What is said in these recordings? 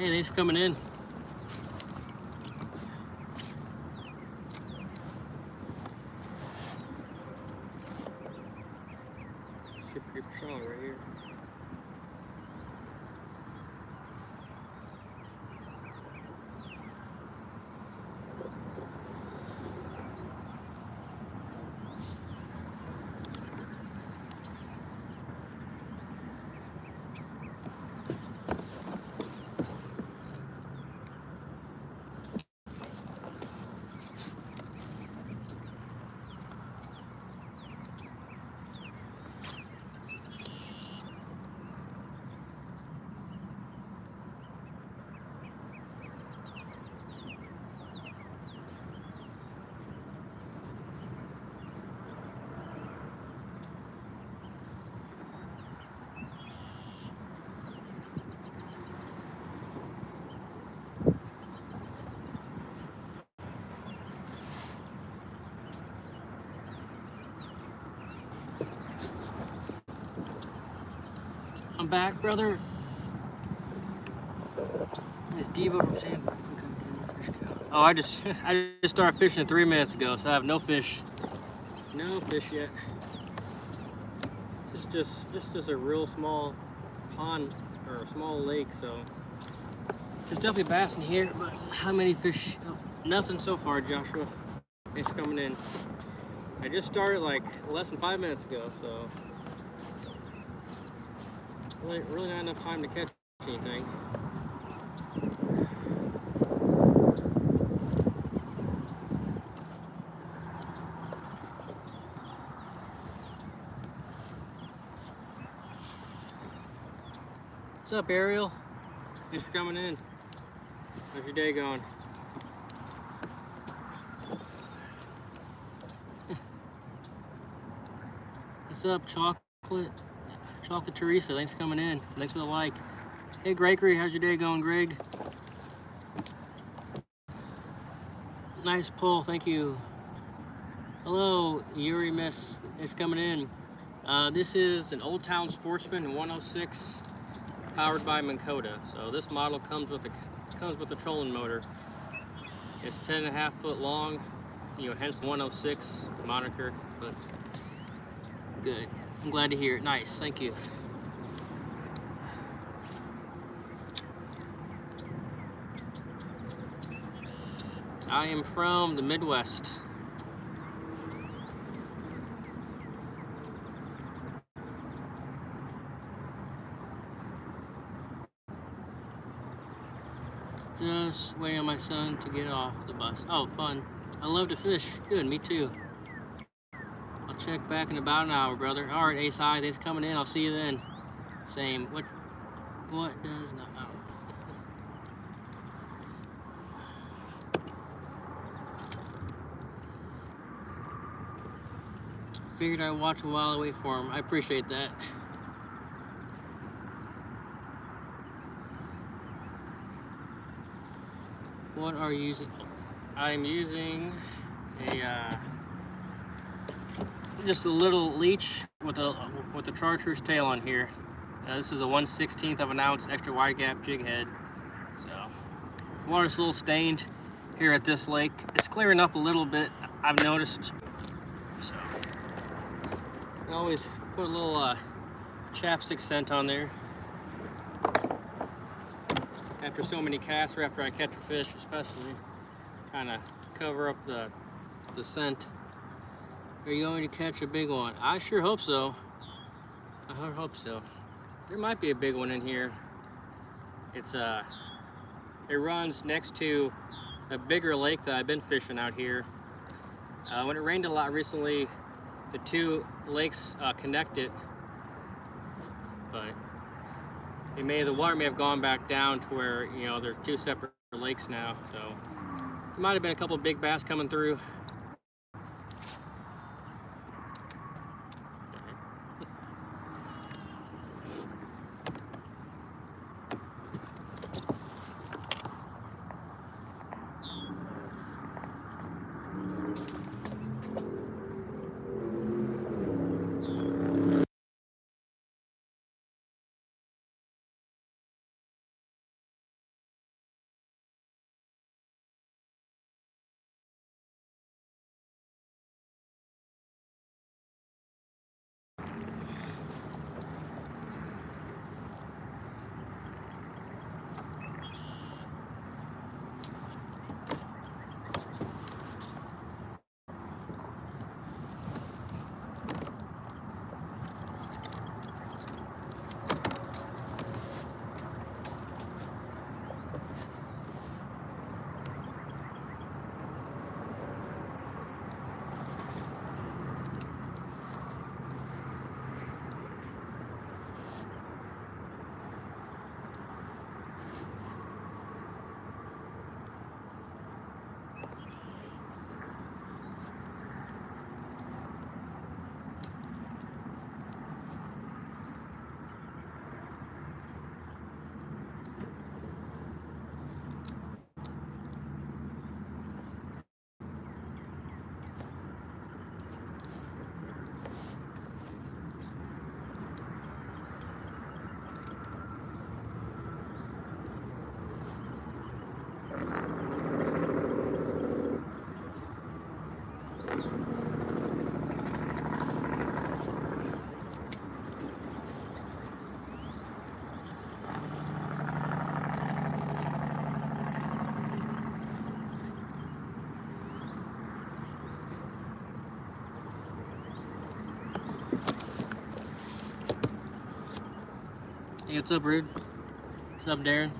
Hey, thanks for coming in. Super duper solid right here. I'm back, brother. It's Devo from San. Oh, I just started fishing 3 minutes ago, so I have no fish. No fish yet. It's just a real small pond or a small lake, so there's definitely bass in here. But how many fish? Oh, nothing so far, Joshua. Thanks for coming in. I just started like less than 5 minutes ago, so really not enough time to catch anything. What's up, Ariel? Thanks for coming in. How's your day going? What's up, Chocolate Teresa? Thanks for coming in. Thanks for the like. Hey, Gregory, how's your day going, Greg? Nice pull, thank you. Hello, Yuri Miss. Thanks for coming in. This is an Old Town Sportsman 106, powered by Minn Kota. So this model comes with a trolling motor. It's 10.5 foot long, hence 106 moniker. But good. I'm glad to hear it. Nice, thank you. I am from the Midwest. Just waiting on my son to get off the bus. Oh, fun. I love to fish. Good, me too. I'll check back in about an hour, brother. All right, Ace High, thanks for coming in. I'll see you then. Same. What does not... Oh. Figured I'd watch a while away for him. I appreciate that. What are you using? I'm using just a little leech with a chartreuse tail on here. This is a 1/16 of an ounce extra wide gap jig head. So water's a little stained here at this lake. It's clearing up a little bit, I've noticed. So I always put a little chapstick scent on there after so many casts, or after I catch a fish, especially, kind of cover up the scent. Are you going to catch a big one? I sure hope so. I hope so. There might be a big one in here. It runs next to a bigger lake that I've been fishing out here. When it rained a lot recently, the two lakes connected, but the water may have gone back down to where, there's two separate lakes now. So there might have been a couple of big bass coming through. Hey, what's up, Rude? What's up, Darren?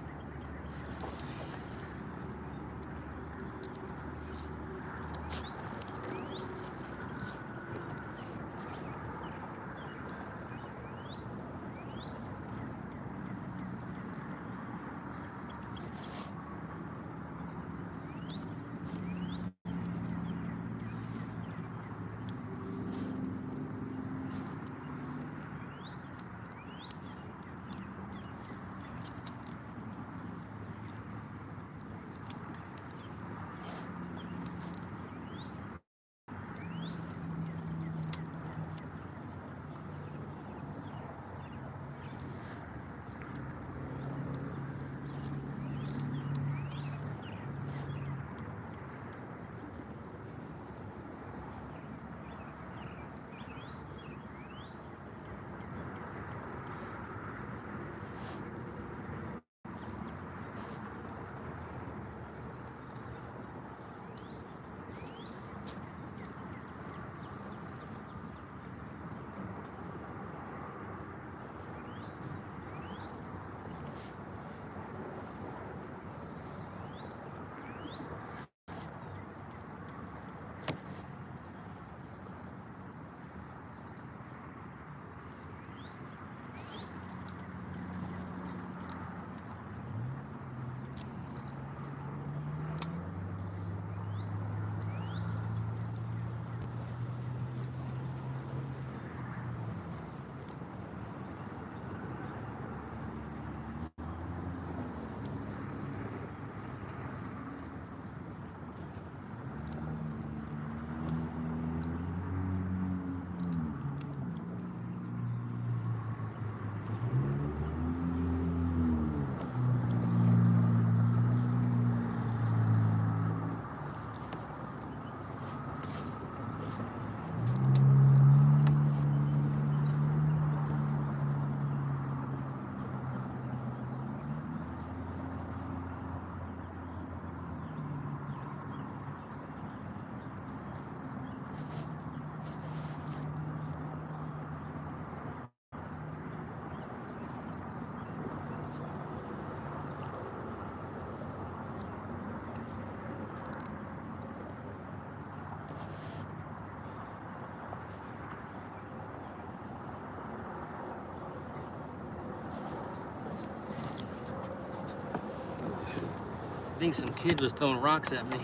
I think some kid was throwing rocks at me.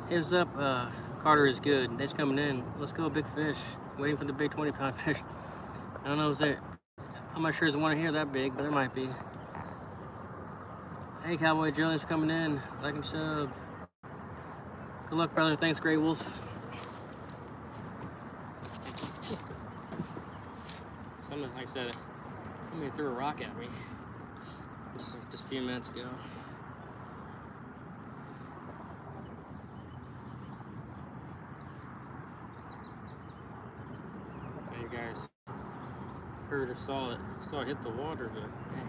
Heads up, Carter is good. They's coming in. Let's go, big fish. Waiting for the big 20-pound fish. I don't know, is there? I'm not sure there's one here that big, but there might be. Hey, Cowboy Joe, thanks for coming in. Like and sub. Good luck, brother. Thanks, Grey Wolf. Something, like I said, somebody threw a rock at me just a few minutes ago. You guys heard or saw it hit the water, but hey.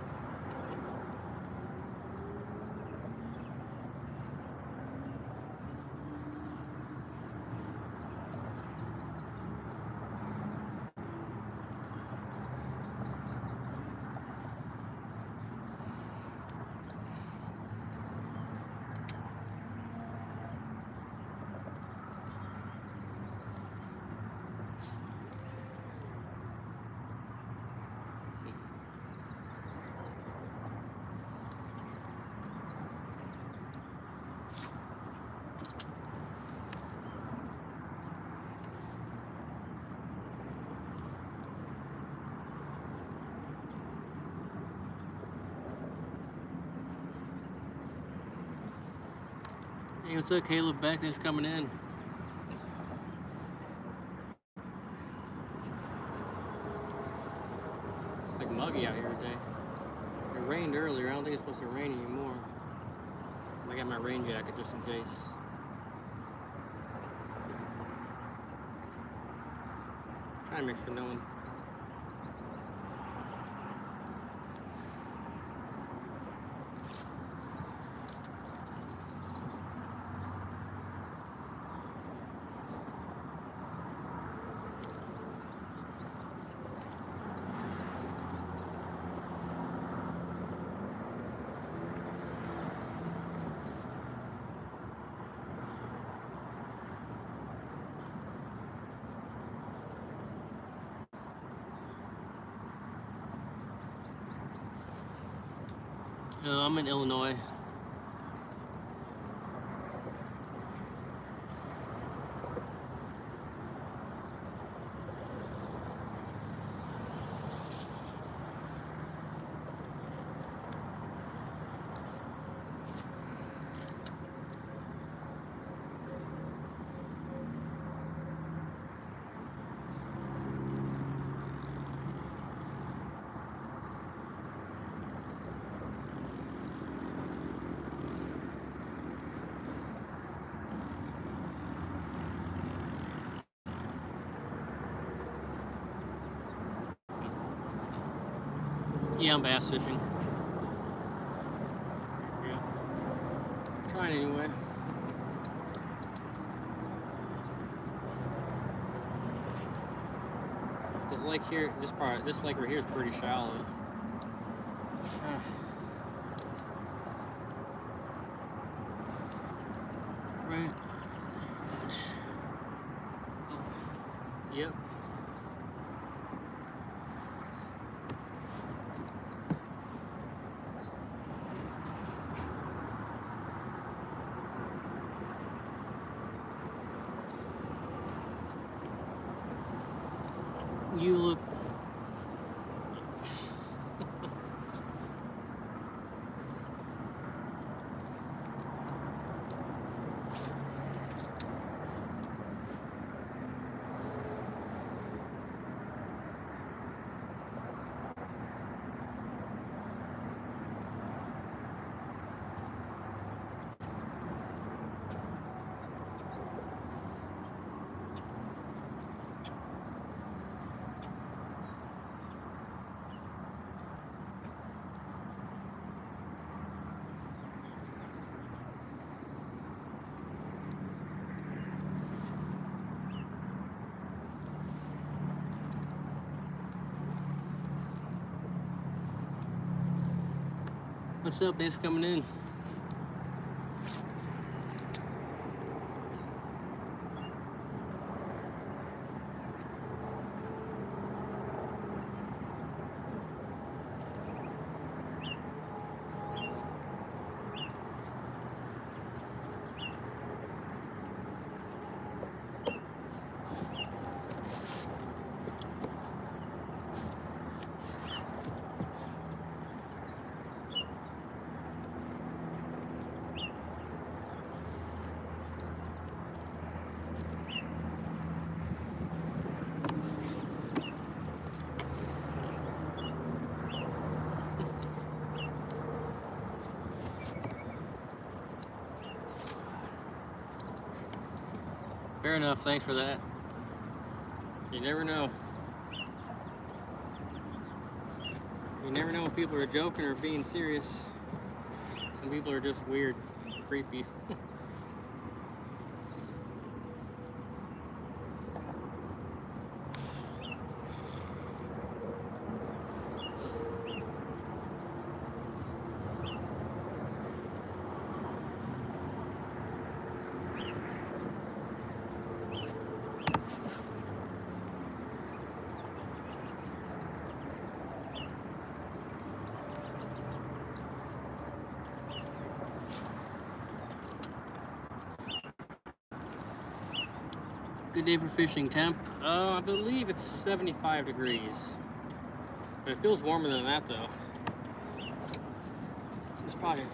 Hey, what's up, Caleb Beck? Thanks for coming in. It's like muggy out here today. It rained earlier. I don't think it's supposed to rain anymore. I got my rain jacket just in case. Trying to make sure no one. I'm in Illinois. Yeah, I'm bass fishing. Yeah. Trying anyway. This lake here, this lake right here is pretty shallow. Right. Yep. You look. What's up? Thanks for coming in. Fair enough, thanks for that. You never know. You never know if people are joking or being serious. Some people are just weird, creepy. Good day for fishing. Temp, I believe it's 75 degrees. But it feels warmer than that though. It's probably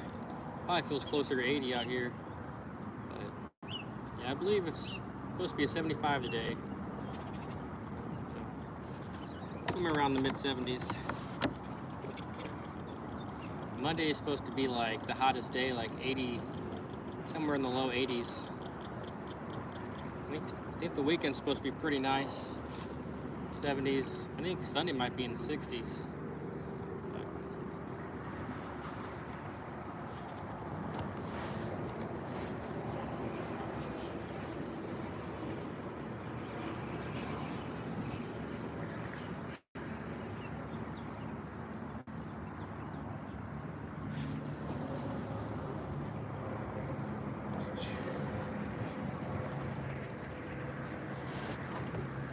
feels closer to 80 out here. But yeah, I believe it's supposed to be a 75 today. So, somewhere around the mid 70s. Monday is supposed to be like the hottest day, like 80, somewhere in the low 80s. I think the weekend's supposed to be pretty nice. 70s. I think Sunday might be in the 60s.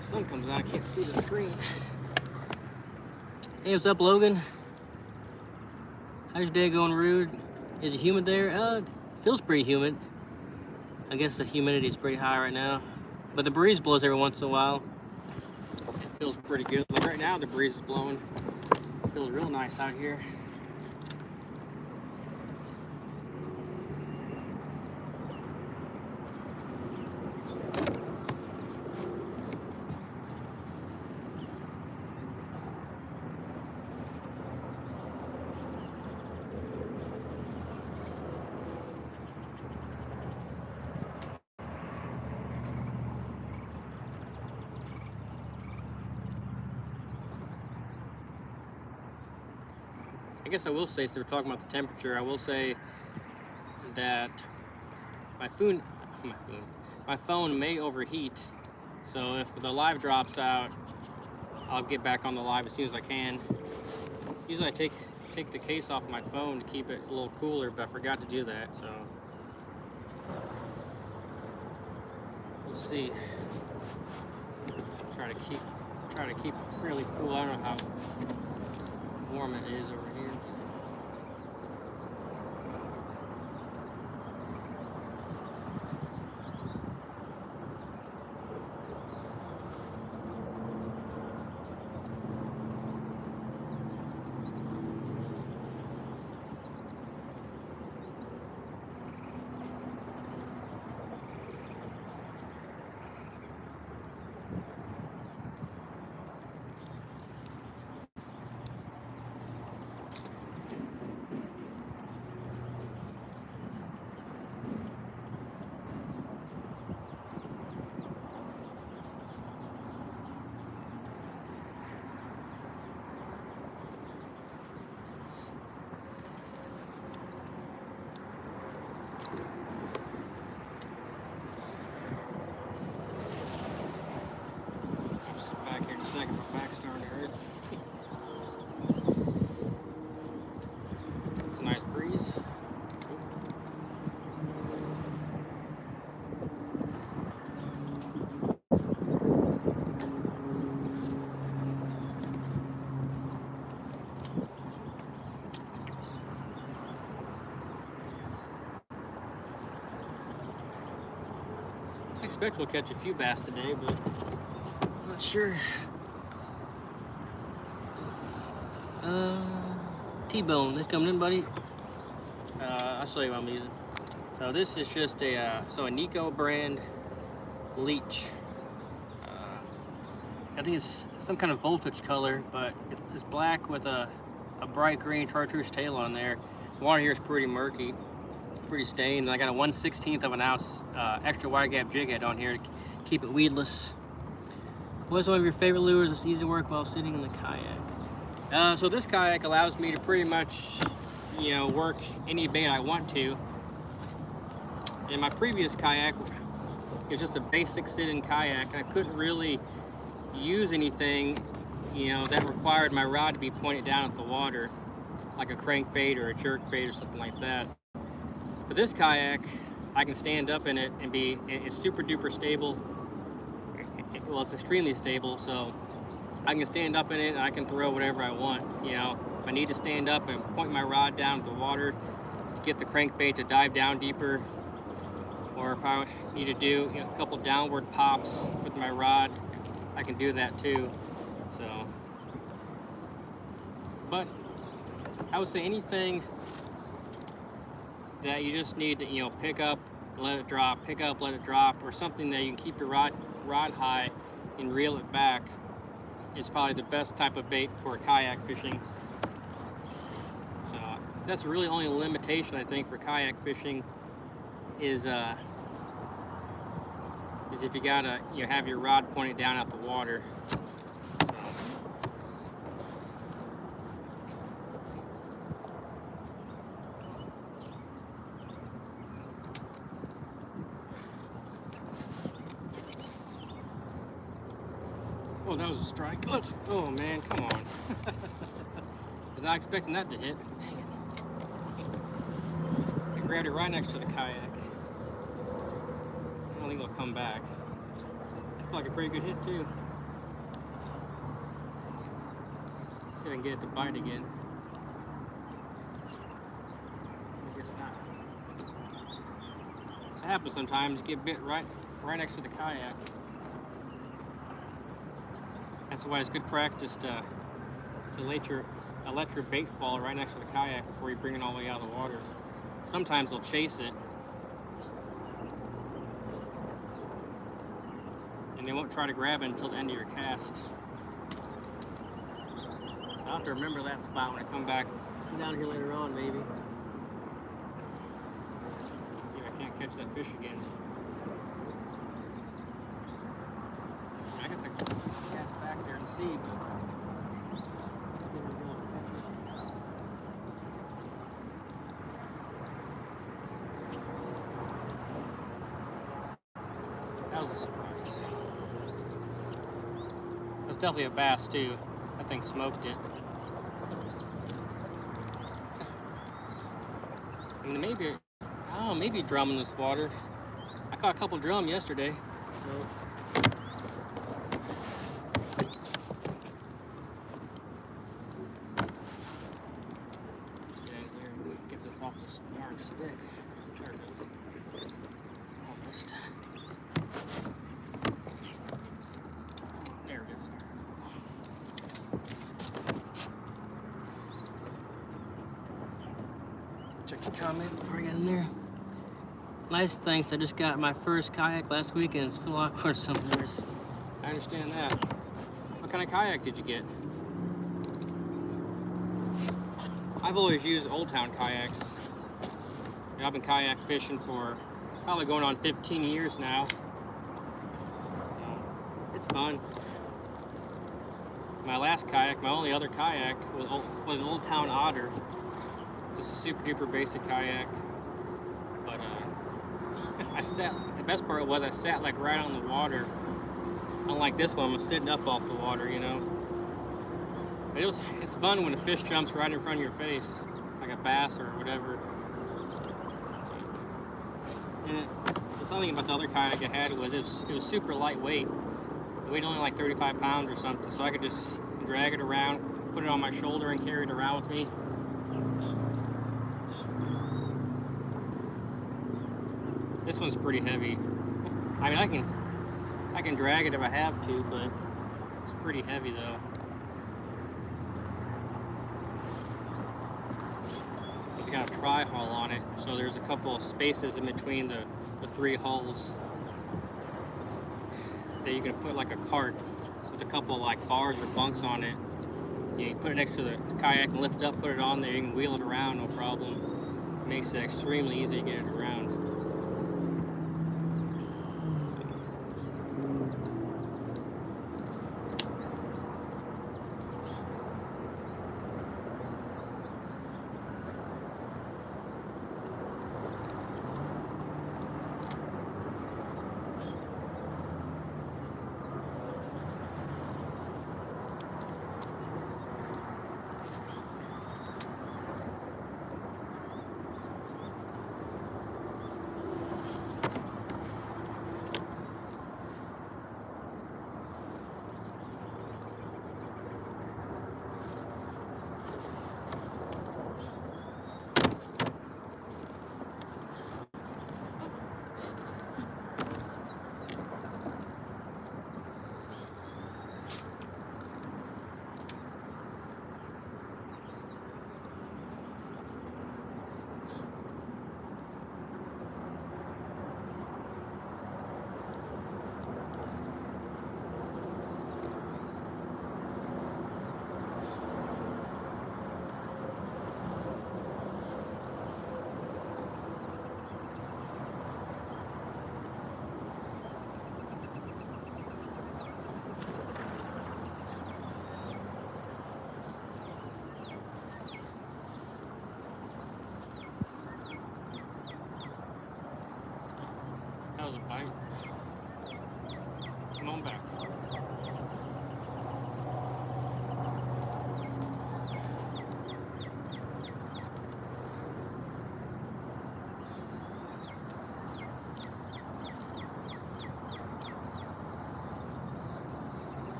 Sun comes out, I can't see the screen. Hey, what's up, Logan? How's your day going, Rude? Is it humid there? Feels pretty humid. I guess the humidity is pretty high right now, but the breeze blows every once in a while. It feels pretty good. Like right now, the breeze is blowing. It feels real nice out here. I guess I will say, so we're talking about the temperature, I will say that my phone may overheat. So if the live drops out, I'll get back on the live as soon as I can. Usually I take the case off my phone to keep it a little cooler, but I forgot to do that, so we'll see. Try to keep it fairly cool. I don't know how warm it is over here. Back here in a second, my back's starting to hurt. It's a nice breeze. I expect we'll catch a few bass today, but I'm not sure. T-bone, this coming in, buddy. I'll show you what I'm using. So this is just a Nico brand leech. I think it's some kind of voltage color, but it's black with a bright green chartreuse tail on there. The water here is pretty murky, pretty stained. And I got a 1/16 of an ounce extra wide gap jig head on here to keep it weedless. What's one of your favorite lures that's easy to work while sitting in the kayak? So this kayak allows me to pretty much, work any bait I want to. In my previous kayak, it was just a basic sit-in kayak. I couldn't really use anything, that required my rod to be pointed down at the water, like a crankbait or a jerkbait or something like that. But this kayak, I can stand up in it and it's super duper stable. Well, it's extremely stable, so I can stand up in it and I can throw whatever I want. If I need to stand up and point my rod down at the water to get the crankbait to dive down deeper, or if I need to do a couple downward pops with my rod, I can do that too. So, but I would say anything that you just need to pick up, let it drop, pick up, let it drop, or something that you can keep your rod high and reel it back, is probably the best type of bait for kayak fishing. So that's really the only limitation I think for kayak fishing is if you gotta have your rod pointed down at the water. Oh, that was a strike. Oh man, come on. Was not expecting that to hit. Dang it. I grabbed it right next to the kayak. I don't think it'll come back. I feel like a pretty good hit too. See if I can get it to bite again. guess not. It happens sometimes. You get bit right next to the kayak. That's why it's good practice to let your bait fall right next to the kayak before you bring it all the way out of the water. Sometimes they'll chase it, and they won't try to grab it until the end of your cast. So I'll have to remember that spot when I come back down here later on, maybe. See if I can't catch that fish again. I guess I can cast back there and see, but that was a surprise. It was definitely a bass too. That thing smoked it. I mean, maybe, I don't know, maybe drum in this water. I caught a couple drum yesterday. So. Get in here and get this off this darn stick. There it is. Almost. There it is. Check the comment before I get in there. Nice, thanks. I just got my first kayak last week and it's full of awkward sometimes. I understand that. What kind of kayak did you get? I've always used Old Town kayaks. You know, I've been kayak fishing for probably going on 15 years now. It's fun. My last kayak, my only other kayak, was an Old Town Otter. Just a super duper basic kayak. But the best part was I sat like right on the water. Unlike this one, I'm sitting up off the water, you know. But it's fun when a fish jumps right in front of your face, like a bass or whatever. And the something about the other kayak I had was it was super lightweight. It weighed only like 35 pounds or something, so I could just drag it around, put it on my shoulder, and carry it around with me. This one's pretty heavy. I mean, I can drag it if I have to, but it's pretty heavy though. It's got a tri-hull on it, so there's a couple of spaces in between the three hulls that you can put like a cart with a couple of like bars or bunks on it. You put it next to the kayak and lift it up, put it on there, you can wheel it around, no problem. It makes it extremely easy to get it around.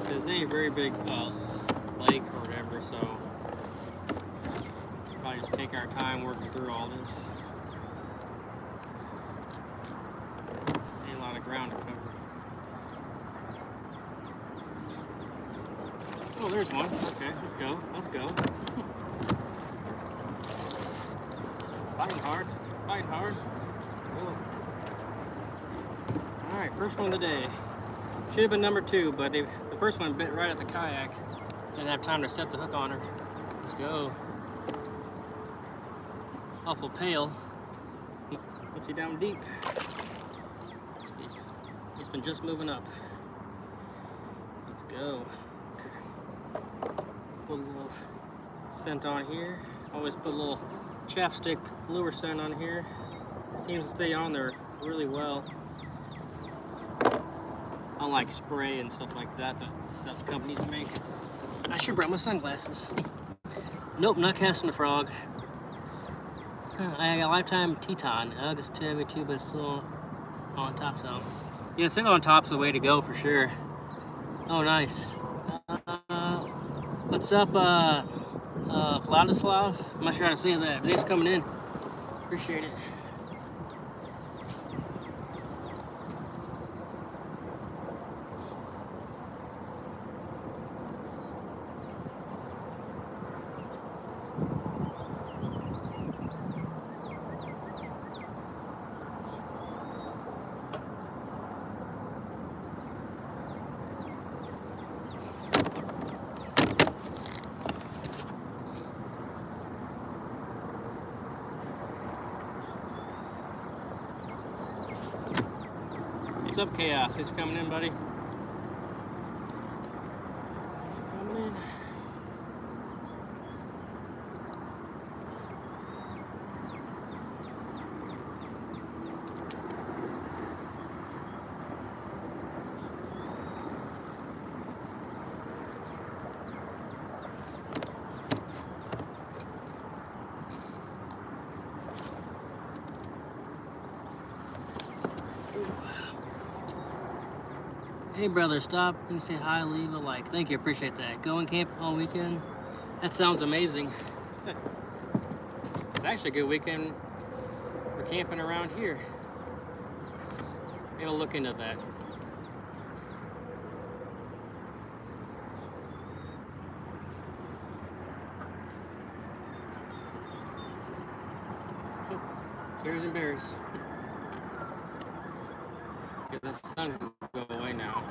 So this ain't a very big lake or whatever, so probably just take our time working through all this. Ain't a lot of ground to cover. Oh, there's one. Okay, let's go. Let's go. Fighting hard. Fighting hard. Let's go. Alright, first one of the day. Should have been number 2, but the first one bit right at the kayak. Didn't have time to set the hook on her. Let's go. Awful pale. Puts you down deep. It's been just moving up. Let's go. Put a little scent on here. Always put a little chapstick lure scent on here. Seems to stay on there really well. Unlike spray and stuff like that that the companies make. I should bring my sunglasses. Nope, not casting a frog. I got a lifetime Teton. It's too heavy too, but it's still on top. So yeah, single on top's the way to go for sure. Oh, nice. What's up, Vladislav? I'm not sure how to say that. Thanks for coming in. Appreciate it. What's up, Chaos? Thanks for coming in, buddy. Thanks for coming in. Hey brother, stop and say hi, leave a like. Thank you, appreciate that. Going camping all weekend? That sounds amazing. It's actually a good weekend for camping around here. Maybe I'll look into that. Oh, cherries and berries. Get the sun to go away now.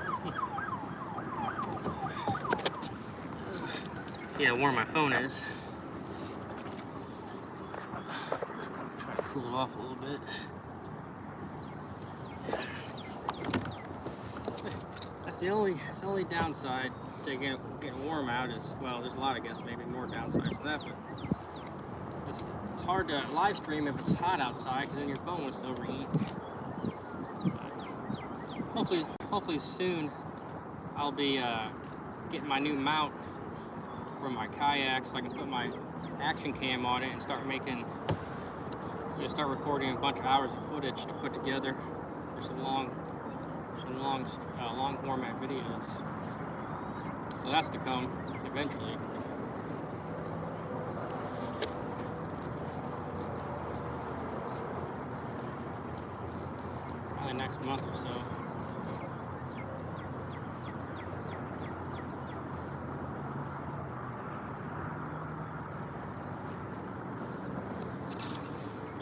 See how warm my phone is. Try to cool it off a little bit. That's the only downside to getting warm out is, well, there's a lot, I guess, maybe more downsides to that, but it's hard to live stream if it's hot outside because then your phone will overheat. Hopefully soon I'll be getting my new mount for my kayak so I can put my action cam on it and start recording a bunch of hours of footage to put together for some long format videos. So that's to come eventually. Probably next month or so.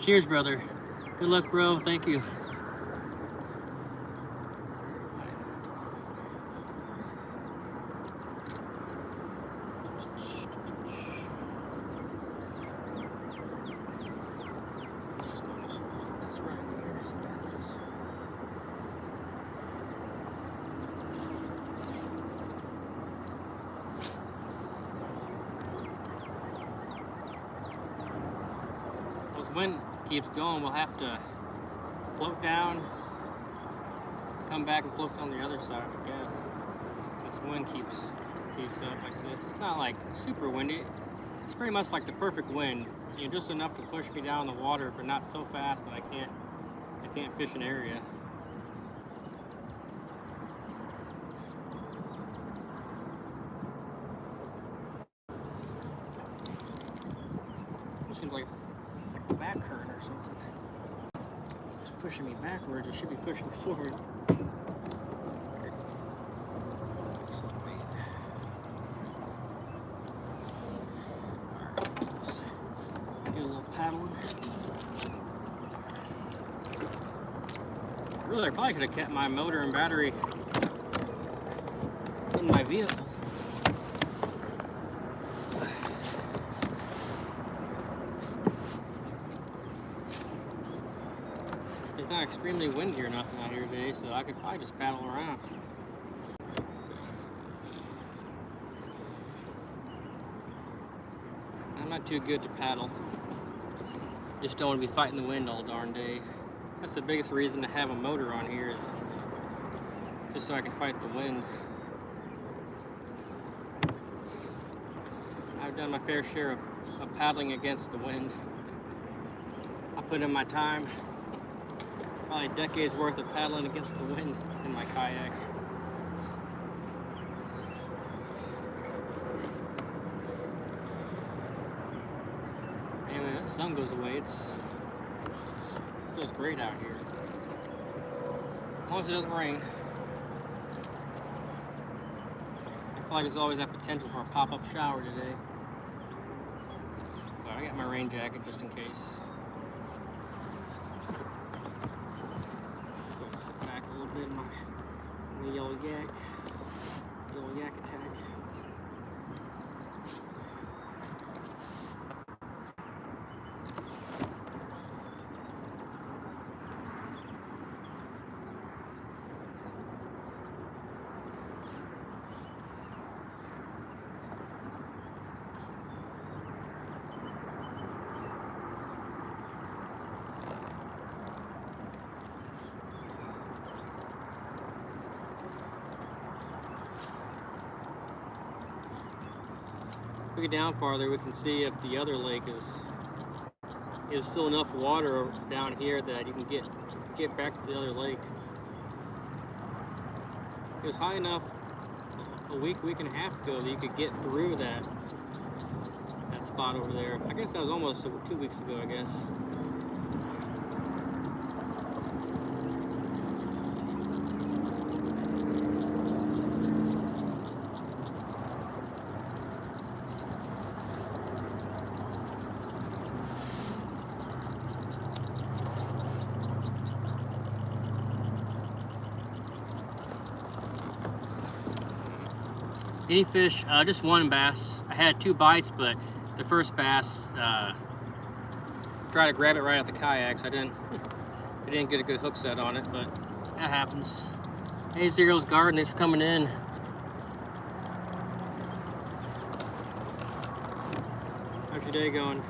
Cheers, brother. Good luck, bro. Thank you. Wind keeps going, we'll have to float down, come back and float down the other side, I guess. This wind keeps up like this. It's not like super windy. It's pretty much like the perfect wind, you know, just enough to push me down the water, but not so fast that I can't fish an area. seems like it's like a back current or something. It's pushing me backwards. It should be pushing me forward. Paddling. Really, I probably could have kept my motor and battery in my vehicle. It's not extremely windy or nothing out here today, so I could probably just paddle around. I'm not too good to paddle. Just don't want to be fighting the wind all darn day. That's the biggest reason to have a motor on here, is just so I can fight the wind. I've done my fair share of paddling against the wind. I put in my time, probably a decade's worth of paddling against the wind in my kayak. Anyway, that sun goes away. It feels great out here. As long as it doesn't rain. I feel like there's always that potential for a pop-up shower today. But I got my rain jacket just in case. Sit back a little bit in my yellow yak attack. If we get down farther, we can see if the other lake is still enough water down here that you can get back to the other lake. It was high enough a week and a half ago that you could get through that spot over there. I guess that was almost 2 weeks ago, I guess. Any fish, just one bass. I had 2 bites, but the first bass, tried to grab it right out the kayak, so I didn't get a good hook set on it, but that happens. Hey, Zero's Garden, thanks for coming in. How's your day going?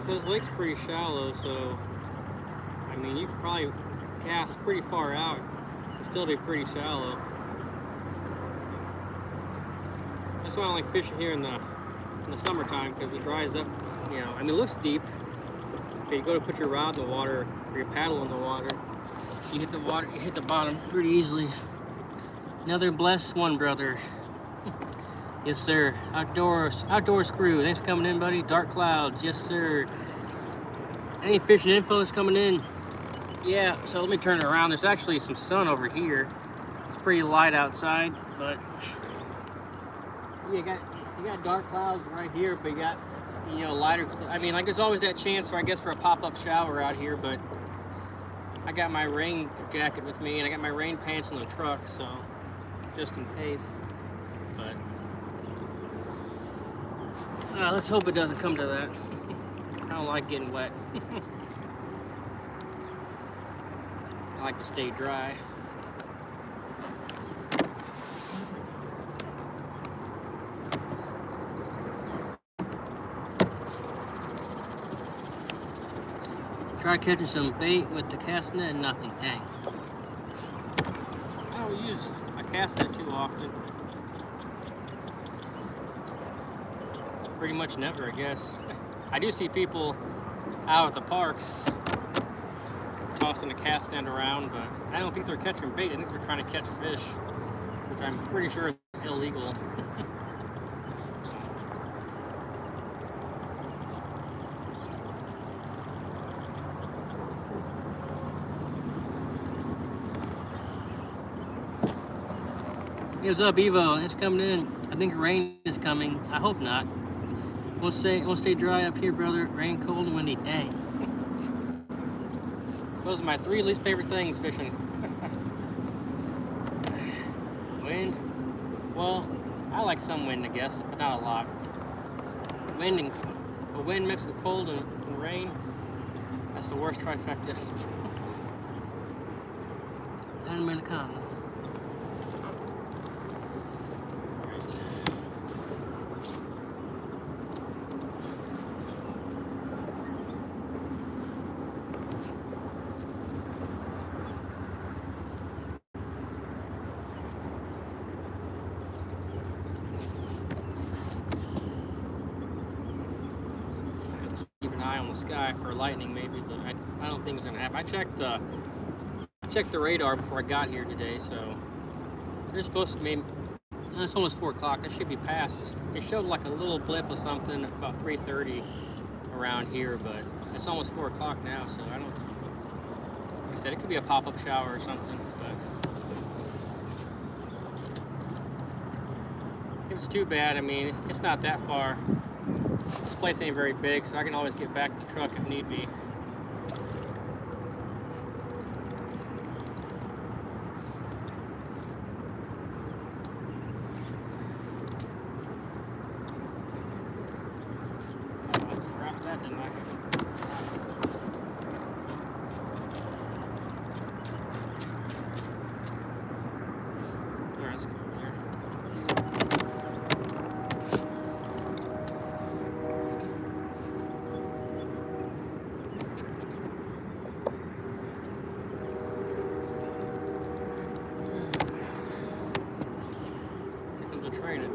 So this lake's pretty shallow, so I mean you could probably cast pretty far out and still be pretty shallow. That's why I don't like fishing here in the summertime, because it dries up. You know, I mean it looks deep, but you go to put your rod in the water or your paddle in the water, you hit the water, you hit the bottom pretty easily. Another blessed one, brother. Yes, sir. Outdoors crew. Thanks for coming in, buddy. Dark clouds. Yes, sir. Any fishing info that's coming in? Yeah, so let me turn it around. There's actually some sun over here. It's pretty light outside, but you got dark clouds right here, but you got, you know, lighter. I mean, like there's always that chance, I guess, for a pop-up shower out here, but I got my rain jacket with me and I got my rain pants in the truck, so just in case. But Let's hope it doesn't come to that. I don't like getting wet. I like to stay dry. Try catching some bait with the cast net and nothing. Dang. I don't use my cast net too often. Pretty much never, I guess. I do see people out at the parks tossing a cast net around, but I don't think they're catching bait. I think they're trying to catch fish, which I'm pretty sure is illegal. Hey, what's up, Evo? It's coming in. I think rain is coming. I hope not. Won't stay dry up here, brother. Rain, cold, and windy. Dang. Those are my 3 least favorite things fishing. Wind. Well, I like some wind, I guess, but not a lot. Wind mixed with cold and rain. That's the worst trifecta. Americano. On the sky for lightning maybe, but I don't think it's gonna happen. I checked the radar before I got here today, so they're supposed to maybe, it's almost 4 o'clock. I should be past. It showed like a little blip of something about 3:30 around here, but it's almost 4 o'clock now, so I don't, like I said, it could be a pop-up shower or something, but if it's too bad, I mean, it's not that far. This place ain't very big, so I can always get back to the truck if need be. Drop that, didn't I? Alright, let's go over there. Training.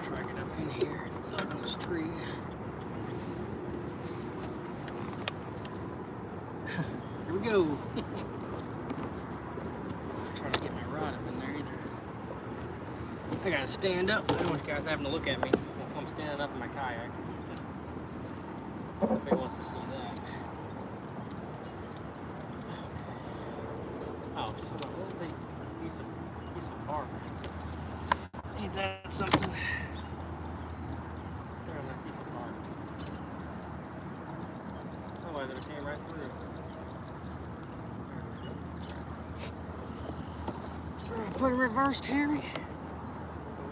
Try to get up in here, up in this tree. Here we go. Try to get my rod up in there either. I gotta stand up. I don't want you guys having to look at me while I'm standing up in my kayak. Nobody wants to see that. Oh, just a little bit piece of bark. Ain't that something? There on that piece of bark. Oh, that came right through. Put it reversed, Harry.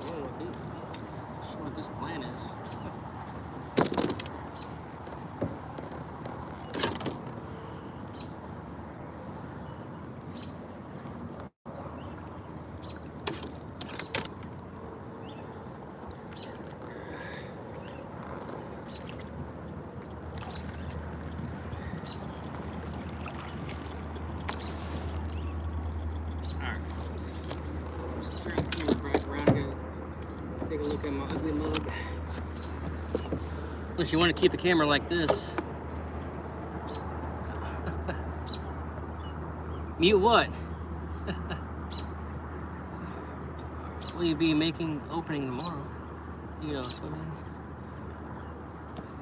Oh, see what this plan is. Take a look at my ugly mug. Unless you want to keep the camera like this. Mute what? Will you be opening tomorrow? You know, swimming.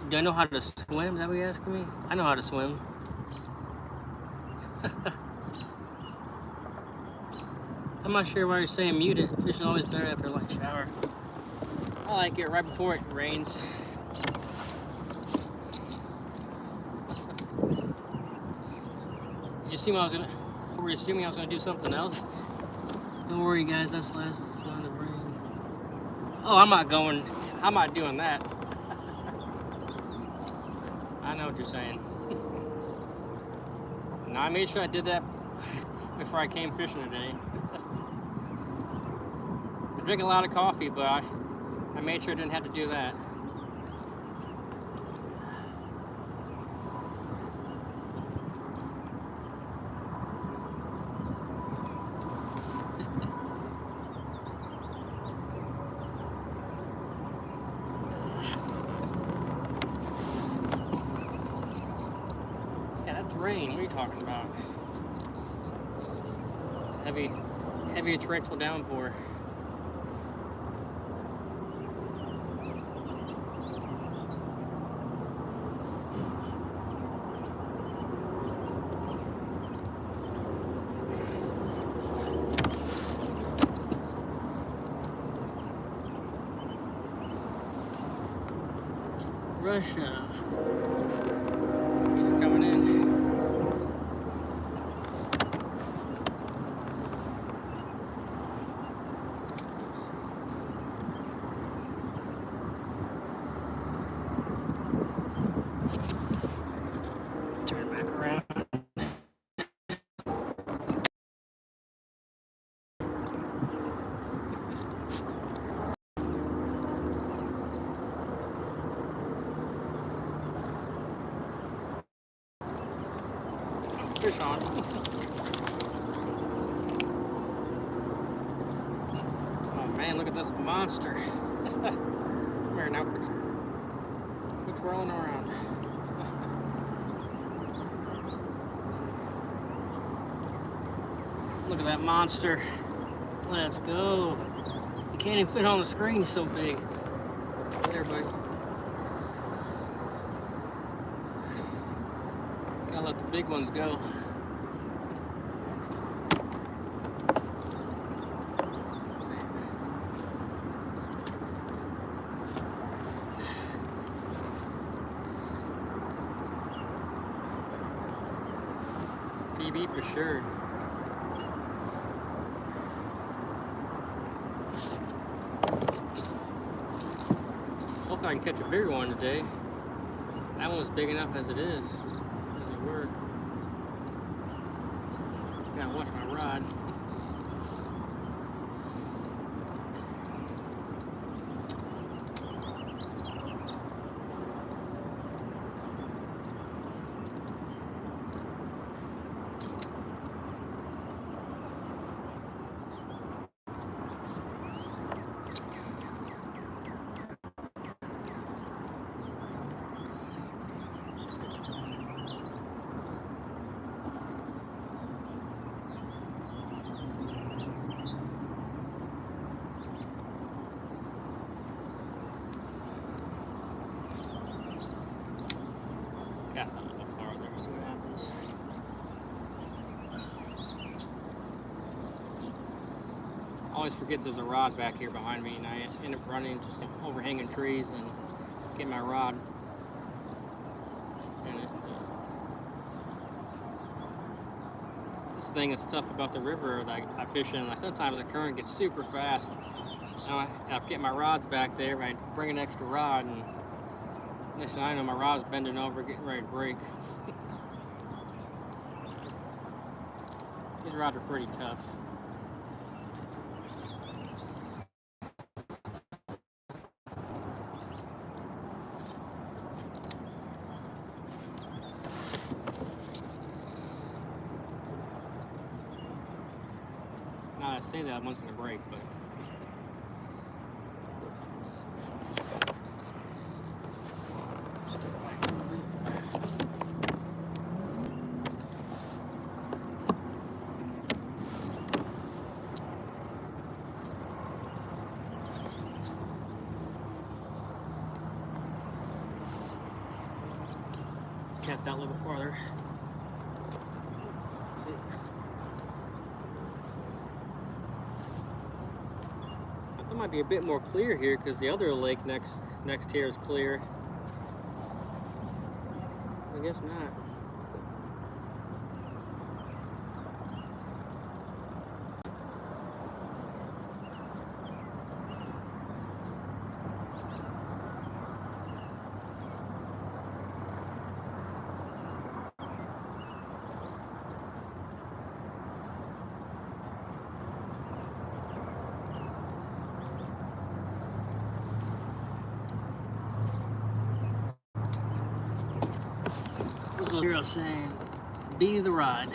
Do I know how to swim? Is that what you're asking me? I know how to swim. I'm not sure why you're saying mute it. Fishing always better after a light shower. I like it right before it rains. Did you see what we're were you assuming I was going to do something else? Don't worry, guys. That's the last sign of rain. Oh, I'm not doing that. I know what you're saying. No, I made sure I did that before I came fishing today. I drink a lot of coffee, but I made sure I didn't have to do that. Yeah, that's rain. What are you talking about? It's heavy torrential downpour. Russia. He's coming in. Turn back around. Fish on. Oh man, look at this monster. There, now quit rolling around. Look at that monster. Let's go. You can't even fit on the screen, he's so big. There, buddy. Gotta let the big ones go. PB for sure. Hopefully I can catch a bigger one today. That one was big enough as it is. Doesn't work. Gotta watch my rod. Cast out a little farther, see what happens. I always forget there's a rod back here behind me, and I end up running into some overhanging trees and get my rod in it. This thing is tough about the river that I fish in. Like sometimes the current gets super fast. I have to get my rods back there, I bring an extra rod, and next thing I know, my rod's bending over, getting ready to break. These rods are pretty tough. Now that I say that, one's gonna break, but cast out a little farther. I thought it might be a bit more clear here because the other lake next here is clear. I guess not. little hero saying, be the ride.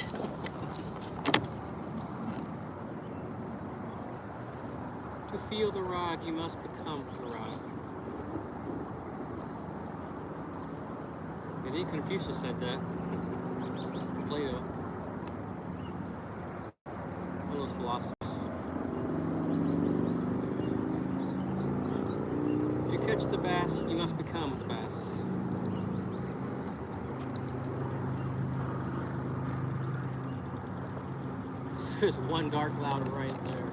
To feel the ride, you must become the ride. I think Confucius said that. Plato. One of those philosophers. To catch the bass, you must become the bass. There's one dark cloud right there.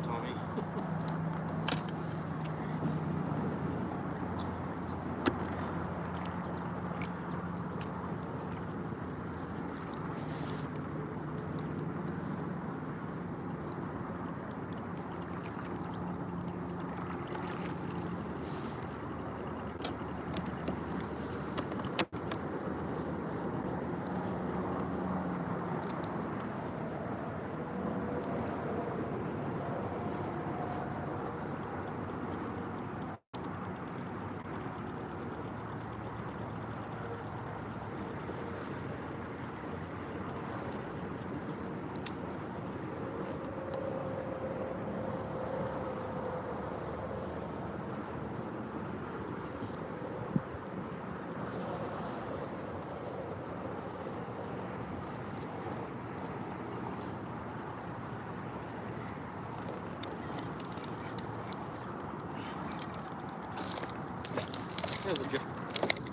Tommy.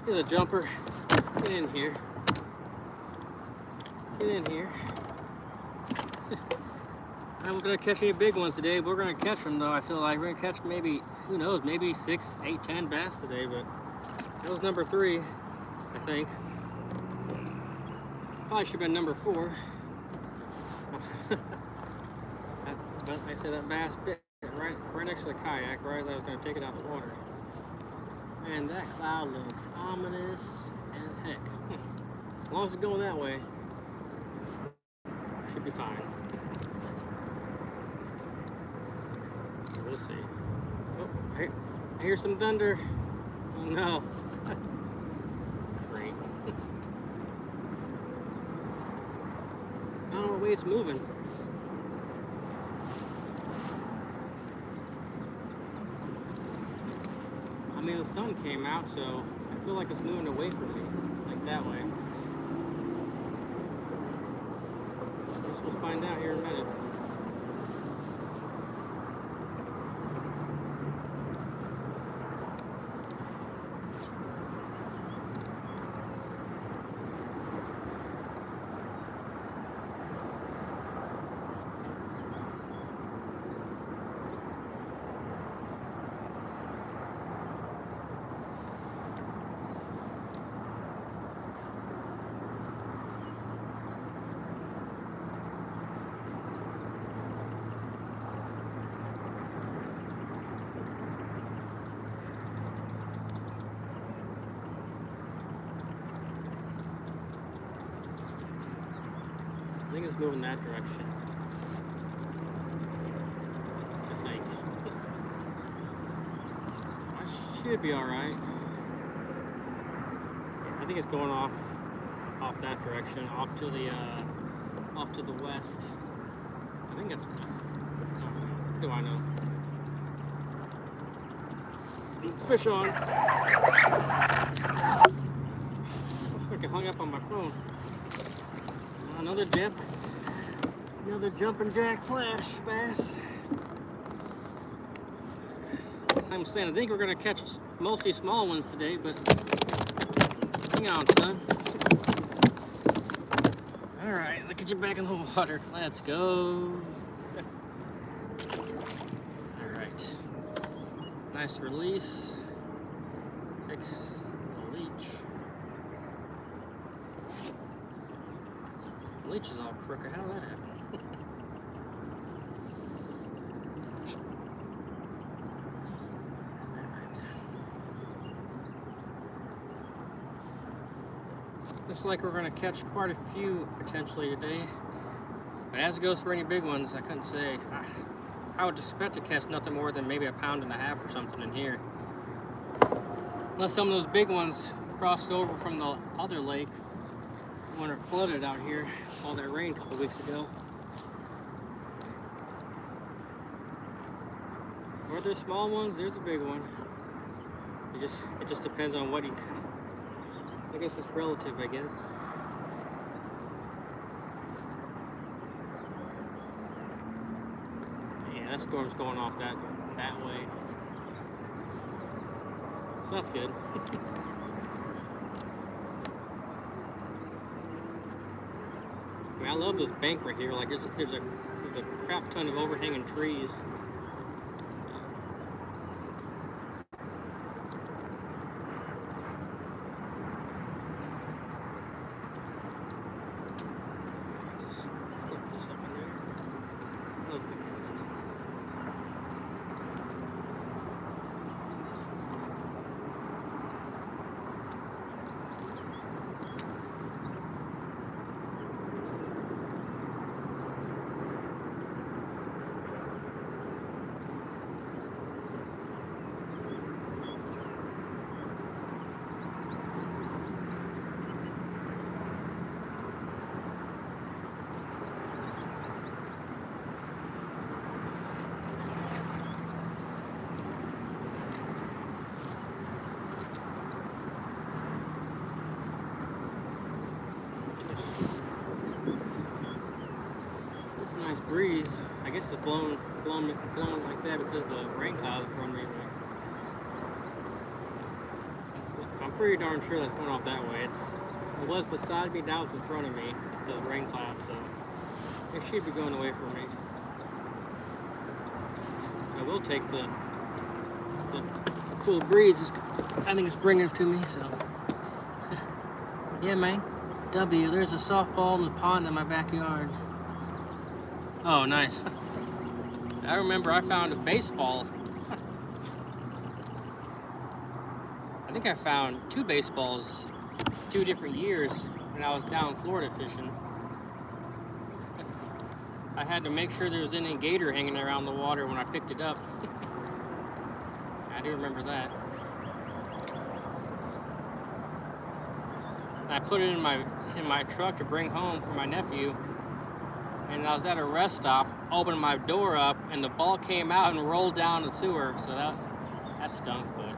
Here's a jumper. Get in here. Get in here. I'm not gonna catch any big ones today. We're gonna catch them though. I feel like we're gonna catch maybe, who knows, maybe 6, 8, 10 bass today. But that was number 3, I think. Probably should have been number 4. But I said that bass bit right next to the kayak, right as I was gonna take it out of the water. Man, that cloud looks ominous as heck. As long as it's going that way, should be fine. We'll see. Oh, I hear some thunder. Oh no. Great. I don't know the way it's moving. I mean, the sun came out, so I feel like it's moving away from me, like that way. I guess we'll find out here in a minute. I think it's moving that direction. I think. So I should be alright. I think it's going off that direction, off to the west. I think it's west. What do I know? Fish on. I hung up on my phone. Another dip. Another jumping jack flash bass. I'm saying, I think we're gonna catch mostly small ones today, but hang on, son. All right, let's get you back in the water. Let's go. All right, nice release. Fix the leech. The leech is all crooked. How did that happen? Looks like we're going to catch quite a few potentially today. But as it goes for any big ones, I couldn't say. I would expect to catch nothing more than maybe 1.5 pounds or something in here. Unless some of those big ones crossed over from the other lake when it flooded out here, all that rain a couple weeks ago. Or there's small ones, there's a big one. It just depends on what you. I guess it's relative, I guess. Yeah, that storm's going off that way. So that's good. I mean, I love this bank right here. Like there's a crap ton of overhanging trees. It's a nice breeze. I guess it's blown like that because the rain clouds in front of me. But I'm pretty darn sure that's going off that way. It was beside me, now it's in front of me, the rain cloud, so it should be going away from me. I will take the cool breeze. I think it's bringing it to me, so. Yeah, man. W, there's a softball in the pond in my backyard. Oh, nice. I remember I found a baseball. I think I found 2 baseballs 2 different years when I was down Florida fishing. I had to make sure there was any gator hanging around the water when I picked it up. I do remember that. I put it in my truck to bring home for my nephew, and I was at a rest stop, opened my door up, and the ball came out and rolled down the sewer. So that stunk, but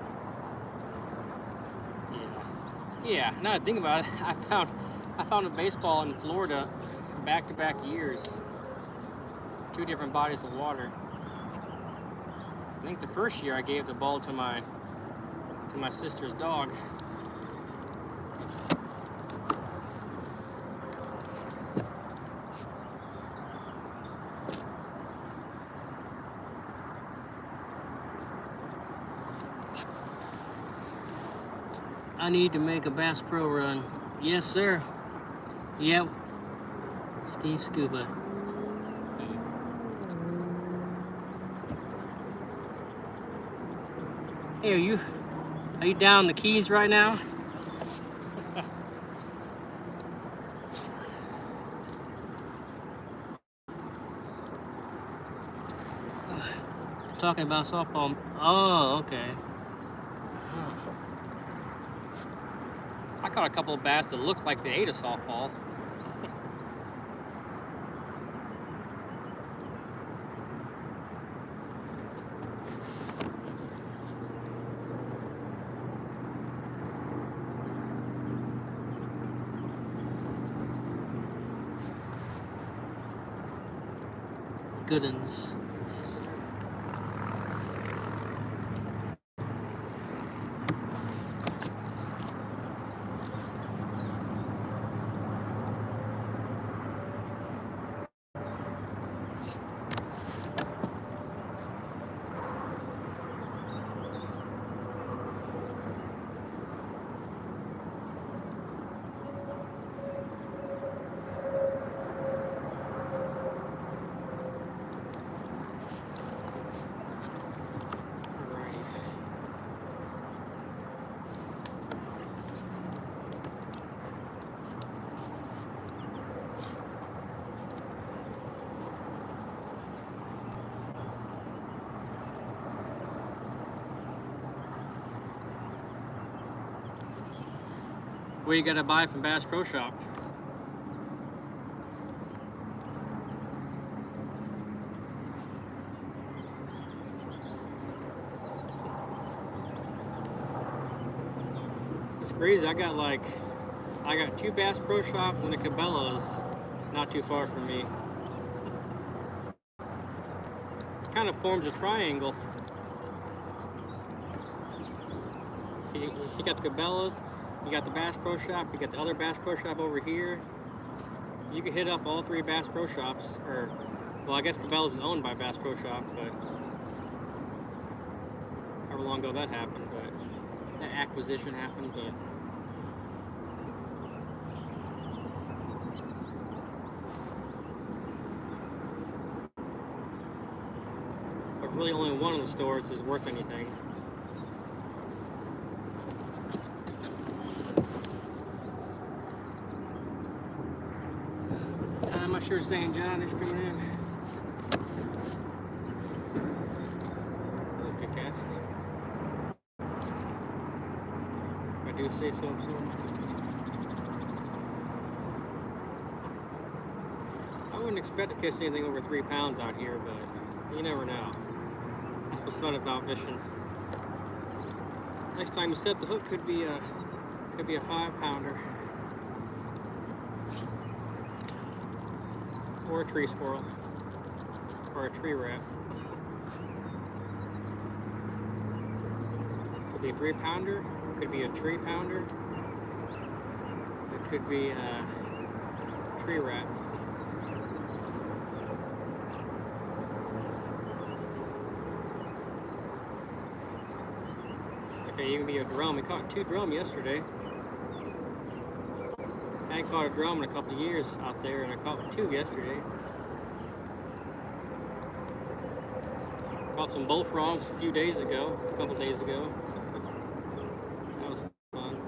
yeah. Now that I think about it, I found a baseball in Florida back-to-back years, 2 different bodies of water. I think the first year I gave the ball to my sister's dog. I need to make a Bass Pro run. Yes, sir. Yep. Steve Scuba. Hey, are you down the Keys right now? Talking about softball. Oh, okay. I caught a couple of bass that looked like they ate a softball. good uns. Yes. What you gotta buy from Bass Pro Shop? It's crazy. I got 2 Bass Pro Shops and a Cabela's not too far from me. It kind of forms a triangle. You got the Cabela's, you got the Bass Pro Shop, you got the other Bass Pro Shop over here. You can hit up all 3 Bass Pro Shops, or, well, I guess Cabela's is owned by Bass Pro Shop, but however long ago that happened, but that acquisition happened, but really only one of the stores is worth anything. I'm not sure St. John is coming in. That was a good cast. If I do say so myself. I wouldn't expect to catch anything over 3 pounds out here, but you never know. That's what's fun about fishing. Next time you set the hook could be a 5-pounder. Or a tree squirrel. Or a tree rat. Could be a 3-pounder, could be a tree pounder. It could be a tree rat. Okay, you can be a drum. We caught 2 drum yesterday. I hadn't caught a drum in a couple of years out there, and I caught 2 yesterday. Caught some bullfrogs a couple days ago. That was fun.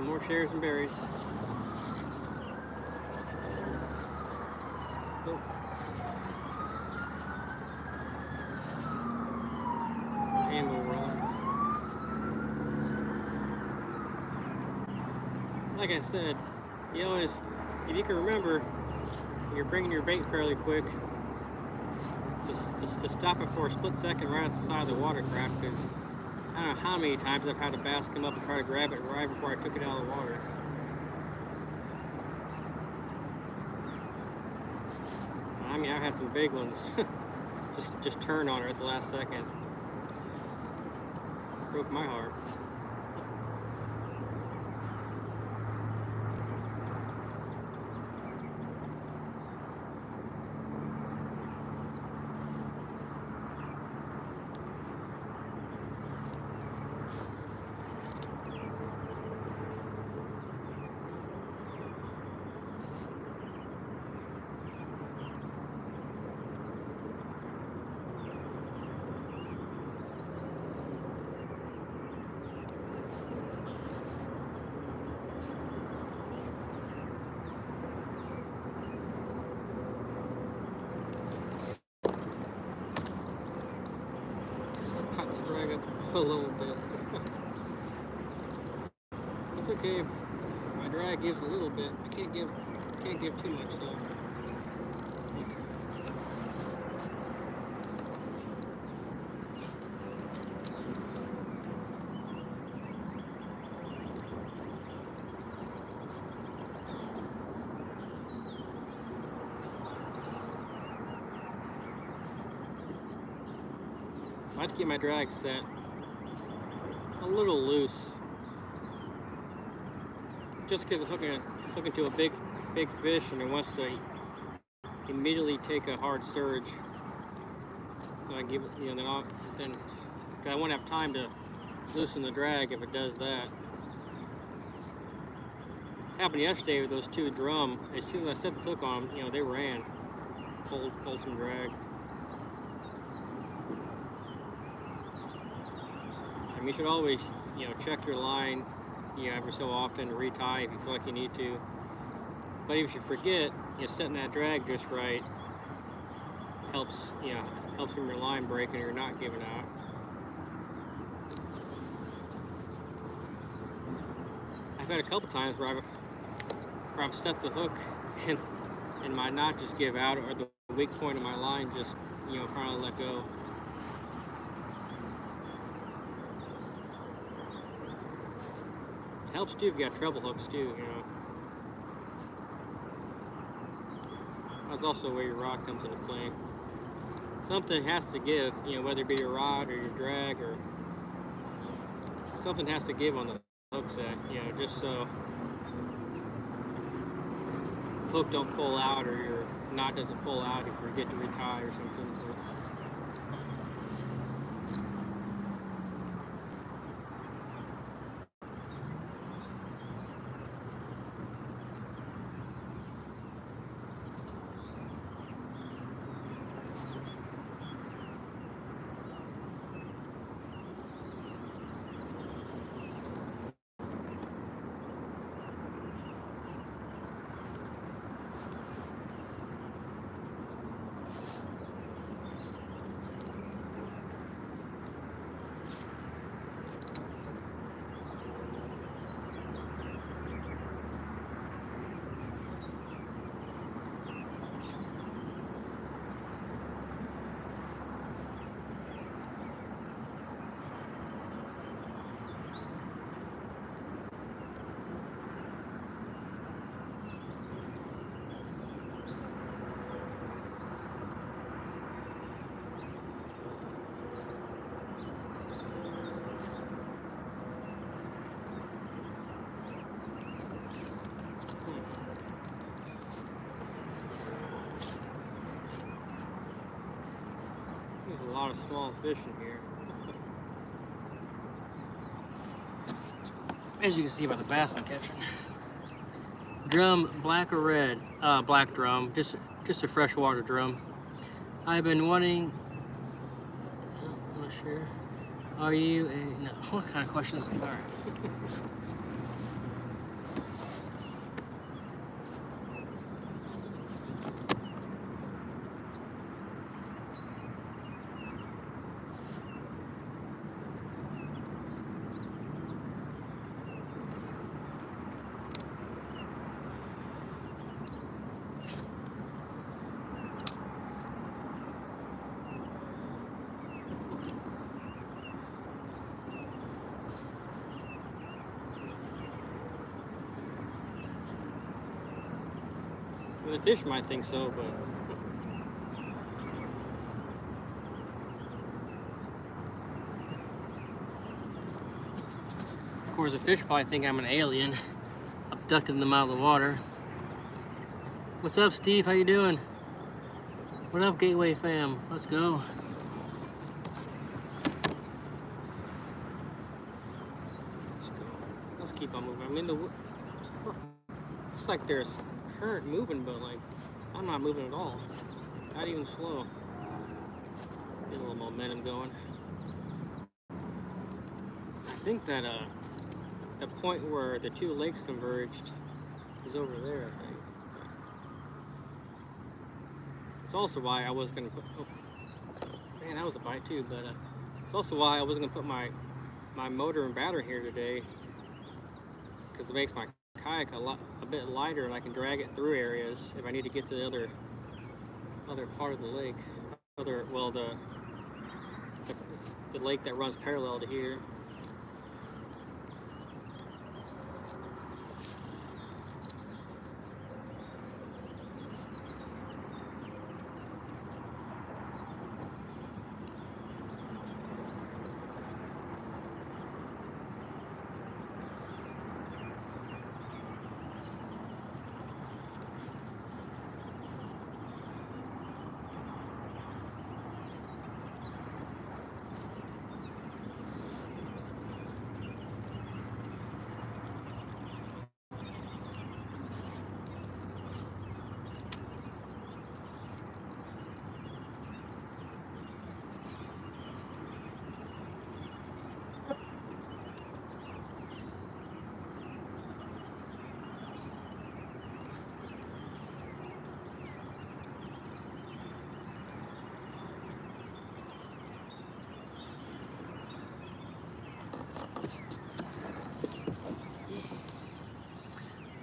More shares and berries. Oh. Ammo rolling. Like I said, you always, if you can remember, you're bringing your bait fairly quick. Just stop it for a split second right at the side of the water crap, because I don't know how many times I've had a bass come up and try to grab it right before I took it out of the water. I mean, I've had some big ones just turn on her at the last second. Broke my heart. a little bit. It's okay if my drag gives a little bit. I can't give too much though. Okay. I have to keep my drag set a little loose, just because I'm hooking to a big fish and it wants to immediately take a hard surge. So I give it, you know, then I won't have time to loosen the drag if it does that. Happened yesterday with those two drum. As soon as I set the hook on them, you know, they ran. Hold some drag. And you should always, you know, check your line, you know, every so often to retie if you feel like you need to. But if you forget, you know, setting that drag just right helps, you know, helps from your line breaking or you're not giving out. I've had a couple times where I've set the hook and my knot just give out, or the weak point of my line just, you know, finally let go. It helps too if you got treble hooks too, you know. That's also where your rod comes into play. Something has to give, you know, whether it be your rod or your drag, or something has to give on the hook set, you know, just so the hook don't pull out or your knot doesn't pull out if you forget to retie or something. There's a lot of small fish in here. As you can see by the bass I'm catching. Drum, black or red? Black drum, just a freshwater drum. I've been wanting, I'm not sure. Are you a, no, what kind of question is it? All right. The fish might think so, but of course the fish probably think I'm an alien, abducted them out of the water. What's up, Steve? How you doing? What up, Gateway fam? Let's go. Let's keep on moving. I mean, it's like there's current moving, but like I'm not moving at all, not even slow. Get a little momentum going. I think that the point where the two lakes converged is over there, I think. It's also why I was gonna put, oh man, that was a bite too, but it's also why I wasn't gonna put my my motor and battery here today, because it makes my kayak a bit lighter, and I can drag it through areas if I need to get to the other part of the lake. The lake that runs parallel to here.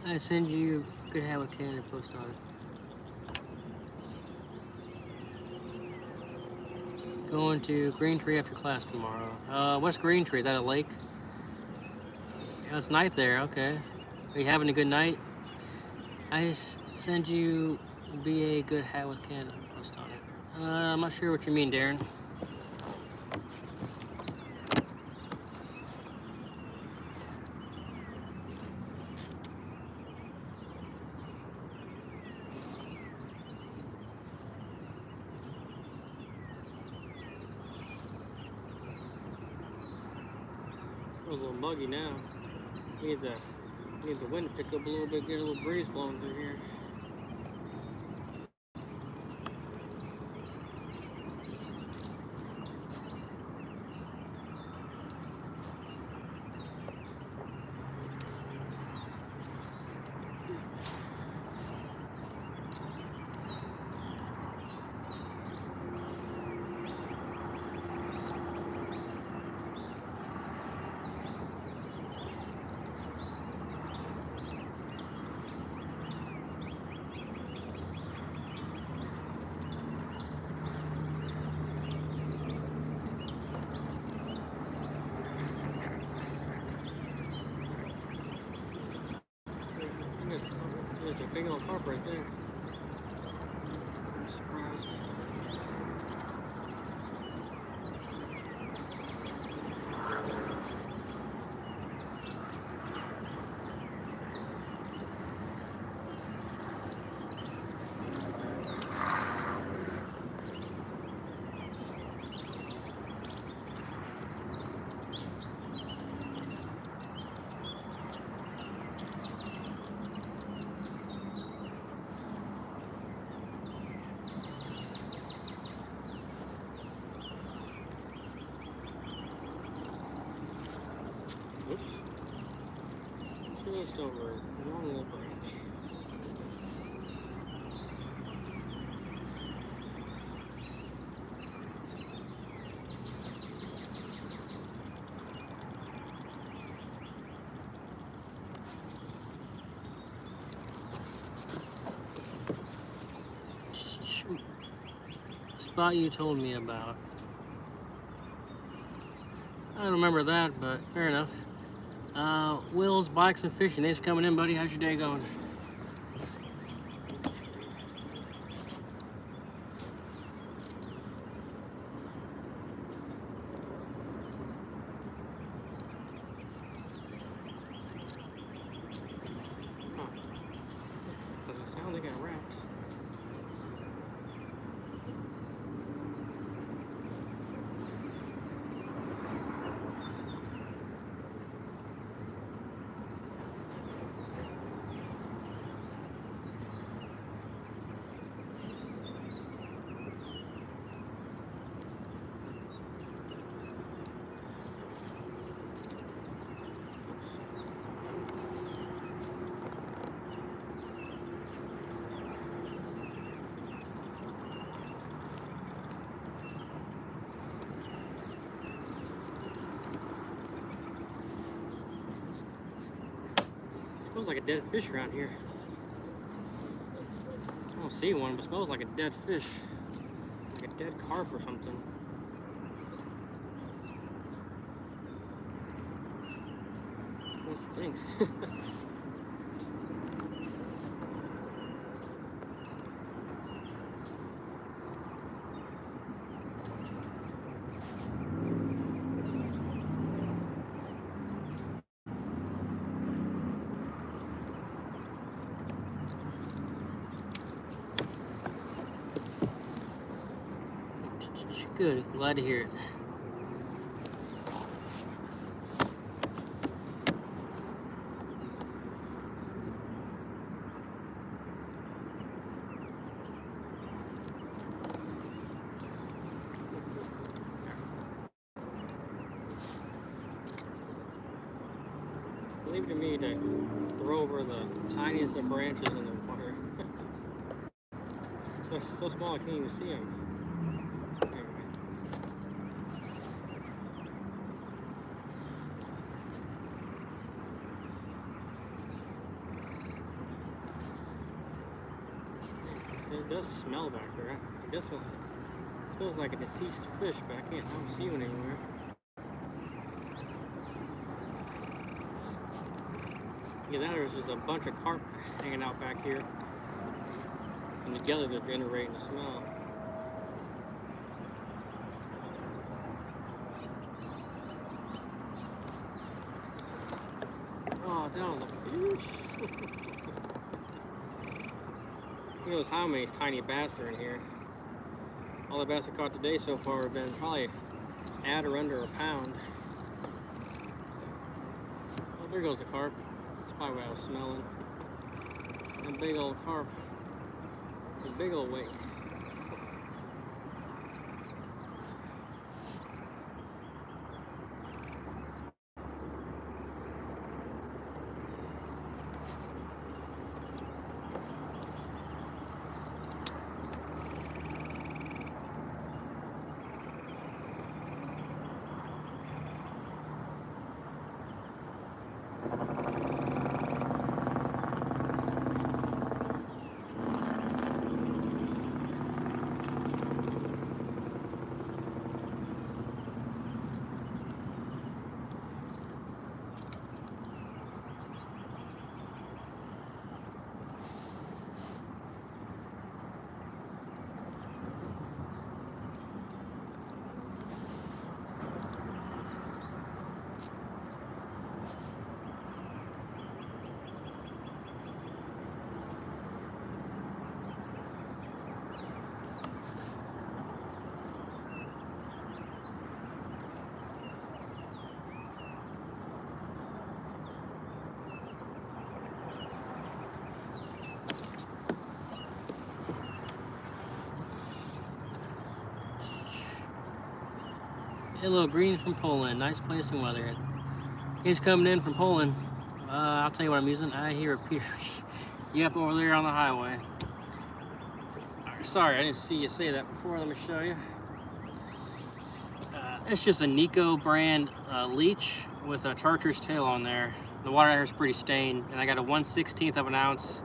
I send you Good Hat with Canada post on it. Going to Green Tree after class tomorrow. What's Green Tree? Is that a lake? Yeah, it's night there. Okay. Are you having a good night? I send you Be a Good Hat with Canada post on it. I'm not sure what you mean, Darren. It was a little muggy now. Need the wind to pick up a little bit, get a little breeze blowing through here. There's a big old carp right there. I'm surprised. Whoops. Just over a long little branch. Shoot. Spot you told me about. I don't remember that, but fair enough. Will's Bikes and Fishing. Thanks for coming in, buddy. How's your day going? Huh. Doesn't sound like it got wrapped. Smells like a dead fish around here. I don't see one, but it smells like a dead fish. Like a dead carp or something. That stinks. Good, glad to hear it. Leave it to me to throw over the tiniest of branches in the water. So small I can't even see them. So it does smell back here. It does smell. It smells like a deceased fish, but I don't see one anywhere. Yeah, there's just a bunch of carp hanging out back here, and together they're generating the smell. Oh, that was a fish. Who knows how many tiny bass are in here. All the bass I caught today so far have been probably at or under a pound. Oh, there goes the carp. That's probably what I was smelling. A big old carp. A big old wake. Hello, Green from Poland. Nice place and weather. He's coming in from Poland. I'll tell you what I'm using. I hear a Peter. Yep, over there on the highway. Sorry, I didn't see you say that before. Let me show you. It's just a Nico brand leech with a chartreuse tail on there. The water here is pretty stained, and I got a 1/16 of an ounce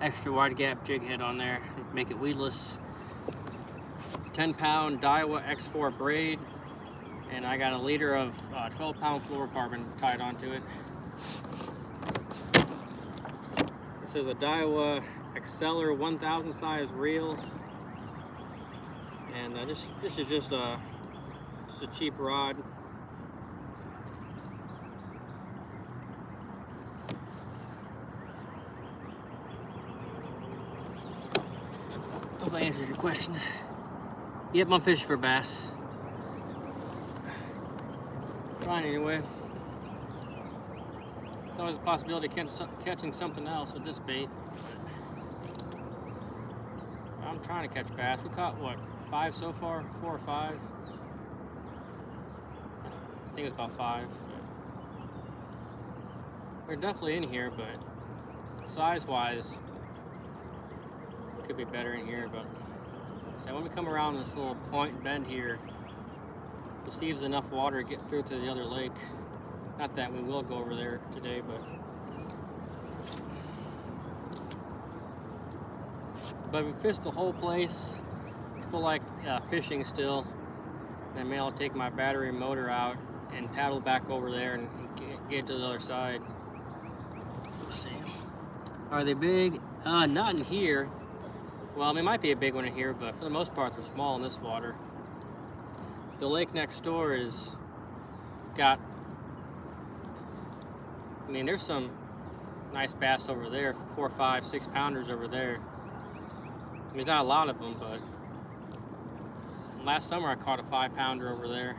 extra wide gap jig head on there. Make it weedless. 10-pound Daiwa X4 braid. And I got a liter of 12-pound fluorocarbon tied onto it. This is a Daiwa Exceller 1000 size reel, and this is just a cheap rod. Hope that answers your question. Yep, I'm fishing for bass. Trying anyway. It's always a possibility of catching something else with this bait. I'm trying to catch bass. We caught what, 5 so far? 4 or 5? I think it's about 5. They're definitely in here, but size-wise, could be better in here. But so when we come around this little point and bend here, we'll see if there's enough water to get through to the other lake. Not that we will go over there today, but But if we fish the whole place, I feel like fishing still, then maybe I'll take my battery motor out and paddle back over there and get to the other side. Let's see. Are they big? Not in here. Well, there might be a big one in here, but for the most part, they're small in this water. The lake next door is got, I mean, there's some nice bass over there, 4, 5, 6 pounders over there. I mean, not a lot of them, but last summer I caught a 5 pounder over there.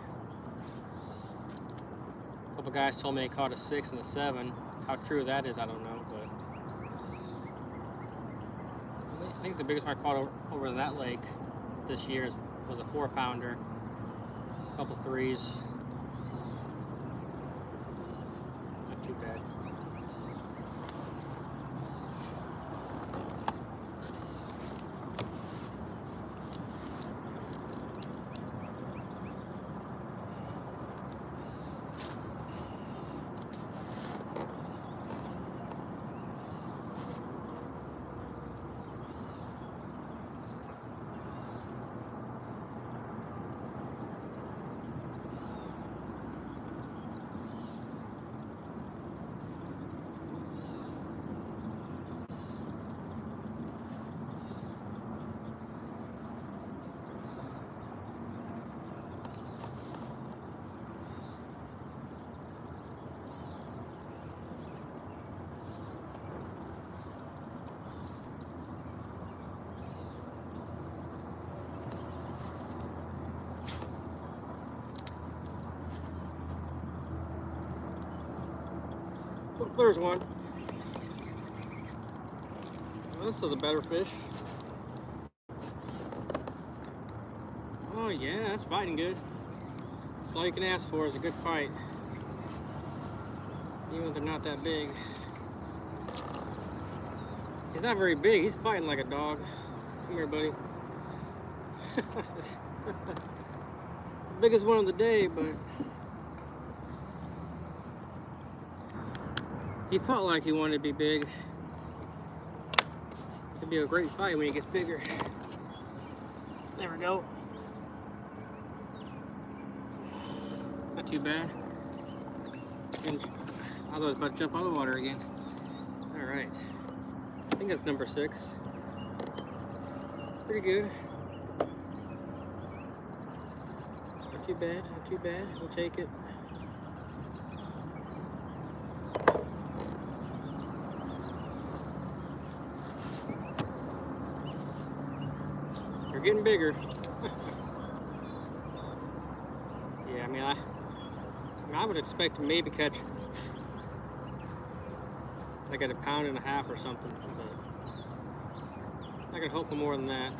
A couple guys told me they caught a 6 and a 7. How true that is, I don't know, but I think the biggest one I caught over that lake this year was a 4 pounder, a couple 3s. Not too bad. Oh, there's one. Well, this is a better fish. Oh yeah, that's fighting good. That's all you can ask for is a good fight. Even if they're not that big. He's not very big, he's fighting like a dog. Come here, buddy. Biggest one of the day, but he felt like he wanted to be big. It'd be a great fight when he gets bigger. There we go. Not too bad. And I thought I was about to jump out of the water again. All right. I think that's number 6. Pretty good. Not too bad, not too bad. We'll take it. You're getting bigger. Yeah, I would expect to maybe catch like at 1.5 pounds or something, but I can hope for more than that.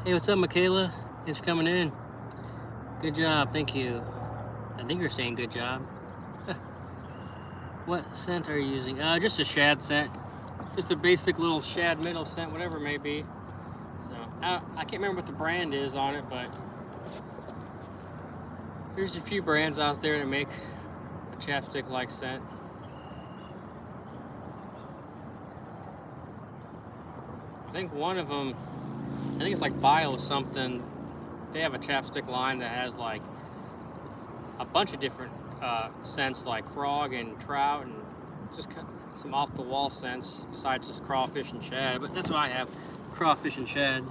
Hey, what's up, Michaela? Thanks for coming in. Good job, thank you. I think you're saying good job. What scent are you using? Just a shad scent. Just a basic little shad minnow scent, whatever it may be. So I can't remember what the brand is on it, but there's a few brands out there that make a chapstick-like scent. think one of them, I think it's like Bio something. They have a chapstick line that has like a bunch of different scents, like frog and trout, and just some off the wall scents besides just crawfish and shad. But that's what I have, crawfish and shad.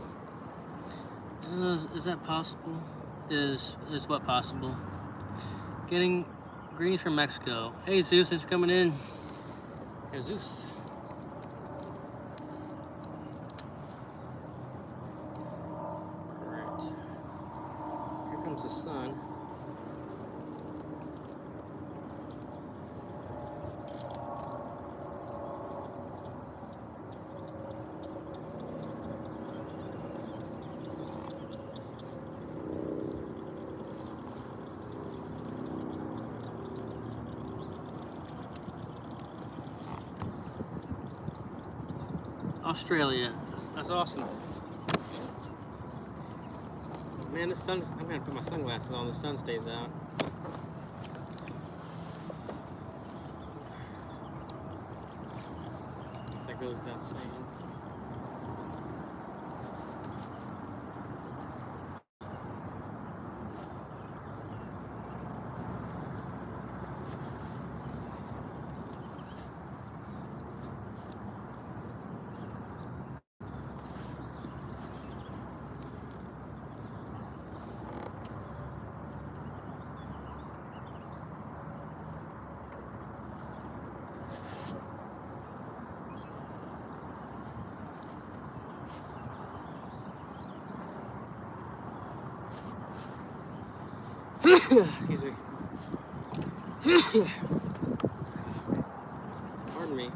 Is that possible? Is what possible? Getting greetings from Mexico. Hey Zeus, thanks for coming in. Hey Zeus. Alright. Here comes the sun. Australia. That's awesome. Man, the sun's, I'm gonna put my sunglasses on, the sun stays out. That goes without saying. Excuse me. Pardon me.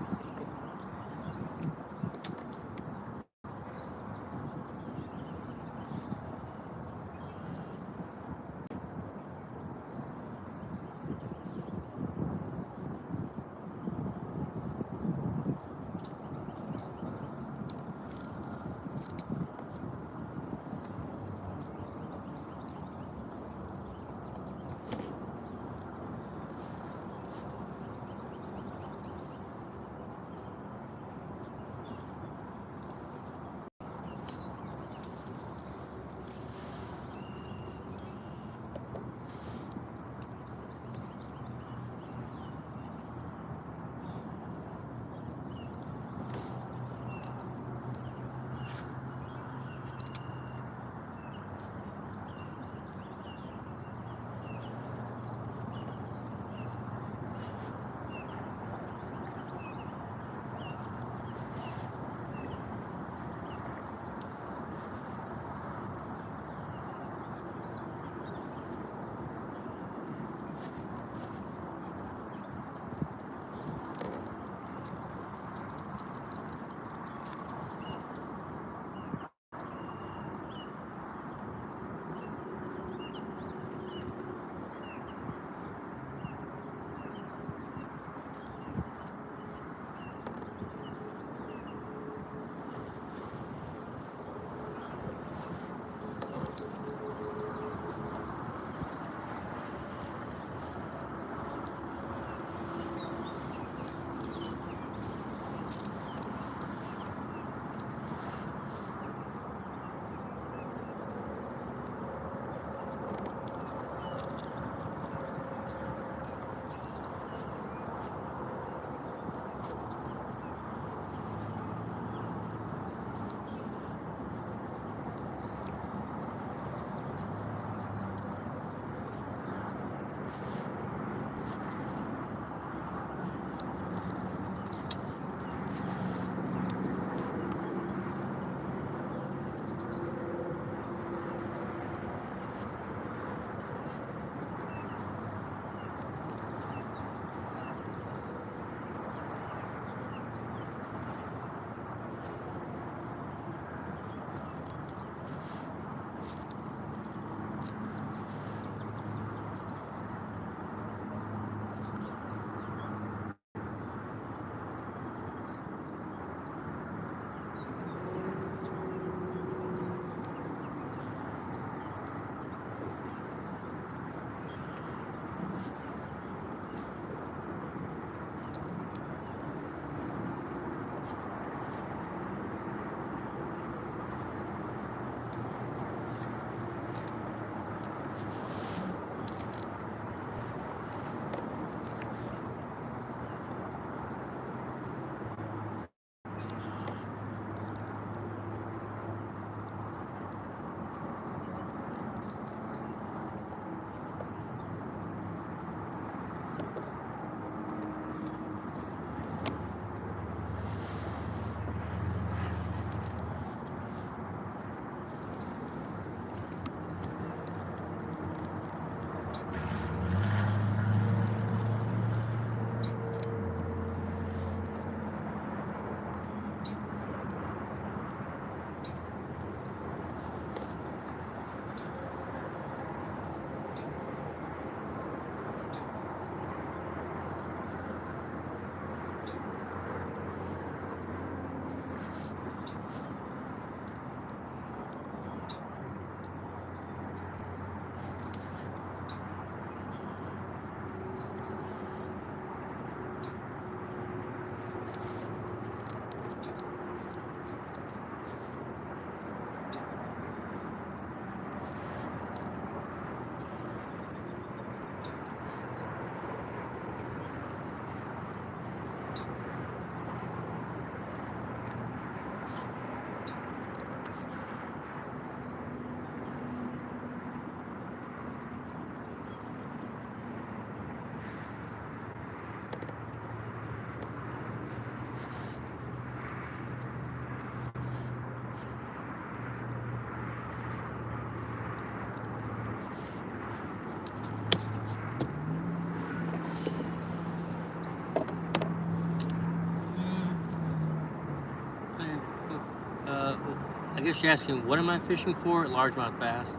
I guess you're asking, what am I fishing for? Largemouth bass.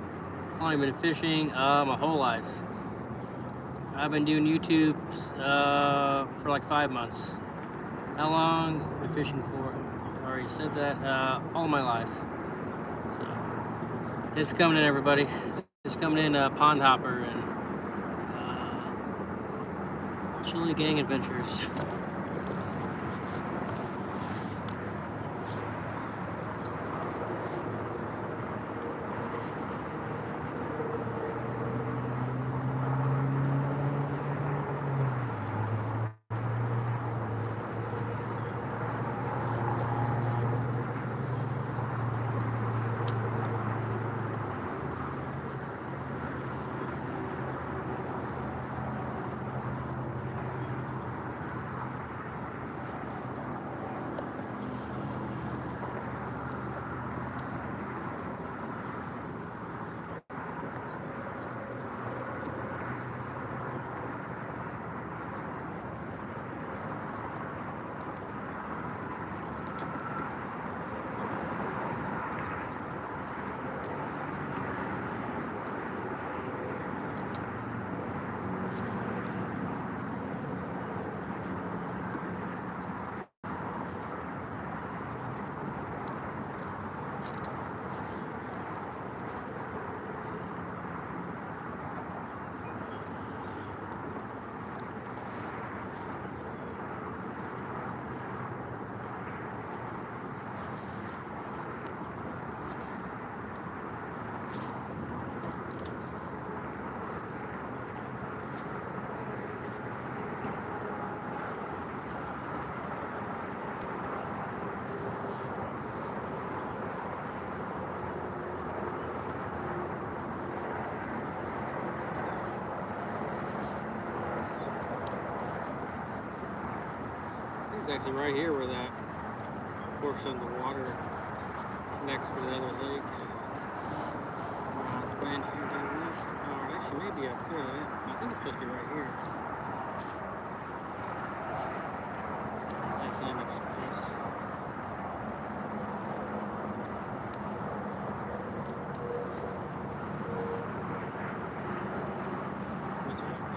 I've only been fishing my whole life. I've been doing YouTube for like 5 months. How long have I been fishing for? I already said that. All my life. So, thanks for coming in, everybody. Thanks for coming in, Pond Hopper and Chili Gang Adventures. It's actually right here where that portion of the water connects to the other lake. Land here down there. Oh, actually maybe up there. I think it's supposed to be right here. That's not enough space. It's right there.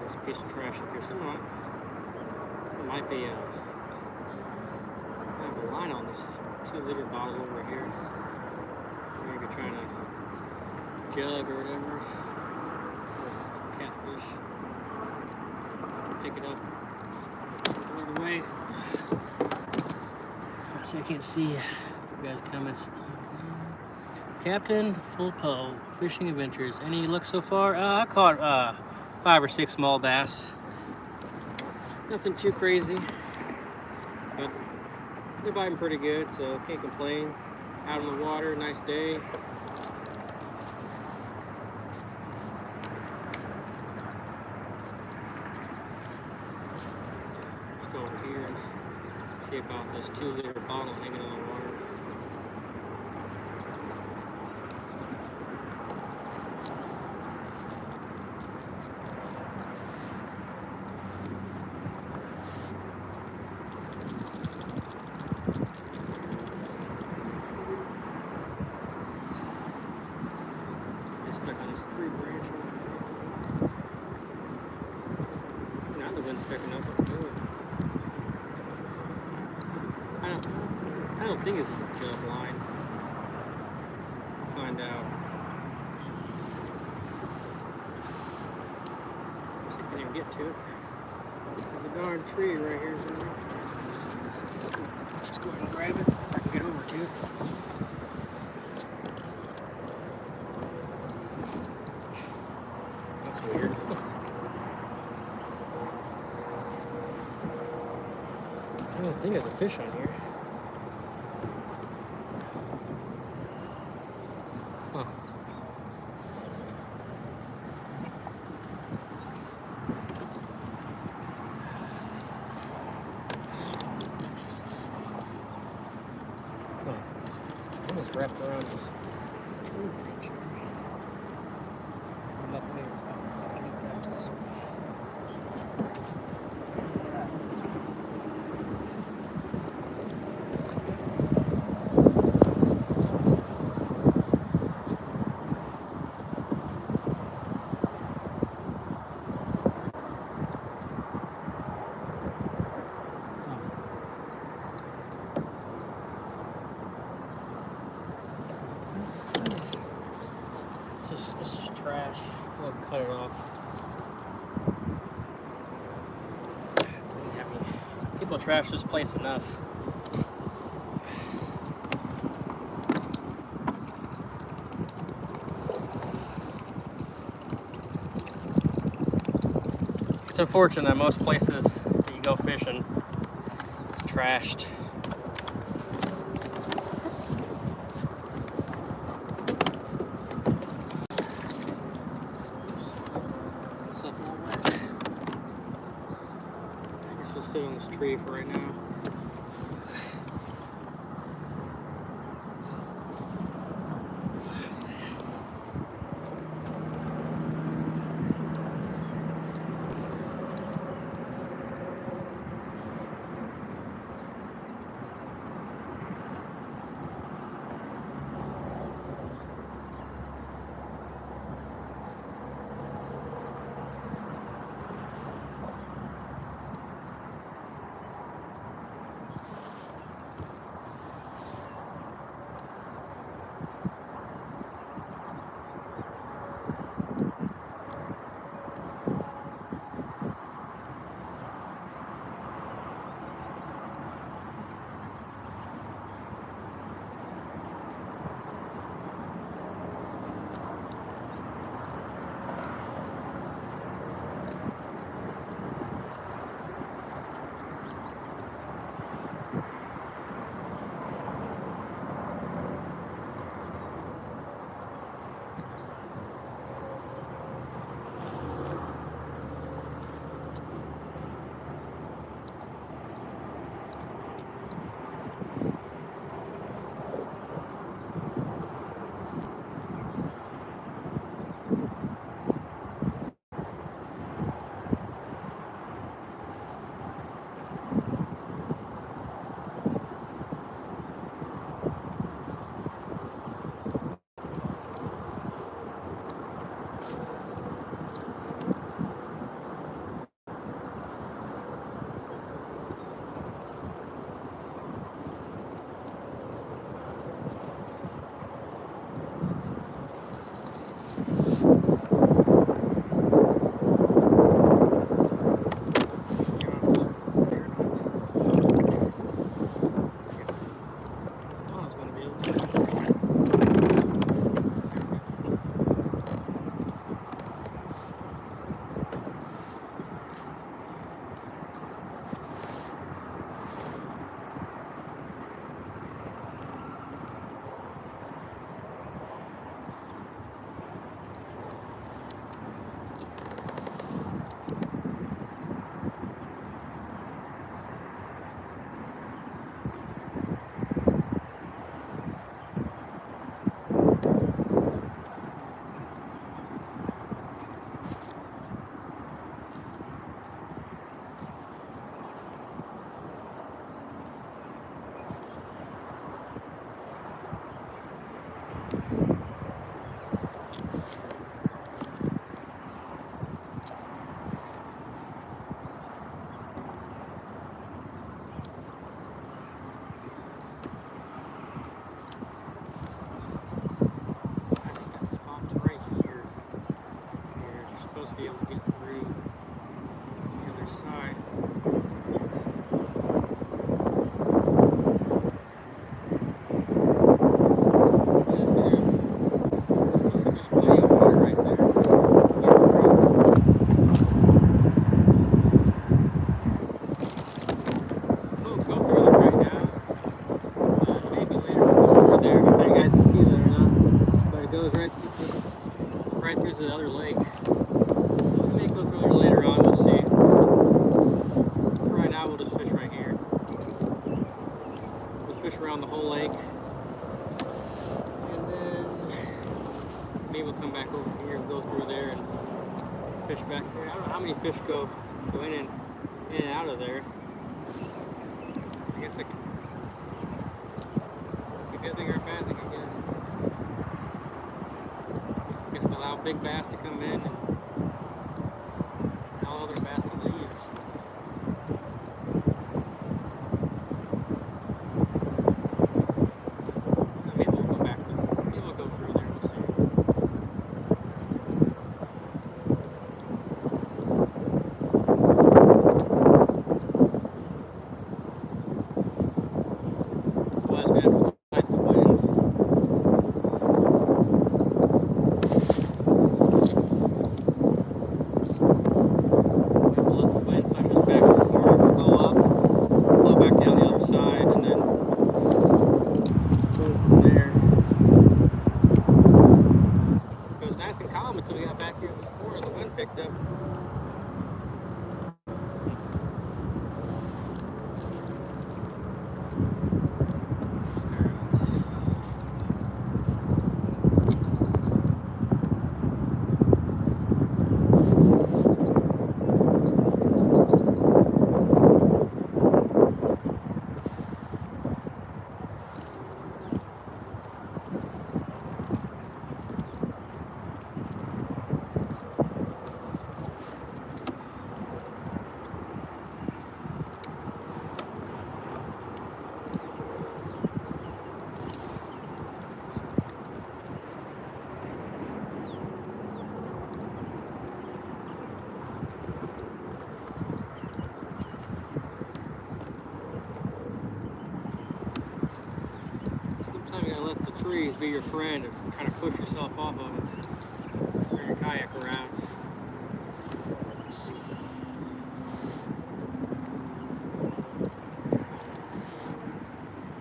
This piece of trash up here. Someone might be have a line on this 2-liter bottle over here. Maybe trying to jug or whatever. Catfish. Pick it up. Throw it away. So I can't see you guys' comments. Captain Full Po, Fishing Adventures. Any luck so far? I caught 5 or 6 small bass. Nothing too crazy, but they're biting pretty good, so can't complain. Out on the water, nice day. Let's go over here and see about this 2-liter bottle hanging on the water. Stuck on this tree branch. wind's picking up. Let's do it. I don't think this is a jump line. We'll find out. See if I can even get to it. There's a darn tree right here somewhere. Let's go ahead and grab it if I can get over to it. That's weird. I don't think there's a fish on here. Huh. Almost wrapped around this tree branch here. It's just trash. I'll cut it off. People trash this place enough. It's unfortunate that most places that you go fishing is trashed. Sit on this tree for right now. supposed to be able to get through the other side. Right through the other lake. We may go through there later on, we'll see. For right now, we'll just fish right here. We'll fish around the whole lake. And then maybe we'll come back over here and go through there and fish back there. I don't know how many fish go in and out of there. I guess a good thing or a bad thing, I guess. Allow big bass to come in and all other bass to leave. Maybe we'll go back through. Maybe we'll go through there. We'll see. Otherwise, we have to fight the wind. Until we got back here before the wind picked up. Sometimes you gotta let the trees be your friend and kind of push yourself off of them. Turn your kayak around.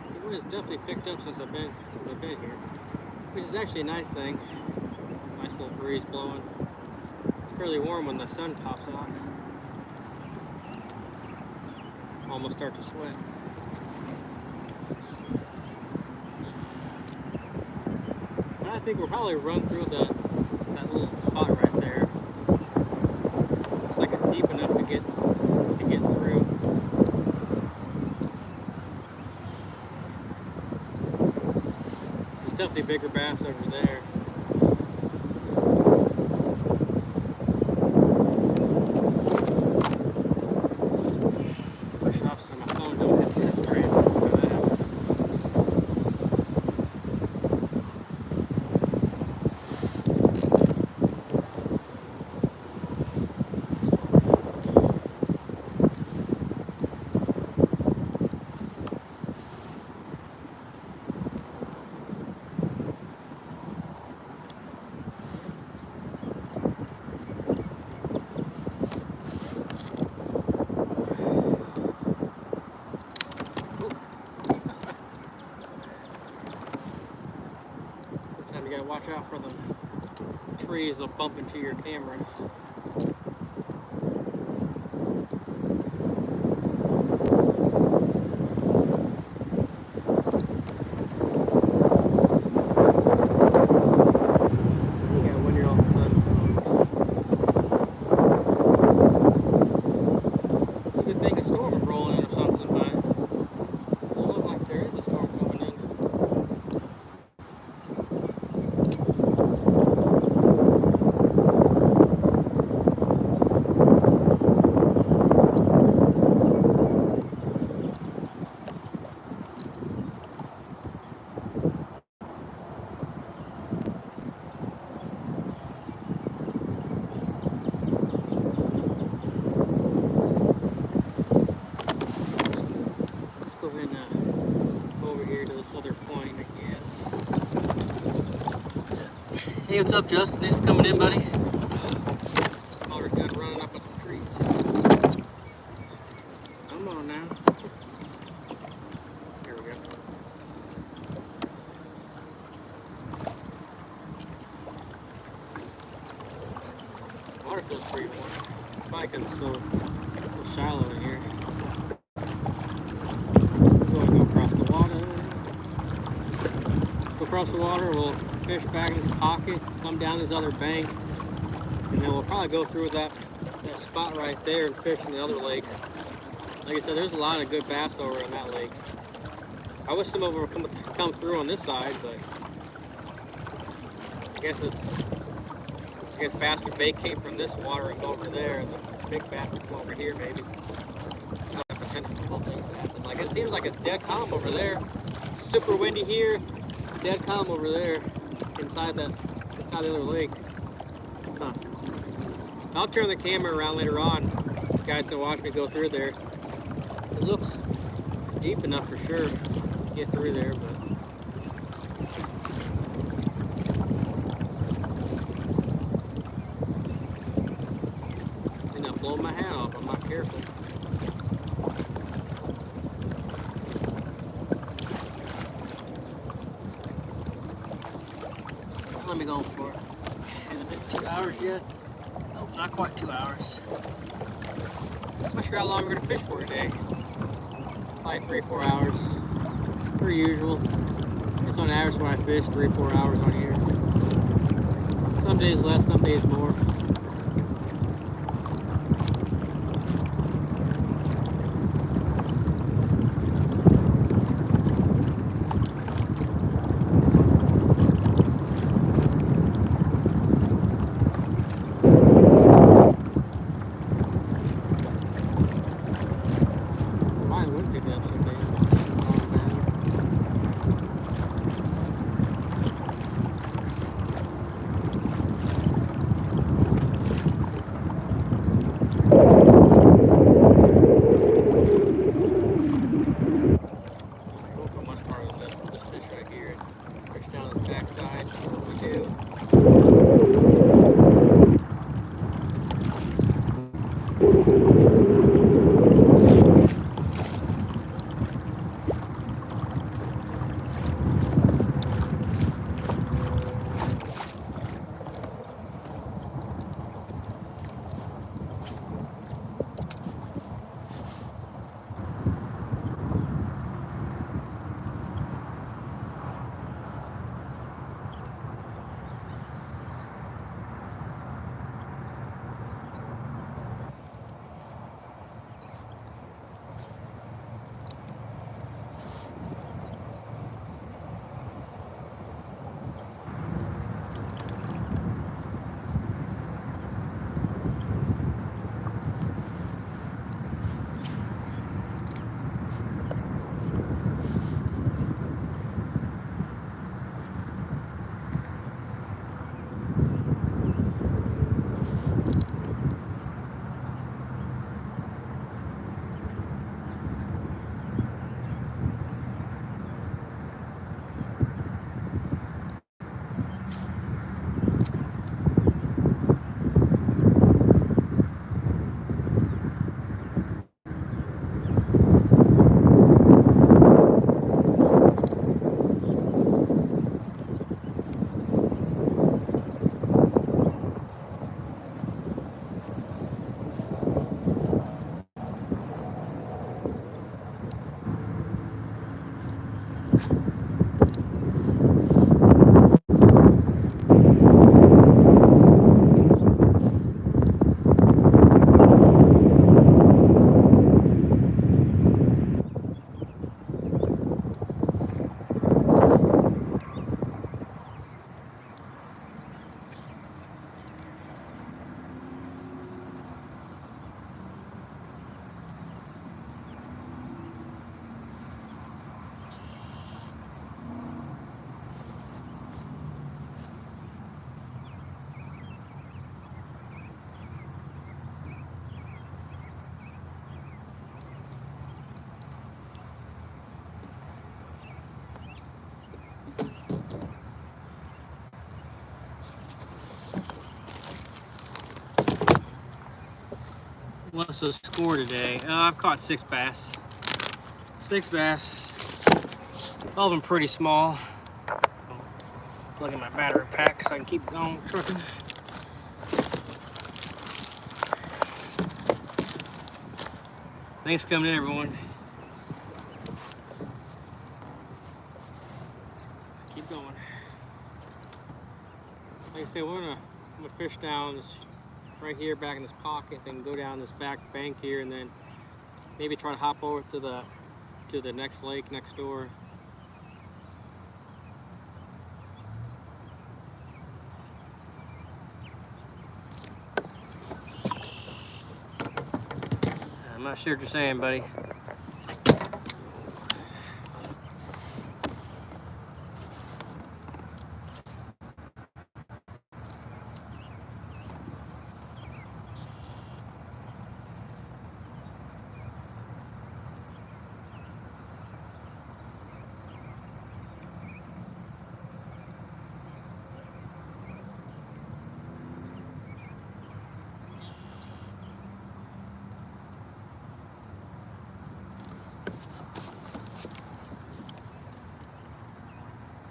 The wind has definitely picked up since I've been here, which is actually a nice thing. Nice little breeze blowing. It's fairly warm when the sun pops out. Almost start to sweat. I think we'll probably run through that little spot right there. Looks like it's deep enough to get through. There's definitely bigger bass over there. Push off so my phone don't hit that branch. You gotta watch out for the trees, they'll bump into your camera. Hey, what's up, Justin? Thanks for coming in, buddy. Collar's kind of running up the trees. Come on now. Here we go. Water feels pretty warm. Probably because it's so shallow in here. Go across the water. Go across the water, we'll fish back in this pocket, come down this other bank, and then we'll probably go through that spot right there and fish in the other lake. Like I said, there's a lot of good bass over in that lake. I wish some of them would come through on this side, but I guess bass could vacate from this water and go over there, and the big bass would come over here maybe. Like, it seems like it's dead calm over there. Super windy here, dead calm over there, inside the other lake. Huh. I'll turn the camera around later on. You guys can watch me go through there. It looks deep enough for sure to get through there, but I'm blowing my hat off. I'm not careful. Let me go for it. Has it been 2 hours yet? Nope, not quite 2 hours. I'm not sure how long we're gonna fish for today. Probably 3-4 hours. Per usual. It's on average when I fish 3-4 hours on here. Some days less, some days more. What's the score today? I've caught 6 bass. 6 bass. All of them pretty small. Plug in my battery pack so I can keep going trucking. Thanks for coming in, everyone. Let's keep going. Like I said, I'm gonna fish down this right here, back in this pocket, then go down this back bank here, and then maybe try to hop over to the next lake next door. I'm not sure what you're saying, buddy.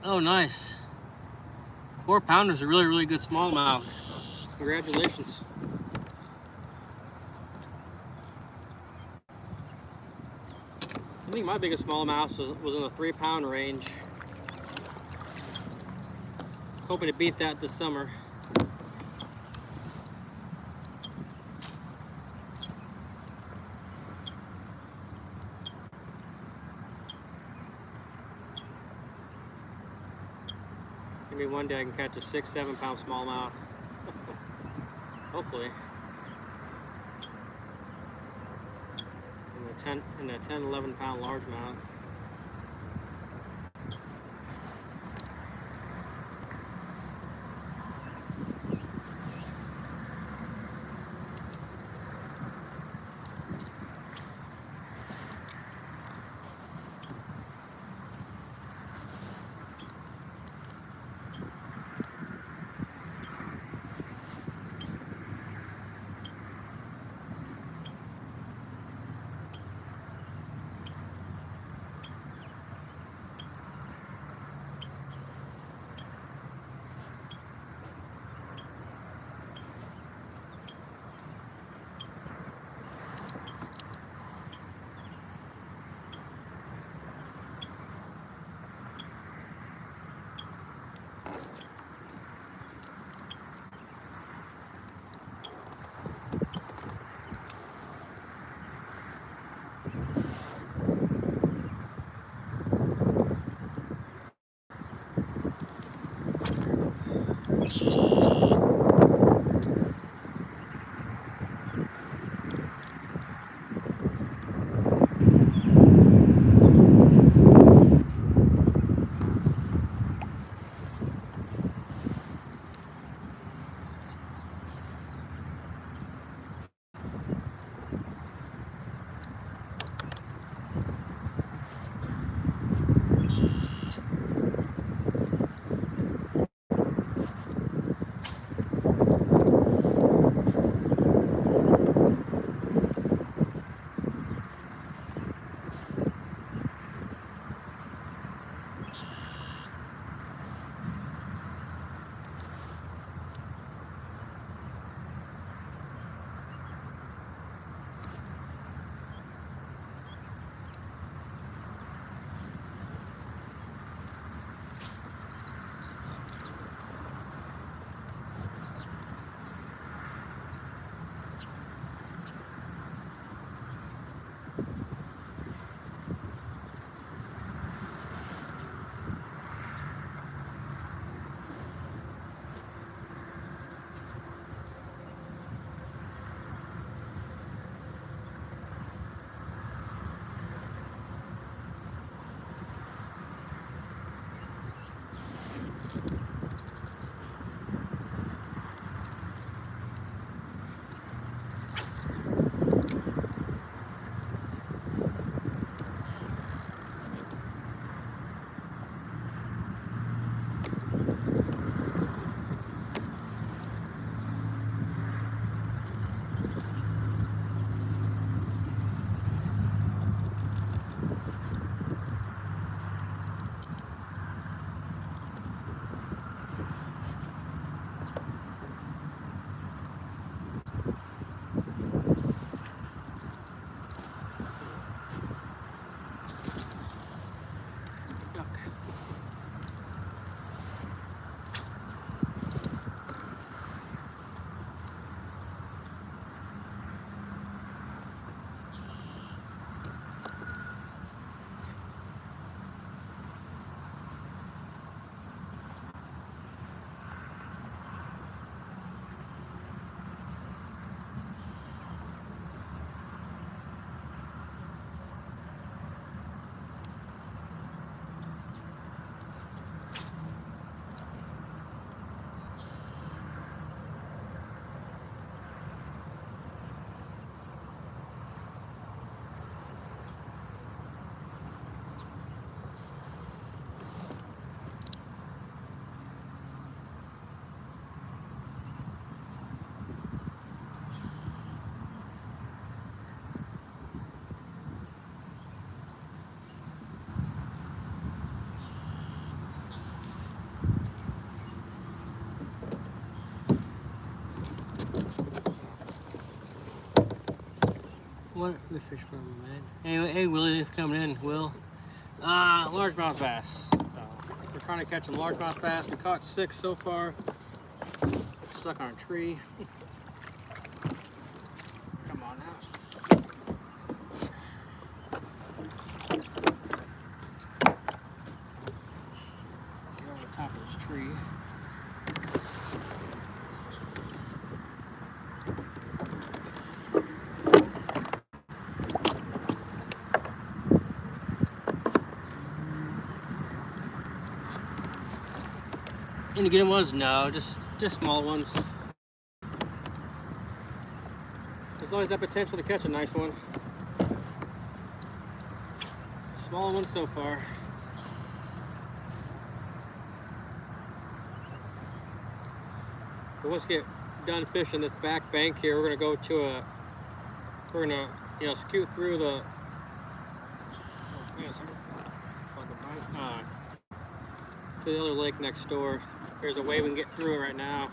Oh, nice. 4-pounder is a really, really good smallmouth. Congratulations. I think my biggest smallmouth was in the 3-pound range. Hoping to beat that this summer. Maybe one day I can catch a 6-7 pound smallmouth. Hopefully. And a 10-11 pound largemouth. What we fish from, man? Hey, Willie, thanks for coming in, Will. Largemouth bass. We're trying to catch some largemouth bass. We caught 6 so far. Stuck on a tree. Come on out. Get over the top of this tree. Any good ones? No, just small ones. There's always that potential to catch a nice one. Small one so far. But once we get done fishing this back bank here, we're gonna go to scoot through the to the other lake next door. There's a way we can get through it right now.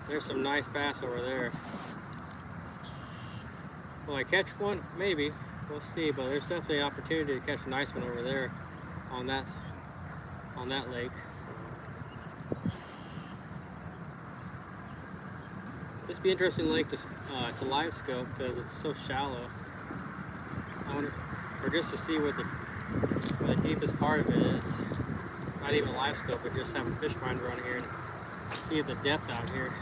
There's some nice bass over there. Will I catch one? Maybe. We'll see, but there's definitely an opportunity to catch a nice one over there on that lake. So, this would be an interesting lake to live scope because it's so shallow. I wonder, or just to see where the deepest part of it is. Not even live scope, but just have a fish finder on here and see the depth out here.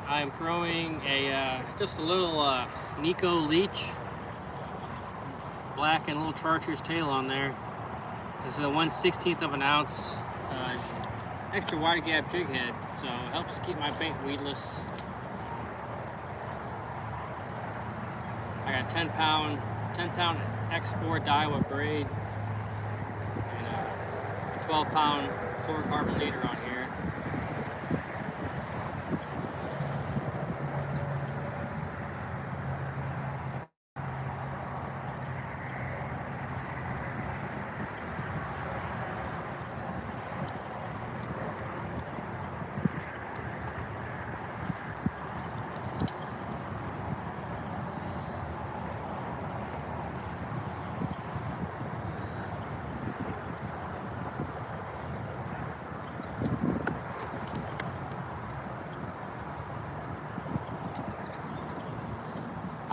I'm throwing just a little Nico leech, black and a little chartreuse tail on there. This is a 1/16 of an ounce extra wide gap jig head, so it helps to keep my bait weedless. I got 10 pound X4 Daiwa braid and a 12 pound fluorocarbon leader on here.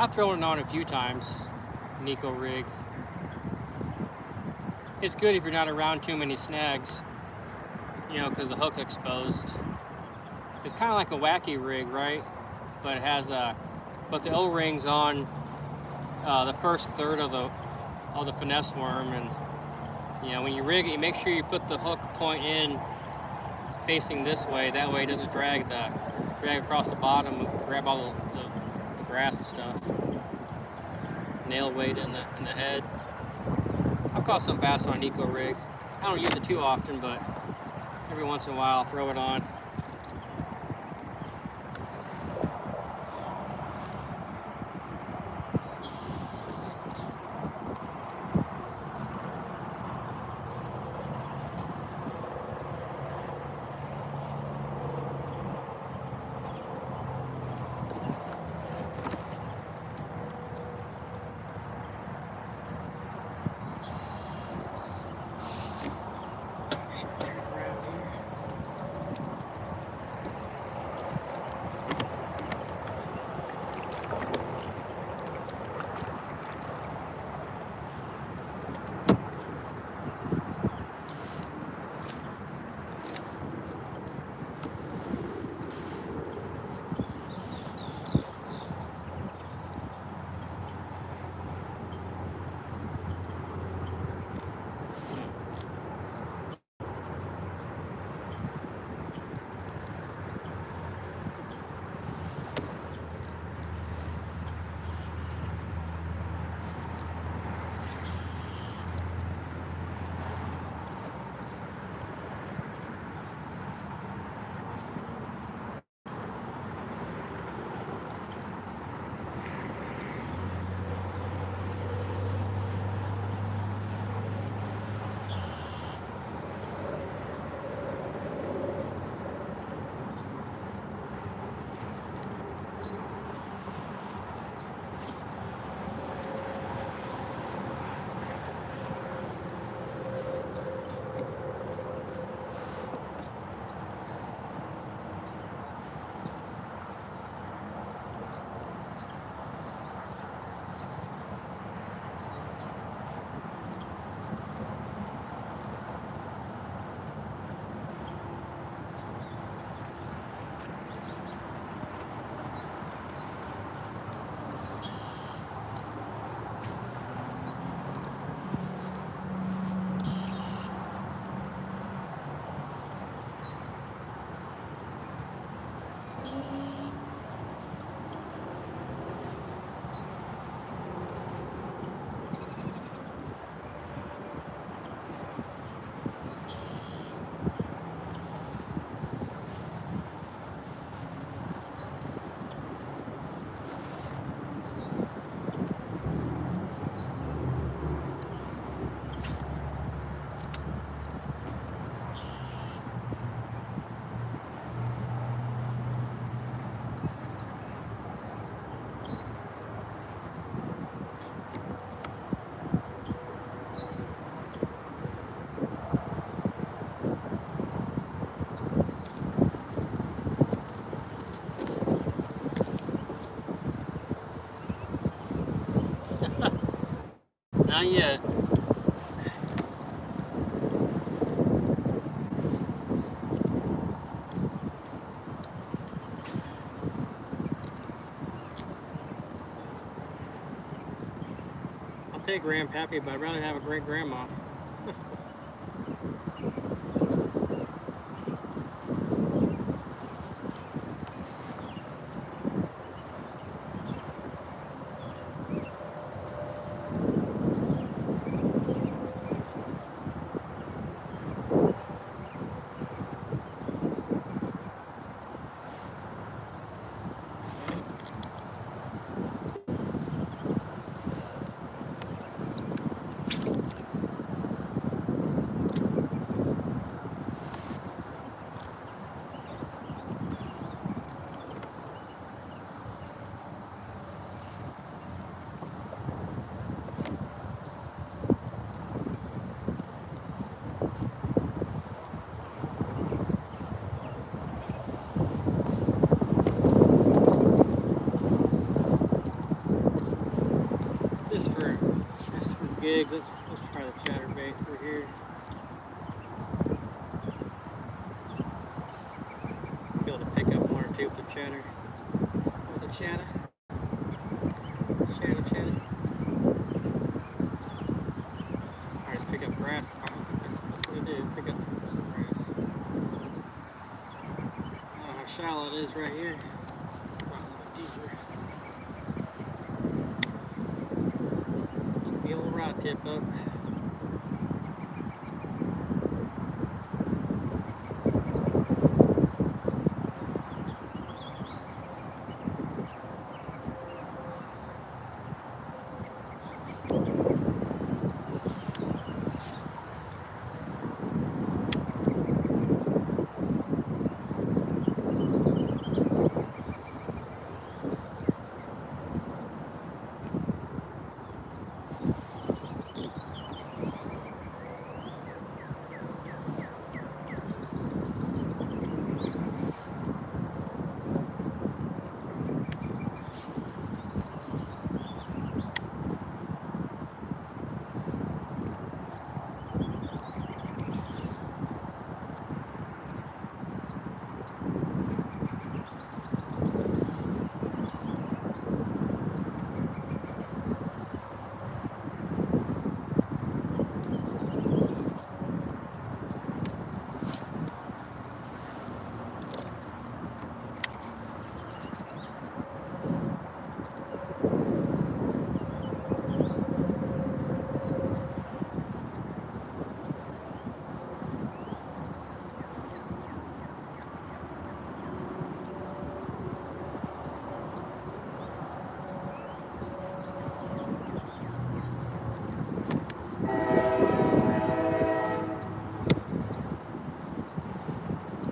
I've thrown it on a few times, Nico rig. It's good if you're not around too many snags. you know, because the hook's exposed. It's kind of like a wacky rig, right? But it has but the O-ring's on the first third of the finesse worm, and you know, when you rig it, you make sure you put the hook point in facing this way. That way, it doesn't drag across the bottom, grab all the grass and stuff. Nail weight in the head. I've caught some bass on an eco rig. I don't use it too often, but every once in a while I'll throw it on. Not yet. I'll take Grandpappy, but I'd rather have a great grandma. Just for gigs, let's try the chatterbait through here. chatter. What's a chatter? Chatter, chatter. Alright, let's pick up grass. That's what it did. Pick up some grass. I don't know how shallow it is right here. Probably a little deeper. The old rod tip up.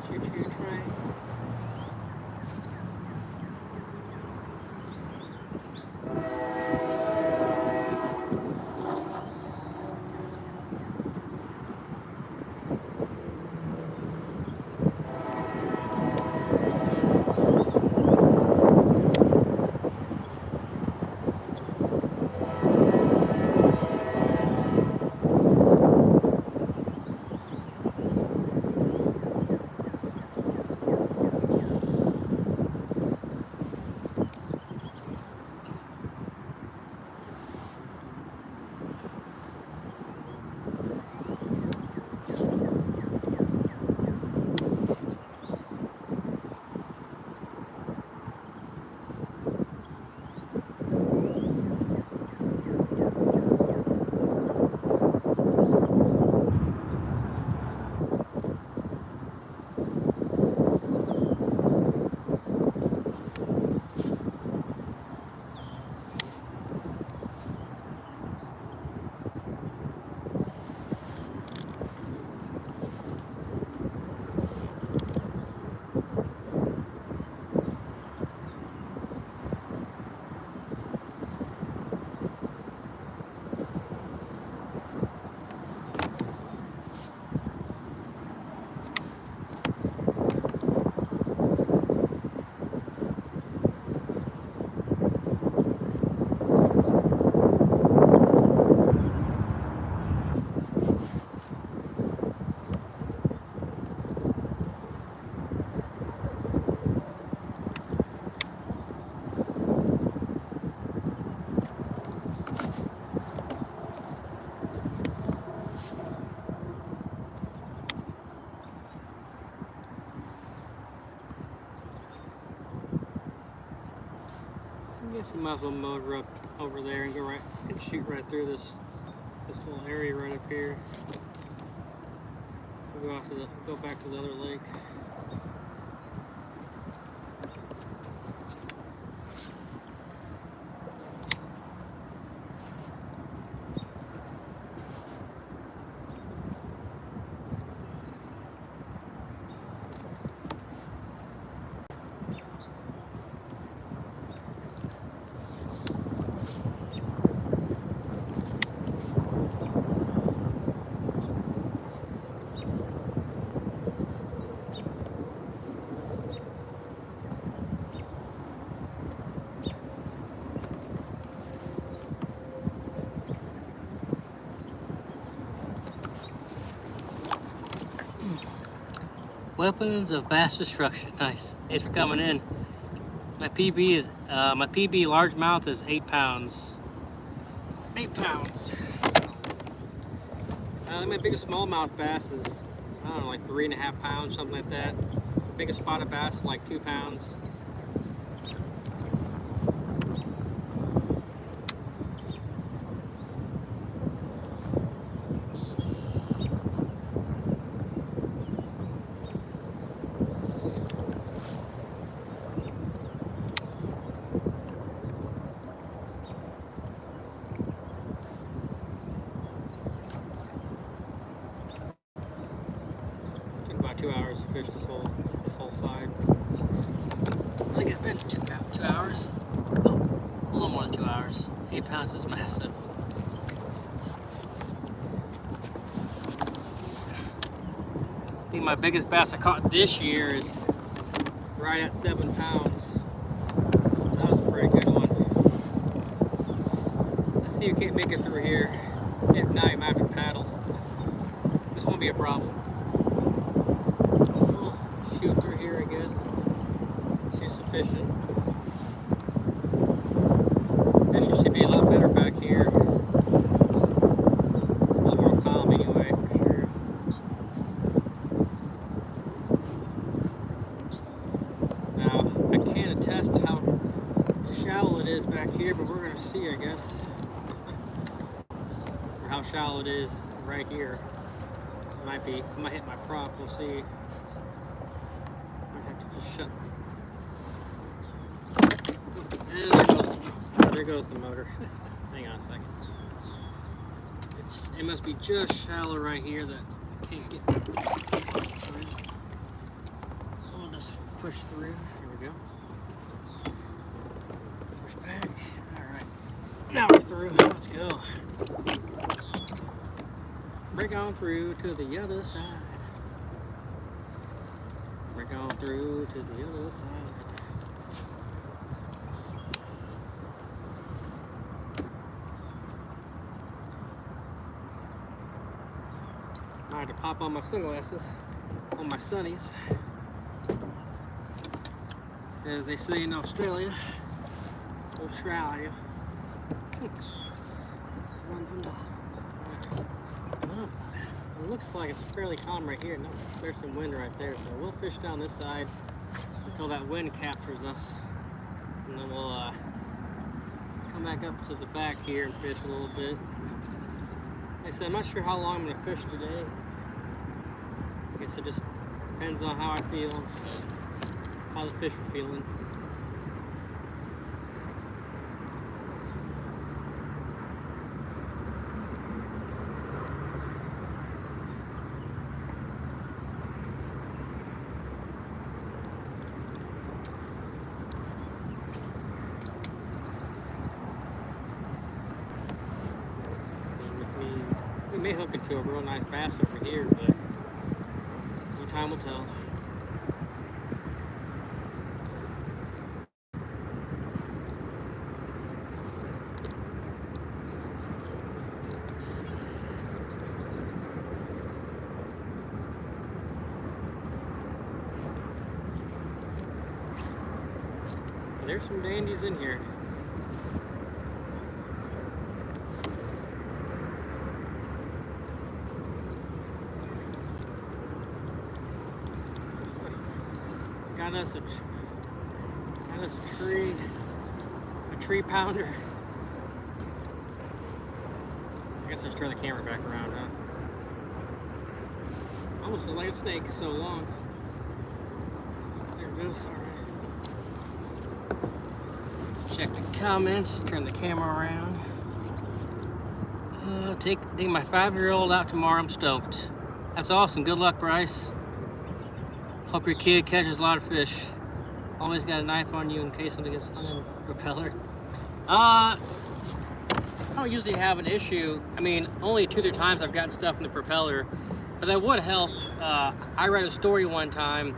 Choo-choo train. I guess you might as well motor up over there and go right and shoot right through this little area right up here. We'll go back to the other lake. Weapons of mass destruction. Nice. Thanks for coming in. My PB largemouth is 8 pounds. 8 pounds. My biggest smallmouth bass is, I don't know, like 3.5 pounds, something like that. Biggest spotted bass is like 2 pounds. Took about 2 hours to fish this whole side. I think it's been 2 hours. Oh, a little more than 2 hours. 8 pounds is massive. I think my biggest bass I caught this year is right at 7 pounds. That was a pretty good one. Let's see if you can't make it through here. If not, you might have to paddle. This won't be a problem. We'll shoot through here, I guess, and do some fishing. Fishing should be a lot better back here. A lot more calm anyway, for sure. Now, I can't attest to how shallow it is back here, but we're going to see, I guess. Or how shallow it is right here. I might hit my prop, we'll see. Might have to just shut. And there goes the motor. Hang on a second. It must be just shallow right here that I can't get. We'll just push through. Here we go. Push back. Alright. Now we're through. Let's go. Break on through to the other side. Break on through to the other side. I had to pop on my sunglasses, on my sunnies. As they say in Australia. Australia. It looks like it's fairly calm right here. No, there's some wind right there, so we'll fish down this side until that wind captures us, and then we'll come back up to the back here and fish a little bit. Like I said, I'm not sure how long I'm going to fish today. I guess it just depends on how I feel, how the fish are feeling. We may hook into a real nice bass over here, but only time will tell. There's some dandies in here. Got us a tree pounder. I guess I should turn the camera back around, huh? Almost was like a snake, so long. There it goes. All right. Check the comments. Turn the camera around. Taking my 5-year-old out tomorrow. I'm stoked. That's awesome. Good luck, Bryce. Hope your kid catches a lot of fish. Always got a knife on you in case something gets on the propeller. I don't usually have an issue. I mean, only 2 or 3 times I've gotten stuff in the propeller, but that would help. I read a story one time.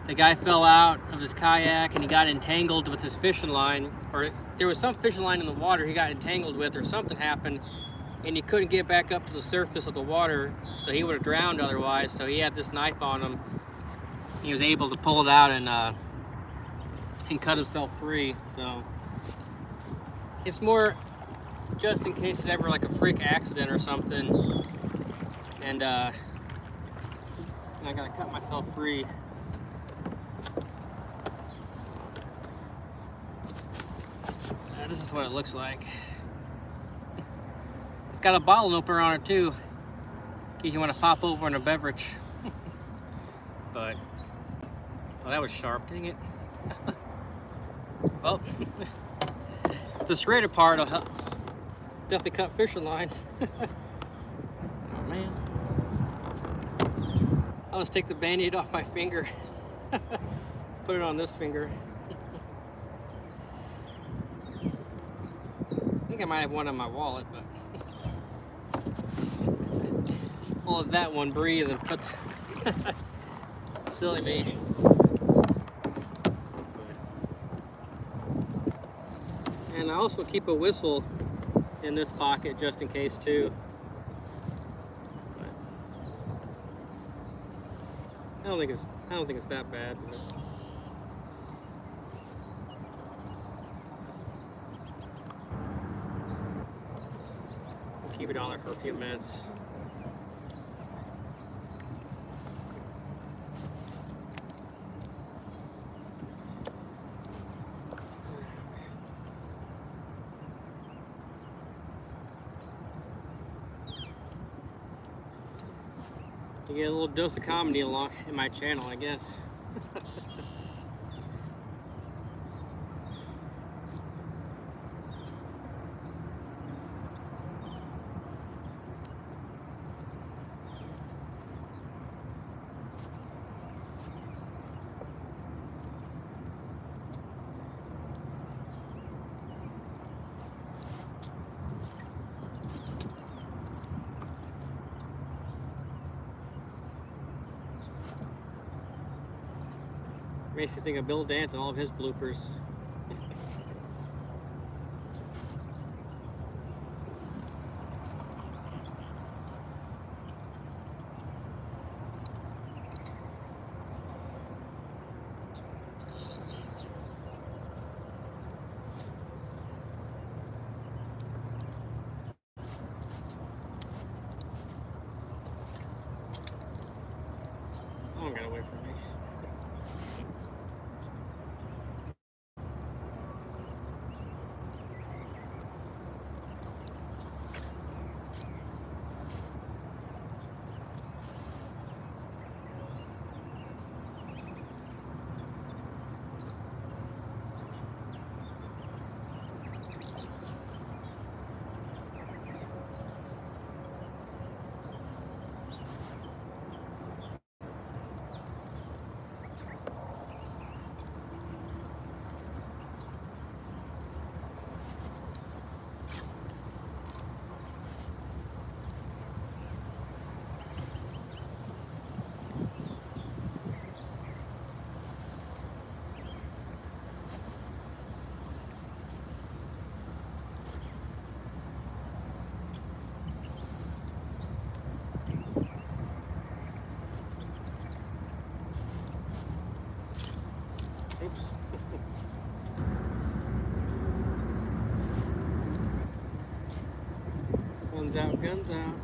The guy fell out of his kayak and he got entangled with his fishing line, or there was some fishing line in the water he got entangled with, or something happened, and he couldn't get back up to the surface of the water, so he would have drowned otherwise. So he had this knife on him. He was able to pull it out and and cut himself free. So it's more just in case it's ever like a freak accident or something, and I gotta cut myself free. This is what it looks like. It's got a bottle opener on it too, in case you want to pop over in a beverage. But, oh, that was sharp, dang it. Well, the serrated part will help definitely cut fishing line. Oh man. I'll just take the band-aid off my finger. Put it on this finger. I think I might have one in my wallet, but I'll let that one breathe and cut. Silly me. And I also keep a whistle in this pocket just in case too. But I don't think it's that bad. But we'll keep it on there for a few minutes. You get a little dose of comedy along in my channel, I guess. Makes you think of Bill Dance and all of his bloopers. Oh, got away from me. Oops. Sun's out, guns out.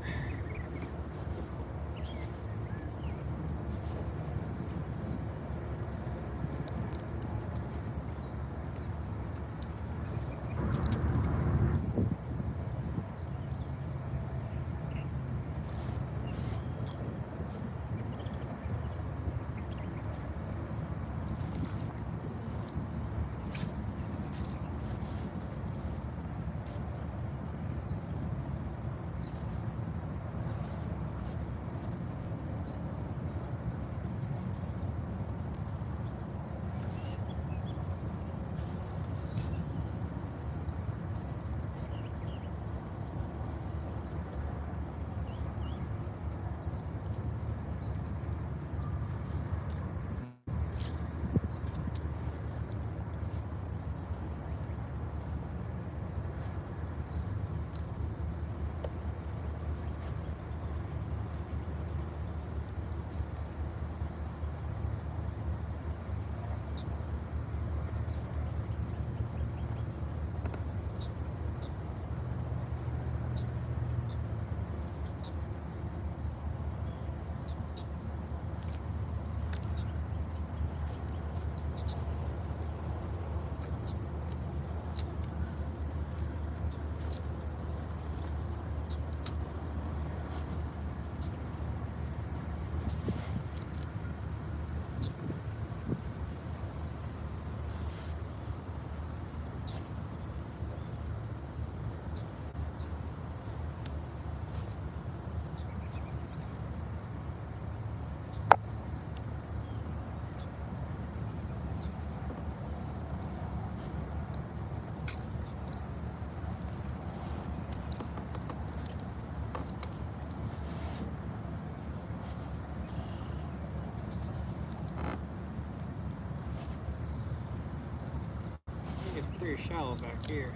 Pretty shallow back here.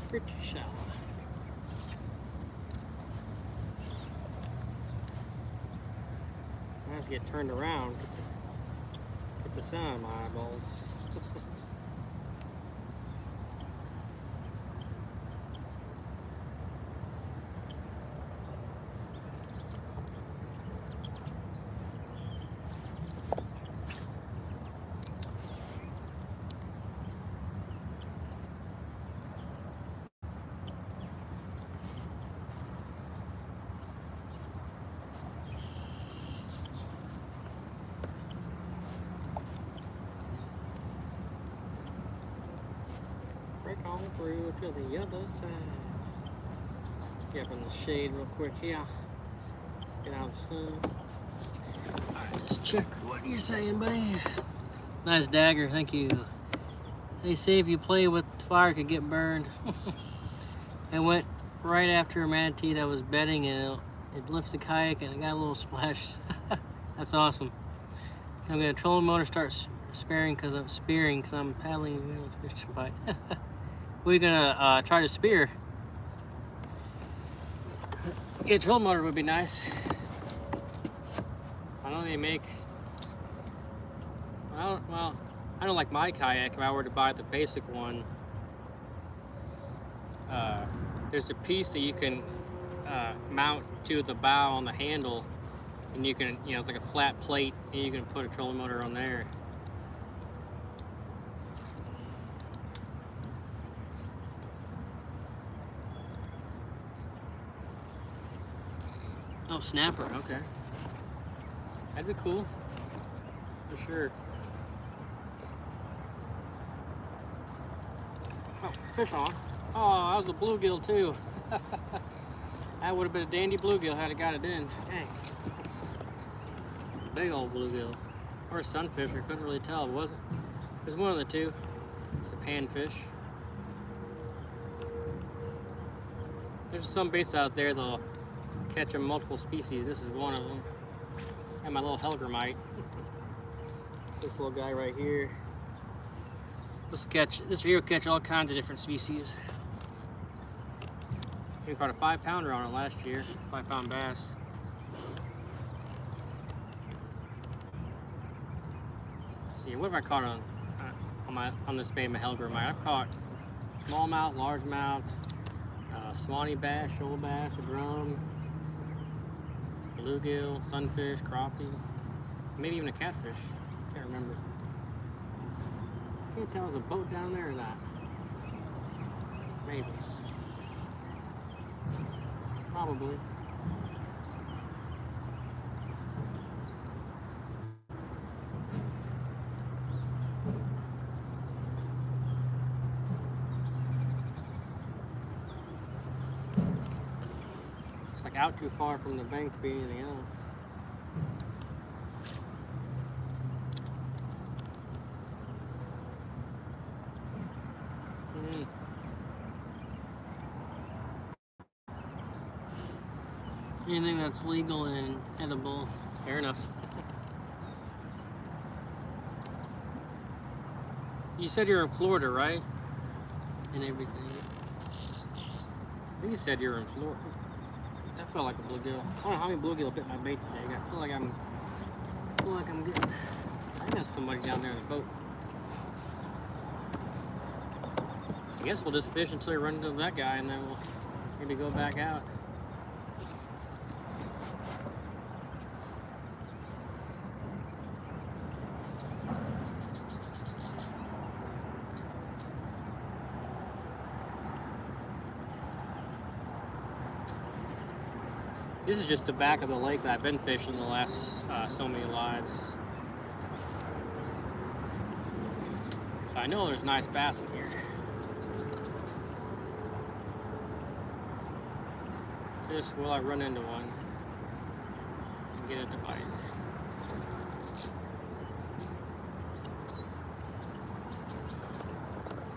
Pretty shallow. I have to get turned around, get the sun on my eyeballs. Break on through to the other side. Get up in the shade real quick here. Get out of the sun. Alright, just check what you're saying, buddy. Nice dagger, thank you. They say if you play with fire, it could get burned. I went right after a manatee that was bedding, and it lifted the kayak and it got a little splash. That's awesome. I'm gonna trolling motor start spearing because I'm paddling with fishing bite. We're gonna try to spear. Yeah, trolling motor would be nice. I know they make. Well, I don't like my kayak. If I were to buy the basic one, there's a piece that you can mount to the bow on the handle, and you can, it's like a flat plate, and you can put a trolling motor on there. Oh, snapper, okay. That'd be cool, for sure. Oh, fish on. Oh, that was a bluegill too. That would have been a dandy bluegill had I got it in. Dang. Big old bluegill. Or a sunfish, I couldn't really tell. It wasn't. It was one of the two. It's a panfish. There's some baits out there that'll catch them multiple species. This is one of them. And my little hellgrammite. This little guy right here. This here will catch all kinds of different species. We caught a 5-pounder on it last year, 5-pound bass. Let's see, what have I caught on this bait, my hellgrammite? I've caught smallmouth, largemouth, swanee bass, shoal bass, a drum, bluegill, sunfish, crappie, maybe even a catfish. Can't remember. Can't tell if there's a boat down there or not. Maybe. Probably. It's like out too far from the bank to be anything else. Anything that's legal and edible, fair enough. You said you're in Florida, right? And everything. I think you said you're in Florida. That felt like a bluegill. I don't know how many bluegill bit my bait today. I feel like I'm getting. I got somebody down there in the boat. I guess we'll just fish until we run into that guy, and then we'll maybe go back out. This is just the back of the lake that I've been fishing the last so many lives. So I know there's nice bass in here. Just will I run into one and get it to bite.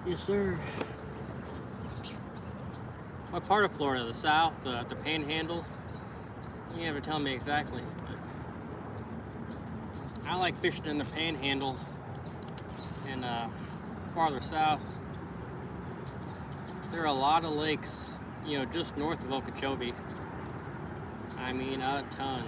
Yes, sir. What part of Florida? The south, the Panhandle? You never tell me exactly. But I like fishing in the Panhandle and farther south, there are a lot of lakes, you know, just north of Okeechobee. I mean, a ton.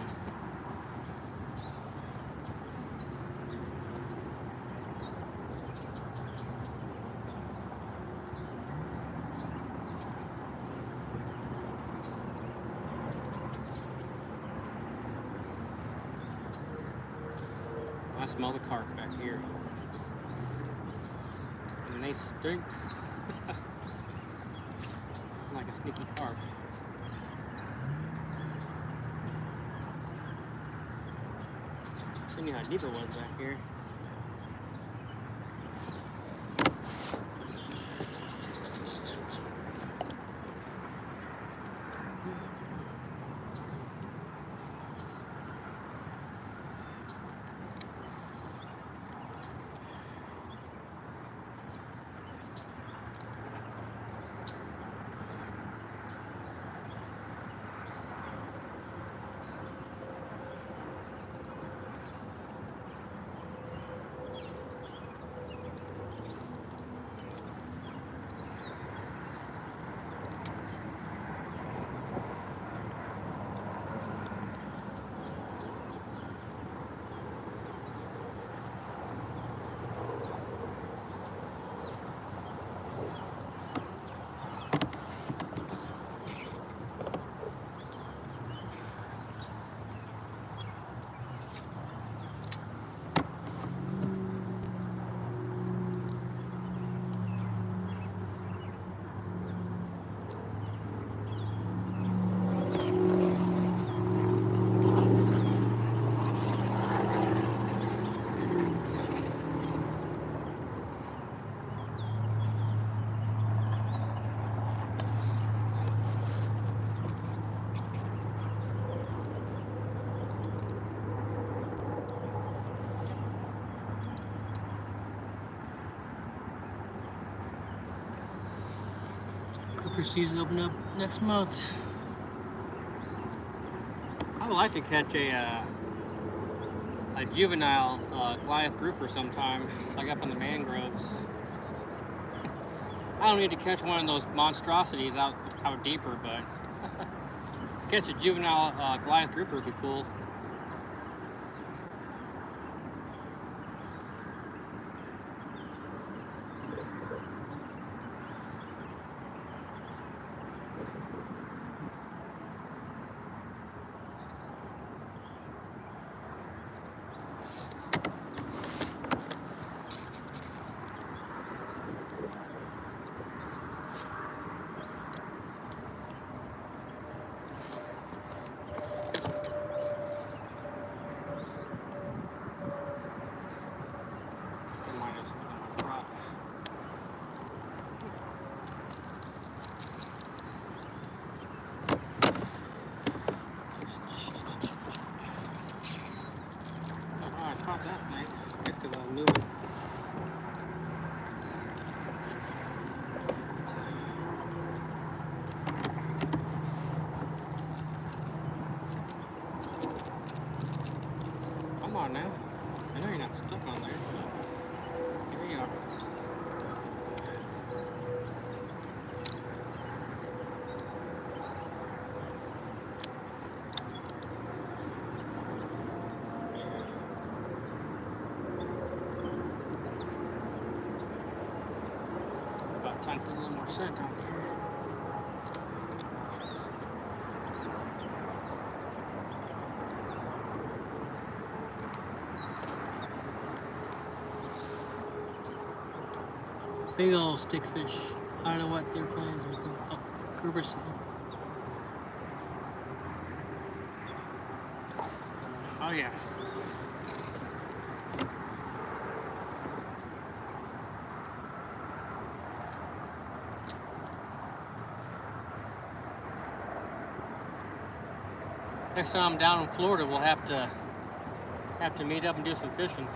I smell the carp back here. And they stink. Like a sneaky carp. I knew how deep it was back here. Grouper season open up next month. I would like to catch a juvenile Goliath grouper sometime, like up in the mangroves. I don't need to catch one of those monstrosities out deeper, but catch a juvenile Goliath grouper would be cool. Caught that thing. I guess because I knew it. Come on now. I know you're not stuck on there, but here you are. Time to put a little more scent out there. Big old stickfish. I don't know what they're playing. Oh, grouper. Oh yeah. Next time I'm down in Florida, we'll have to meet up and do some fishing.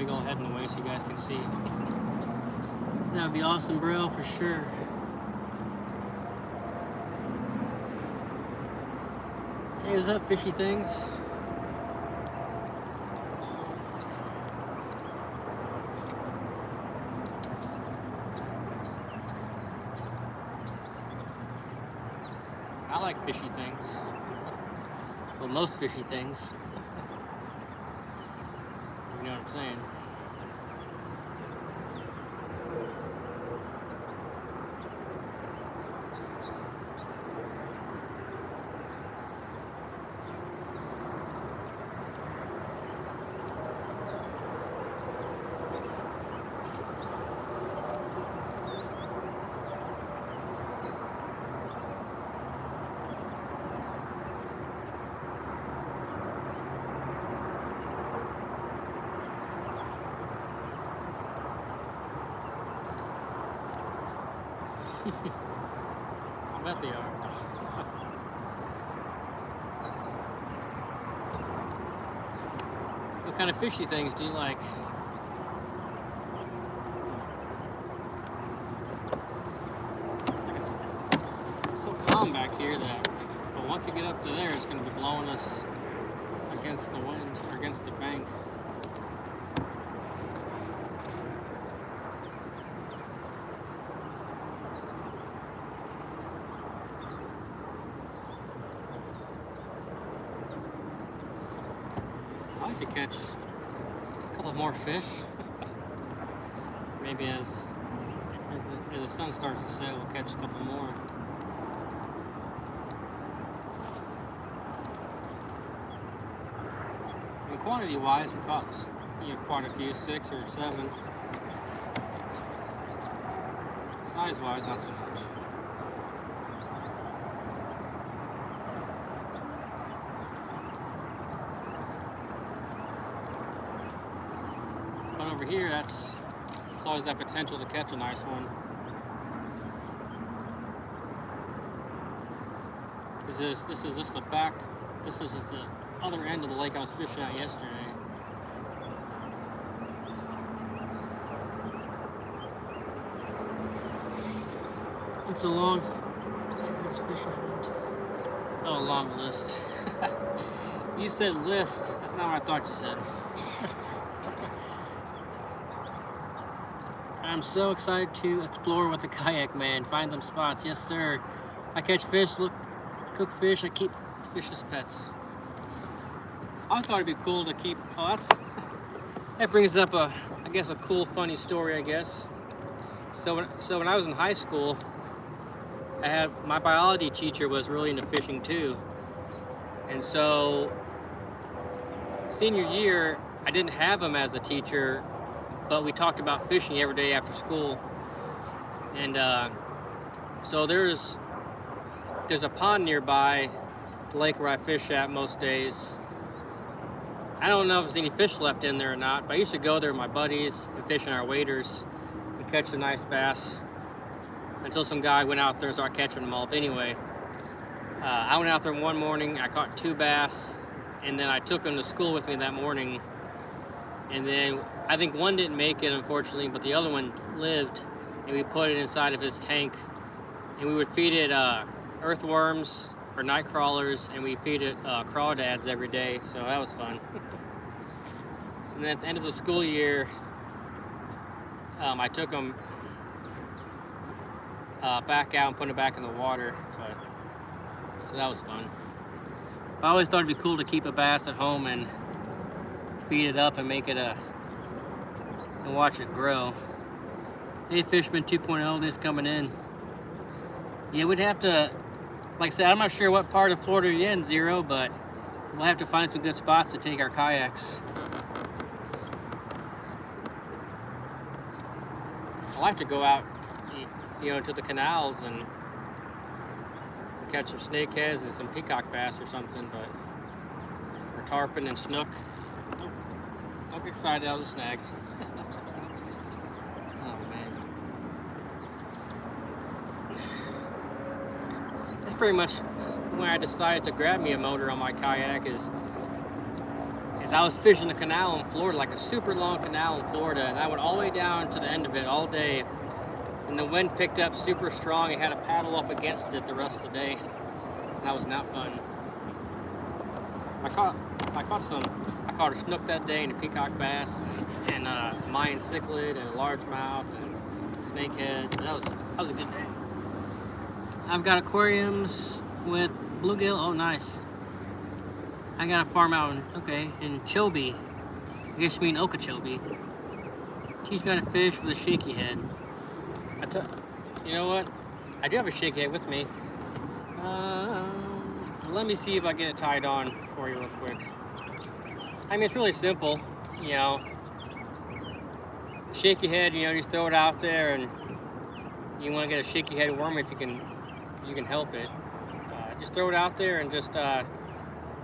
big old head in the way so you guys can see. That would be awesome, bro, for sure. Hey, what's up, fishy things? I like fishy things. Well, most fishy things. You know what I'm saying? I bet they are. What kind of fishy things do you like? It's so calm back here that, but once you get up to there, it's going to be blowing us against the wind or against the bank. I like to catch a couple more fish. Maybe as the sun starts to set, we'll catch a couple more. And quantity-wise, we caught quite a few, 6 or 7. Size-wise, not so much. But over here, it's always that potential to catch a nice one. This is just the back. This is just the other end of the lake I was fishing at yesterday. It's a long. Let's fish on. Oh, a long list. You said list. That's not what I thought you said. I'm so excited to explore with the kayak, man. Find them spots. Yes, sir. I catch fish, cook fish. I keep the fish as pets. I thought it'd be cool to keep. Oh, that brings up I guess a cool, funny story. I guess. So when I was in high school, my biology teacher was really into fishing too, and so senior year I didn't have him as a teacher. But we talked about fishing every day after school, and so there's a pond nearby the lake where I fish at most days. I don't know if there's any fish left in there or not, but I used to go there with my buddies and fish in our waders and catch some nice bass until some guy went out there and started catching them all. But anyway, I went out there one morning, I caught 2 bass, and then I took them to school with me that morning. And then I think one didn't make it, unfortunately, but the other one lived, and we put it inside of his tank, and we would feed it earthworms or night crawlers, and we feed it crawdads every day, so that was fun. And then at the end of the school year, I took them back out and put them back in the water, so that was fun. I always thought it'd be cool to keep a bass at home and feed it up and make it and watch it grow. Hey, Fishman 2.0, this coming in. Yeah, we'd have to, like I said, I'm not sure what part of Florida you're in, Zero, but we'll have to find some good spots to take our kayaks. I like to go out, to the canals and catch some snakeheads and some peacock bass or something, or tarpon and snook. Don't get excited, that was a snag. Oh man. That's pretty much when I decided to grab me a motor on my kayak is Because I was fishing the canal in Florida, like a super long canal in Florida, and I went all the way down to the end of it all day. And the wind picked up super strong. I had to paddle up against it the rest of the day. And that was not fun. I caught a snook that day and a peacock bass and Mayan cichlid and a largemouth and snakehead. That was a good day. I've got aquariums with bluegill. Oh, nice. I got a farm out in Chobe. I guess you mean Okeechobee. Teach me how to fish with a shaky head. You know what? I do have a shaky head with me. Let me see if I get it tied on for you real quick. I mean, it's really simple, you know. Shaky head, you know, you throw it out there, and you want to get a shaky head worm if you can help it. Just throw it out there and just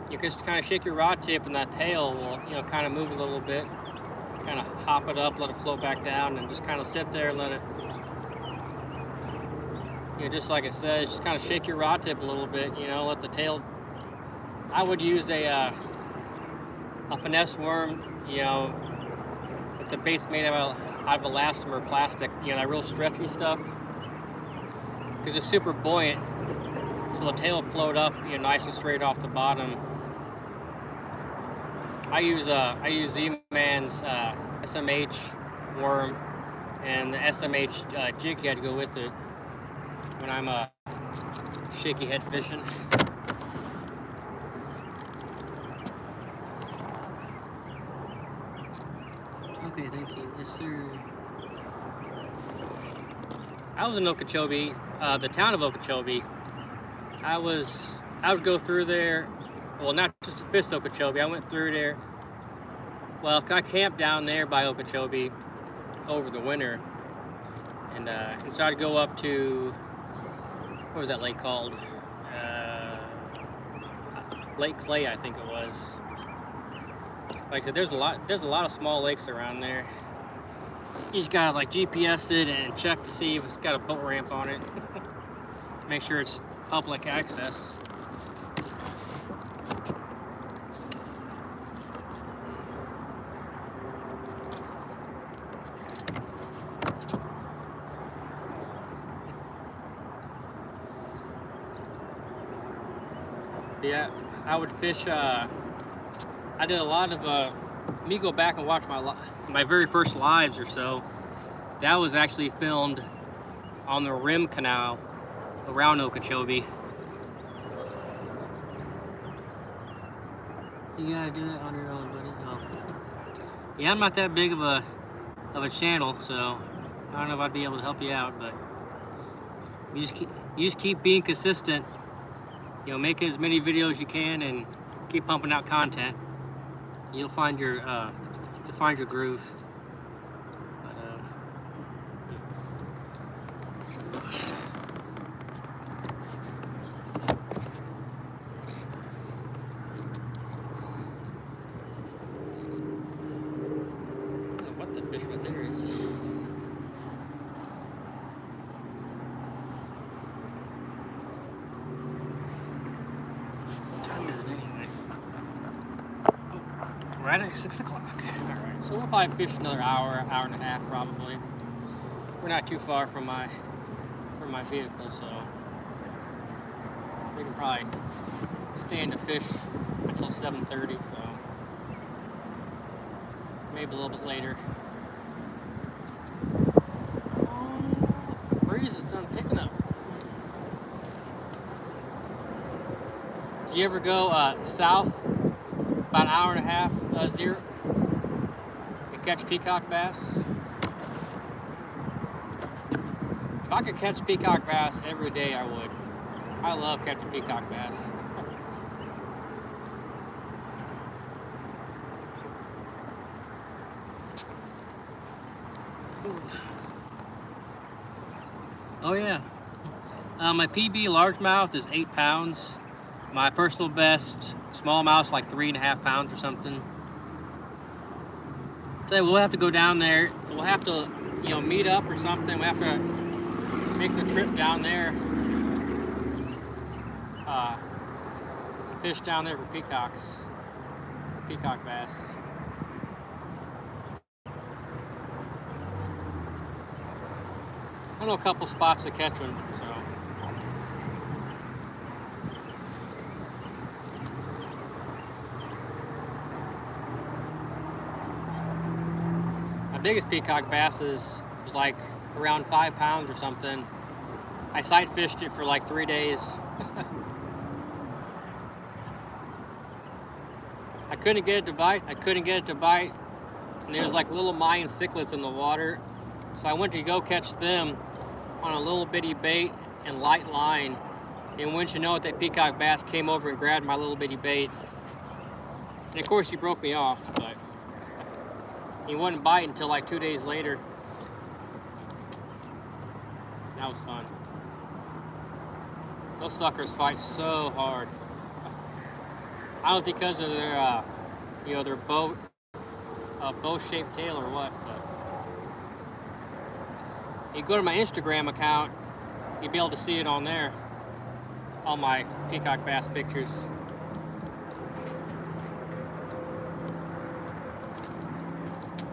you just kind of shake your rod tip, and that tail will, you know, kind of move a little bit. Kind of hop it up, let it float back down, and just kind of sit there and let it. You know, just like it says, just kind of shake your rod tip a little bit, you know, let the tail. I would use a finesse worm, you know, with the base made out of elastomer plastic, you know, that real stretchy stuff, because it's super buoyant, so the tail will float up, you know, nice and straight off the bottom. I use Z-Man's SMH worm and the SMH jig head to go with it when I'm shaky head fishing. Okay, thank you. Yes, sir. I was in Okeechobee, the town of Okeechobee. I would go through there, well, not just to fish Okeechobee. I went through there. Well, I camped down there by Okeechobee over the winter, and so I'd go up to, what was that lake called? Lake Clay, I think it was. Like I said, there's a lot of small lakes around there. You just gotta like GPS it and check to see if it's got a boat ramp on it. Make sure it's public access. Yeah, I would fish. I did a lot of. Me go back and watch my very first lives or so. That was actually filmed on the Rim Canal around Okeechobee. You gotta do that on your own, buddy. Oh. Yeah, I'm not that big of a channel, so I don't know if I'd be able to help you out, but you just keep being consistent. You know, make as many videos as you can and keep pumping out content. You'll find your groove. What the fish right there is. What time is it anyway? Oh, right at 6 o'clock. All right, so we'll probably fish another hour and a half probably. We're not too far from my vehicle, so we can probably stand to fish until 7:30. So maybe a little bit later. Breeze is done picking up. Do you ever go south about an hour and a half zero and catch peacock bass? If I could catch peacock bass every day, I would. I love catching peacock bass. Oh yeah. My PB largemouth is 8 pounds. My personal best smallmouth's like 3.5 pounds or something. So we'll have to go down there. We'll have to, you know, meet up or something. We have to make the trip down there. Fish down there for peacocks. peacock bass. I know a couple spots to catch them, so. My biggest peacock bass was like around 5 pounds or something. I sight fished it for like 3 days. I couldn't get it to bite. And there was like little Mayan cichlids in the water. So I went to go catch them on a little bitty bait and light line. And wouldn't you know it, that peacock bass came over and grabbed my little bitty bait. And of course he broke me off, but he wouldn't bite until like 2 days later. That was fun. Those suckers fight so hard. I don't know because of their, their bow-shaped tail or what, but you go to my Instagram account, you'll be able to see it on there. All my peacock bass pictures.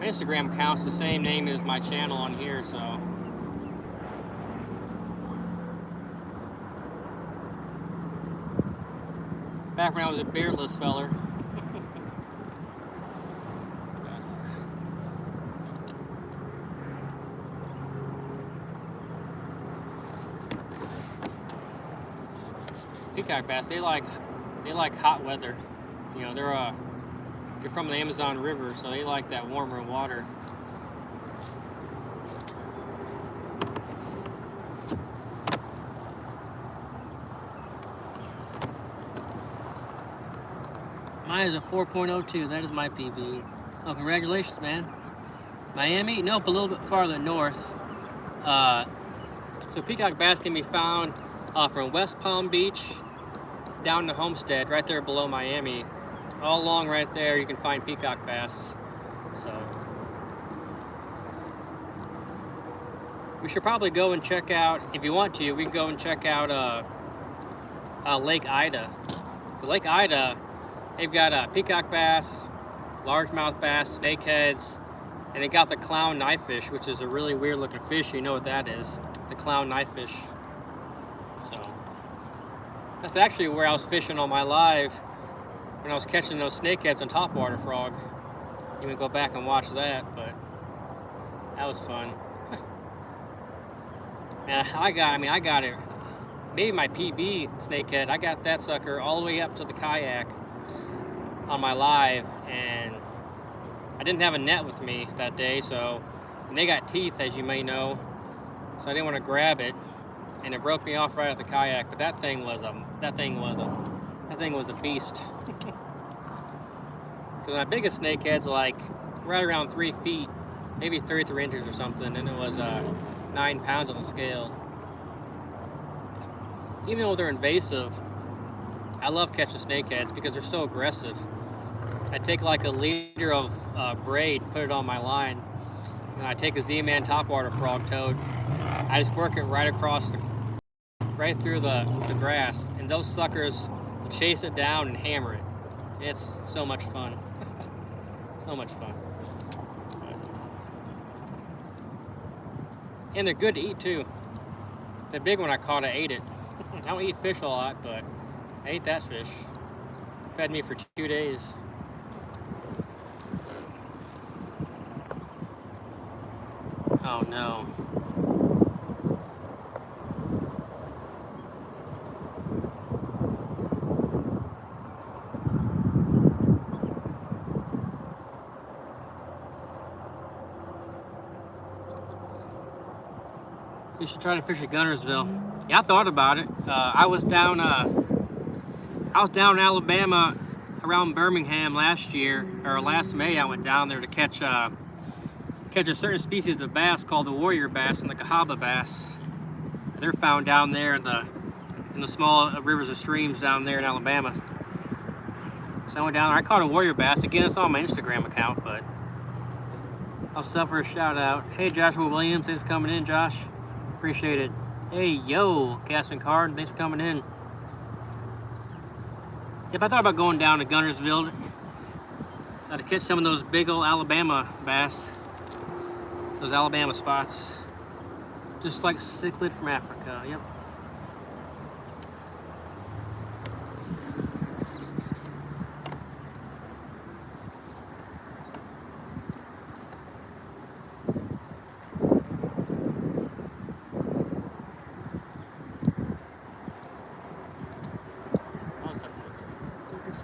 My Instagram account's the same name as my channel on here, so. Back when I was a beardless feller. Peacock bass, they like hot weather. You know, they're from the Amazon River, so they like that warmer water. Mine is a 4.02. That is my PB. Oh, congratulations, man. Miami? Nope, a little bit farther north. So peacock bass can be found from West Palm Beach down to Homestead, right there below Miami. All along right there, you can find peacock bass. So we should probably go and check out, if you want to, we can go and check out Lake Ida. The Lake Ida, they've got peacock bass, largemouth bass, snakeheads, and they got the clown knifefish, which is a really weird looking fish. You know what that is, the clown knifefish. So that's actually where I was fishing on my live when I was catching those snakeheads on topwater frog. You can go back and watch that, but that was fun. And I got it. Maybe my PB snakehead, I got that sucker all the way up to the kayak on my live, and I didn't have a net with me that day, so, and they got teeth, as you may know, so I didn't want to grab it, and it broke me off right at the kayak. But that thing was a beast. Because my biggest snakehead's like right around 3 feet, maybe 33 inches or something, and it was 9 pounds on the scale. Even though they're invasive, I love catching snakeheads because they're so aggressive. I take like a liter of braid, put it on my line, and I take a Z-Man topwater frog toad. I just work it right across, right through the grass, and those suckers will chase it down and hammer it. It's so much fun. So much fun. And they're good to eat too. The big one I caught, I ate it. I don't eat fish a lot, but I ate that fish. Fed me for 2 days. Oh no. You should try to fish at Gunnersville. Yeah, I thought about it. I was down in Alabama around Birmingham last year, or last May. I went down there to catch a certain species of bass called the warrior bass and the Cahaba bass. They're found down there in the small rivers or streams down there in Alabama. So I went down there. I caught a warrior bass. Again, it's on my Instagram account, but I'll suffer a shout out. Hey, Joshua Williams, thanks for coming in, Josh. Appreciate it. Hey, yo, Casting Card, thanks for coming in. If I thought about going down to Gunnersville, to catch some of those big old Alabama bass. Those Alabama spots. Just like cichlid from Africa, yep.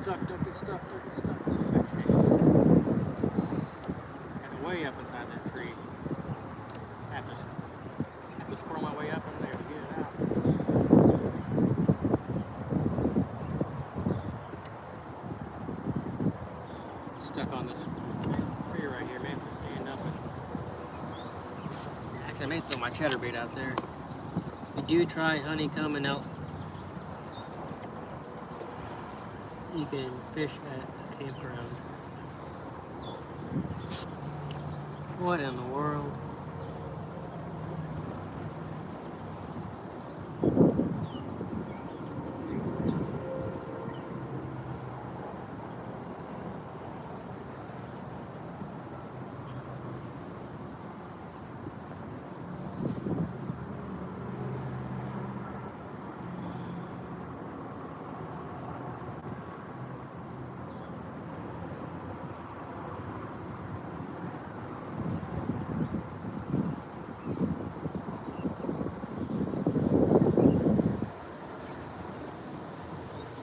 Don't get stuck. Okay. And way up inside that tree. I have to squirrel my way up in there to get it out. Stuck on this tree right here, man. To stand up and actually I may throw my chatterbait out there. We do try honeycombing out. You can fish at a campground. What in the world?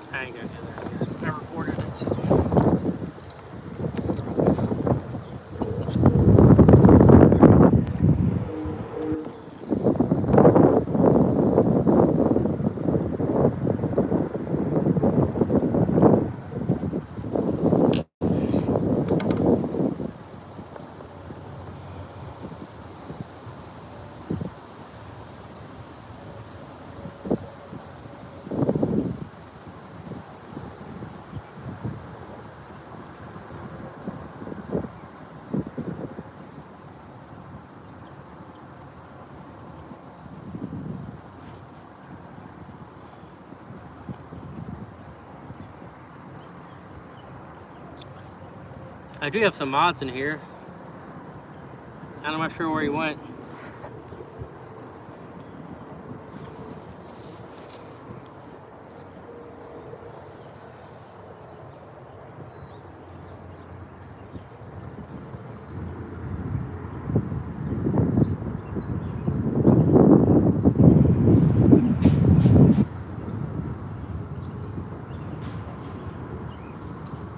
I ain't gonna do that, I guess. I recorded it, so. I do have some mods in here. I'm not sure where he went.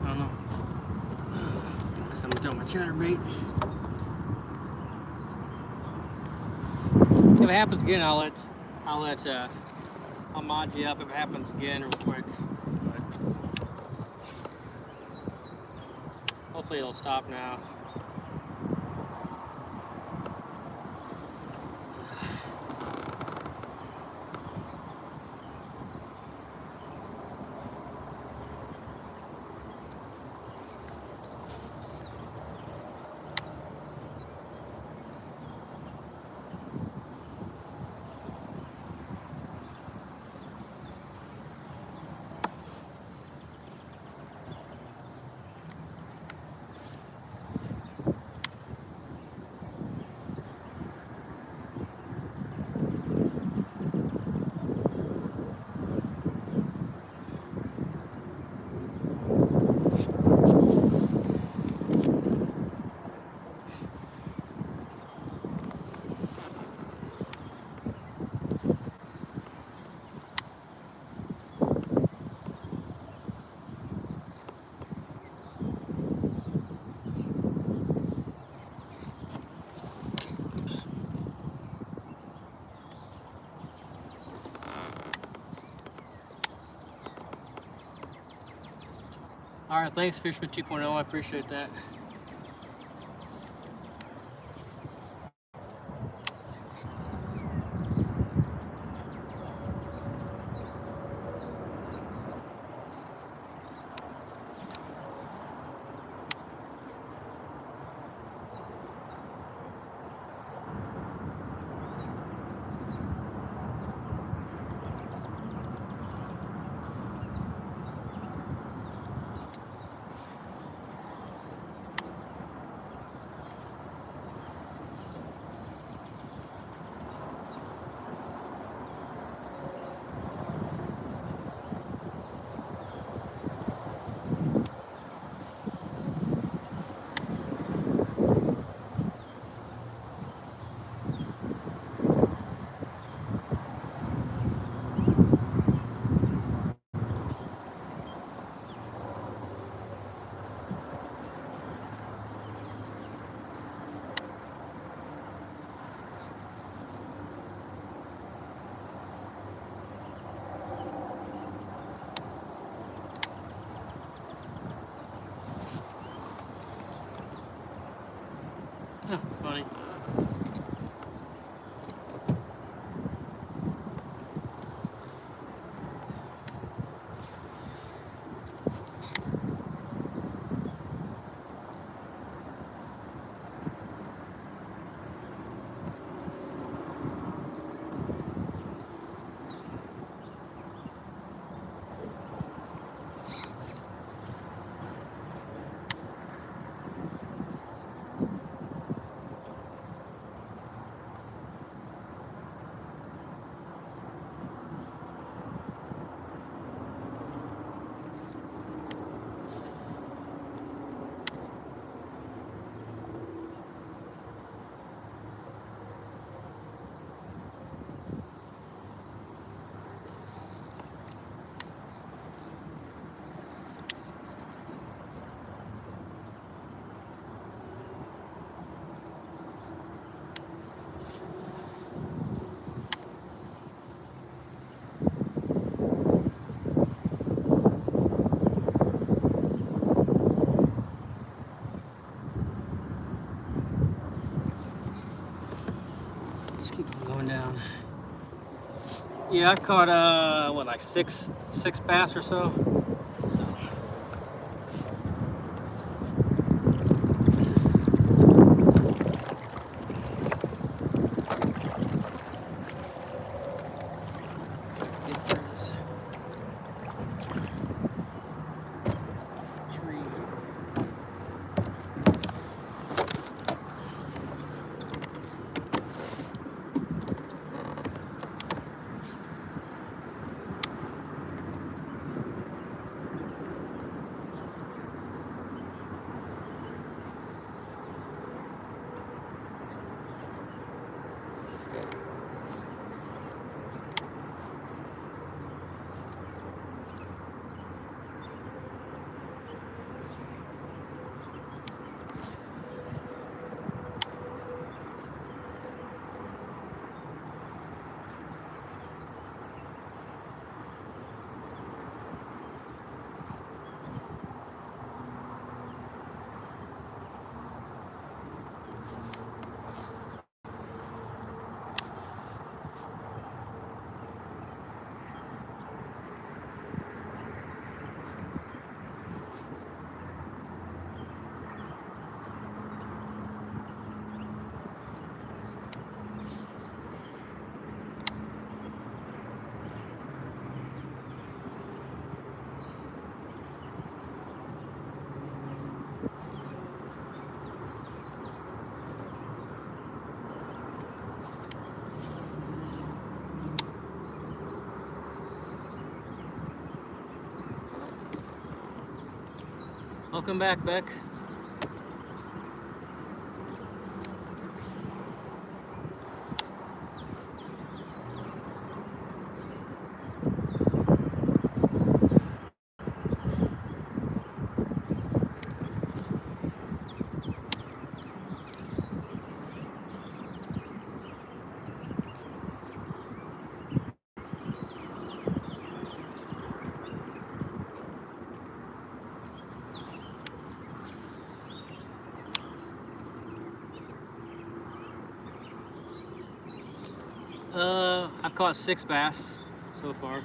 I don't know. Guess I'm gonna throw my chatterbait. If it happens again, I'll mod you up if it happens again real quick. But hopefully it'll stop now. All right, thanks, Fisherman 2.0. I appreciate that. tonight. Just keep going down. Yeah, I've caught what, like six bass or so. Welcome back, Beck. I've caught 6 bass so far.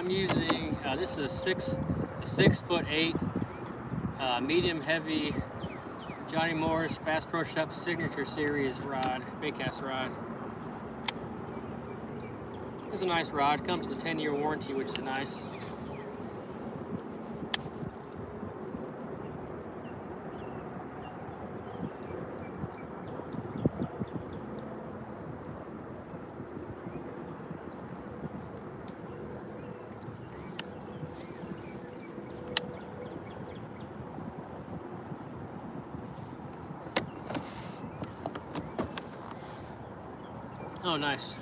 I'm using, this is a 6'8", medium heavy Johnny Morris Bass Pro Shop Signature Series rod, bait cast rod. It's a nice rod, comes with a 10-year warranty, which is nice. Oh, nice.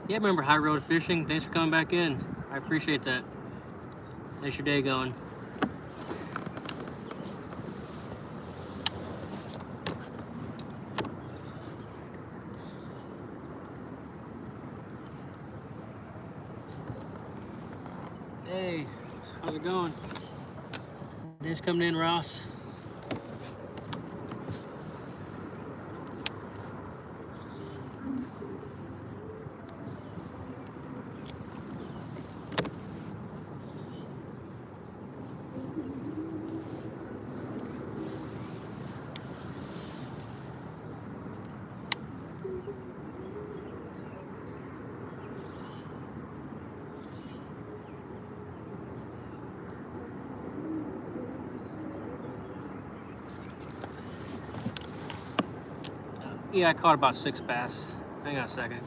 Yeah, remember High Road Fishing? Thanks for coming back in. I appreciate that. How's your day going? Hey, how's it going? Thanks for coming in, Ross. Yeah, I caught about 6 bass. Hang on a second.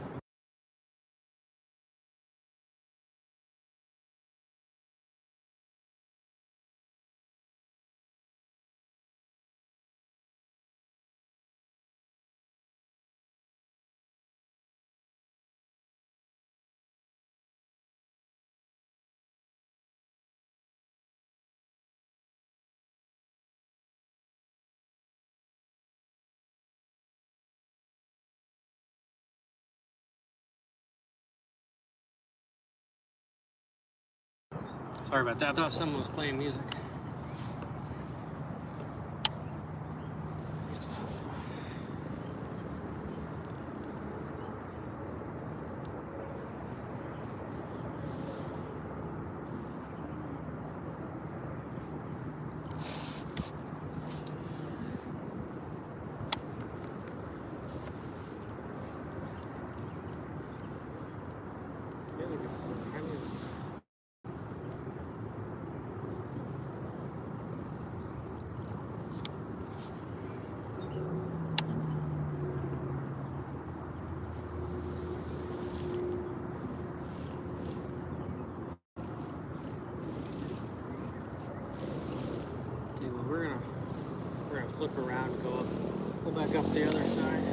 Sorry about that. I thought someone was playing music. Okay, well, we're gonna flip around and go back up the other side.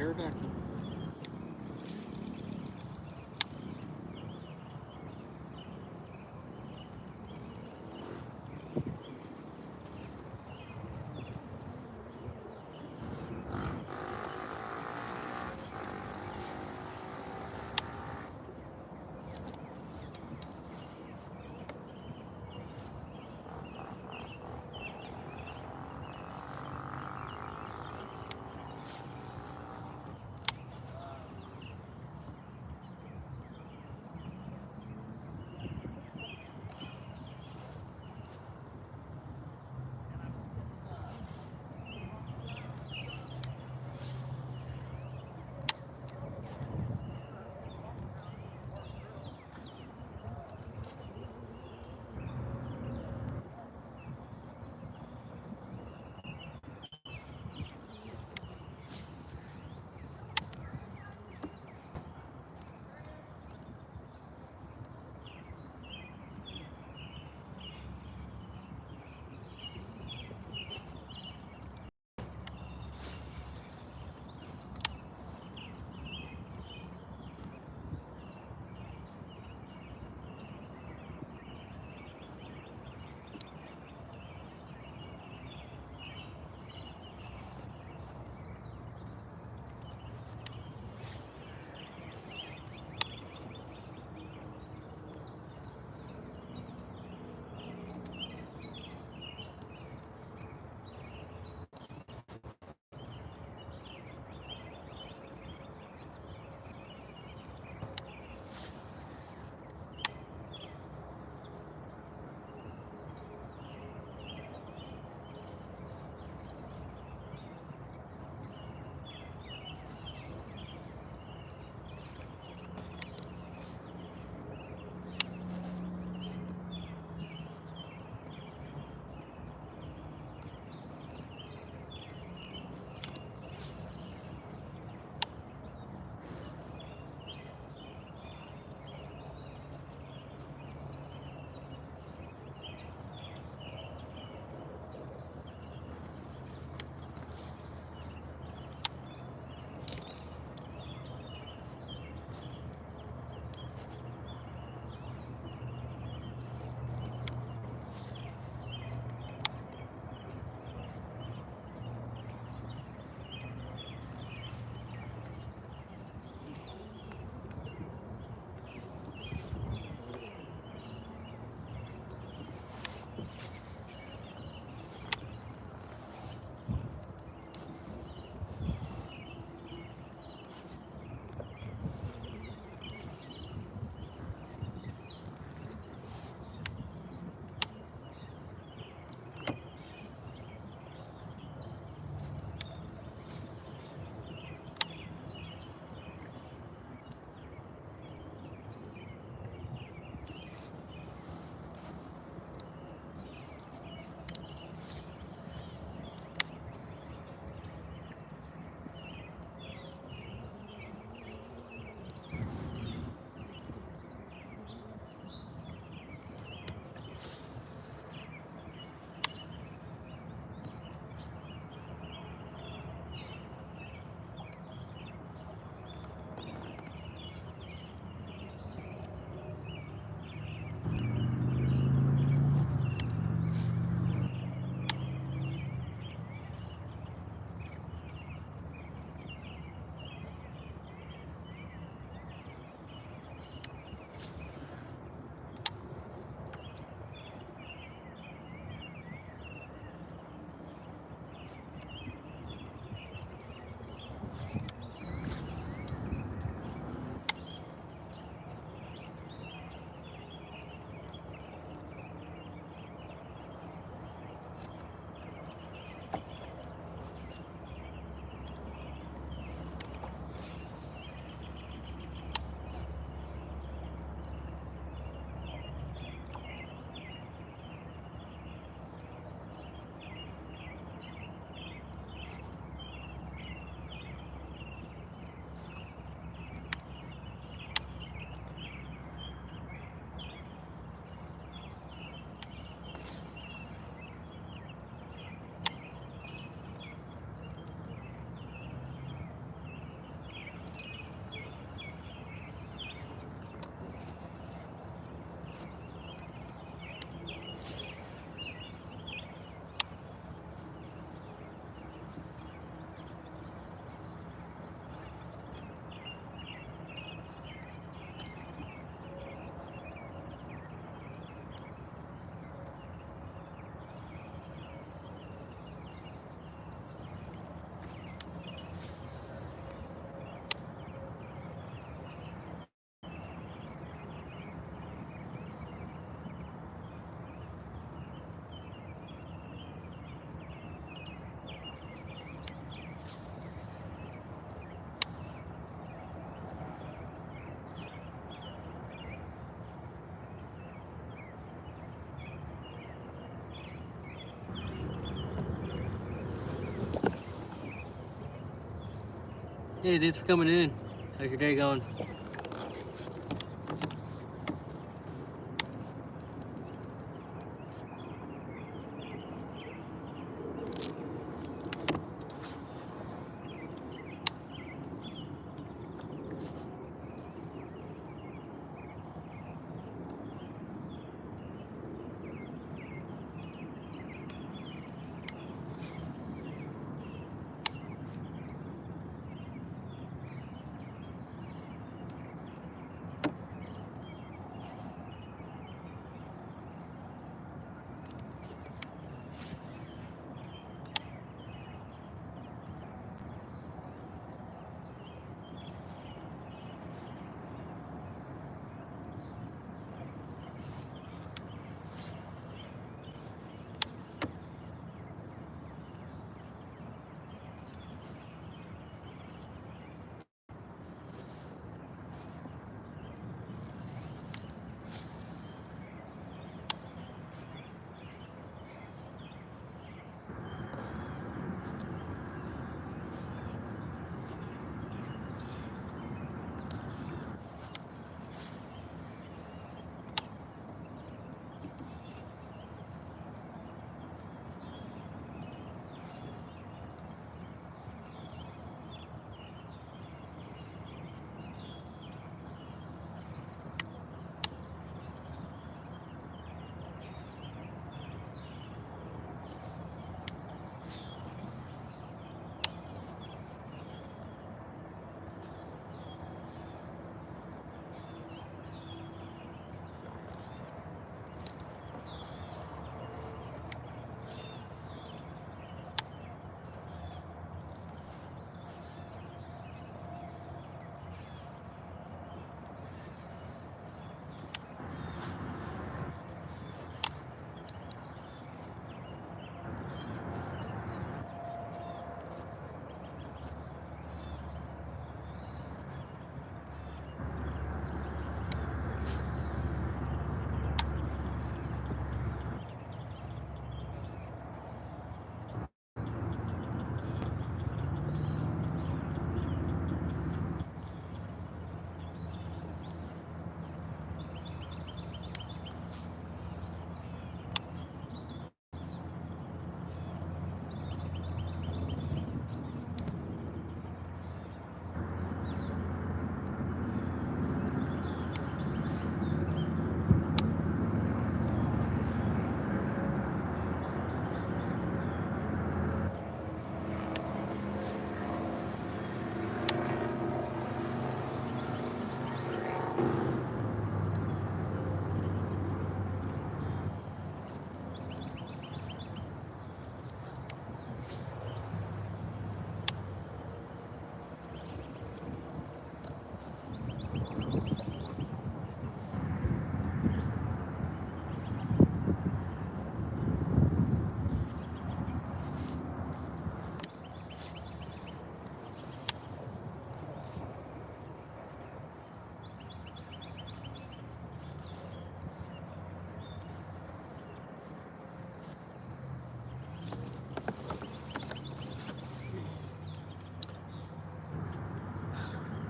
pterodactyl. Hey, thanks for coming in. How's your day going?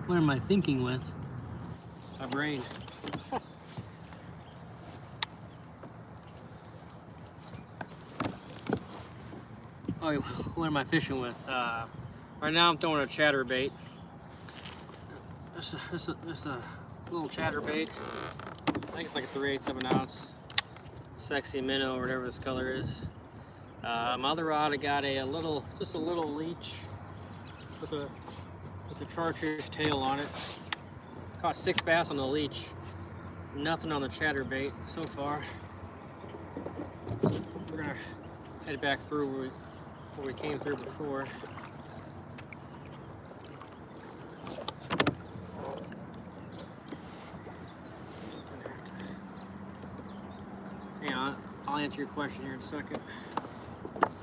What am I thinking with? My brain. Oh, what am I fishing with? Right now I'm throwing a chatterbait. Just a little chatterbait. I think it's like a 3/8 of an ounce. Sexy minnow or whatever this color is. My other rod, I got just a little leech with a chartreuse tail on it. Caught 6 bass on the leech. Nothing on the chatterbait so far. We're gonna head back through where we came through before. Yeah, I'll answer your question here in a second.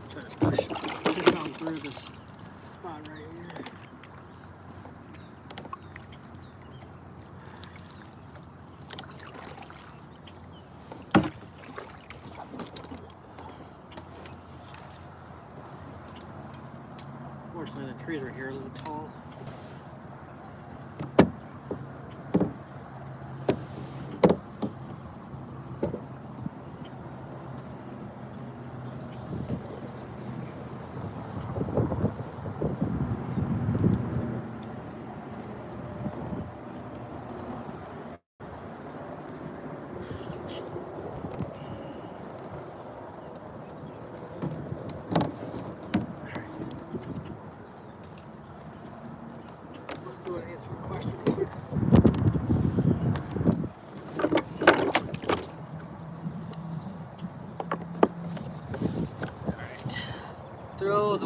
Try to push on through this spot right here. Unfortunately, the trees are here a little tall.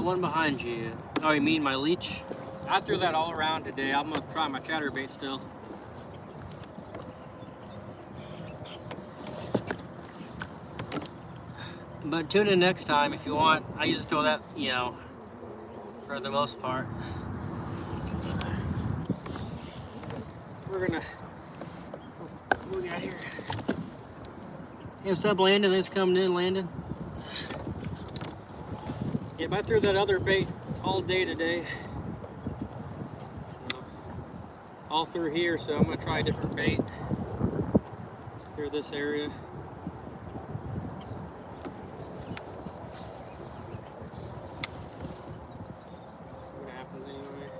one behind you. Oh, you mean my leech? I threw that all around today. I'm gonna try my chatterbait still. But tune in next time if you want. I usually throw that, you know, for the most part. We're gonna, what we got here? Hey, what's up, Landon? Thanks for coming in, Landon. Yep, I threw that other bait all day today. So, all through here, so I'm gonna try a different bait through this area. See what happens anyway.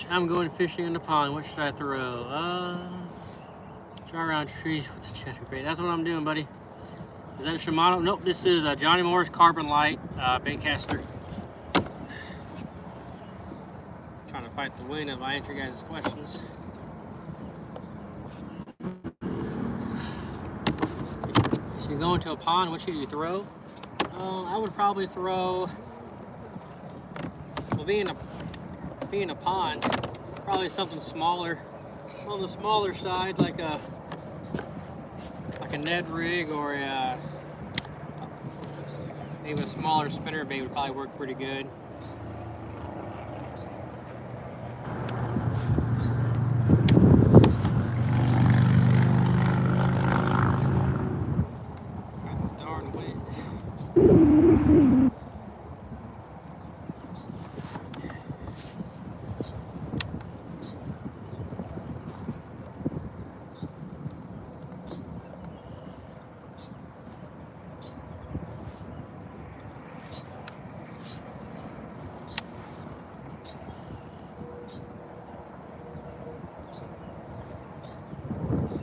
I'm going fishing in the pond. What should I throw? Try around trees with the chatterbait. That's what I'm doing, buddy. Is that a Shimano? Nope, this is a Johnny Moore's Carbon Light bait caster. Trying to fight the wind as I answer you guys' questions. So you're going to a pond, what should you throw? I would probably throw, well, being a pond, probably something smaller, on the smaller side, like a Ned rig, or maybe a smaller spinnerbait would probably work pretty good. Darn wind.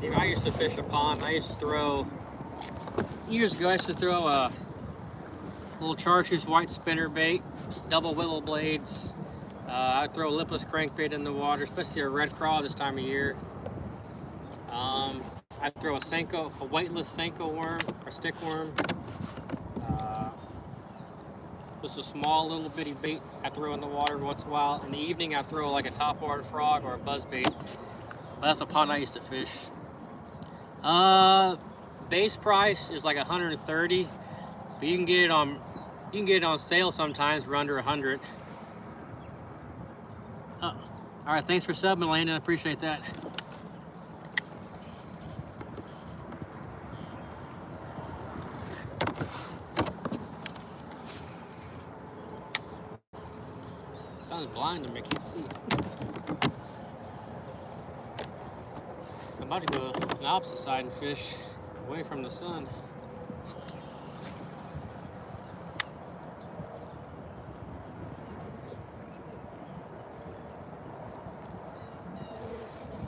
See, I used to fish a pond. I used to throw, years ago, I used to throw a little chartreuse white spinnerbait, double willow blades. I'd throw a lipless crankbait in the water, especially a red craw this time of year. I'd throw a weightless Senko worm or stick worm. Just a small little bitty bait I throw in the water once in a while. In the evening, I throw like a top-water frog or a buzz bait. But that's a pond I used to fish. Base price is like $130, but you can get it on sale sometimes for under $100. All right, thanks for subbing, Landon. I appreciate that. Sun's blinding me, I can't see. I'm about to go to the opposite side and fish away from the sun.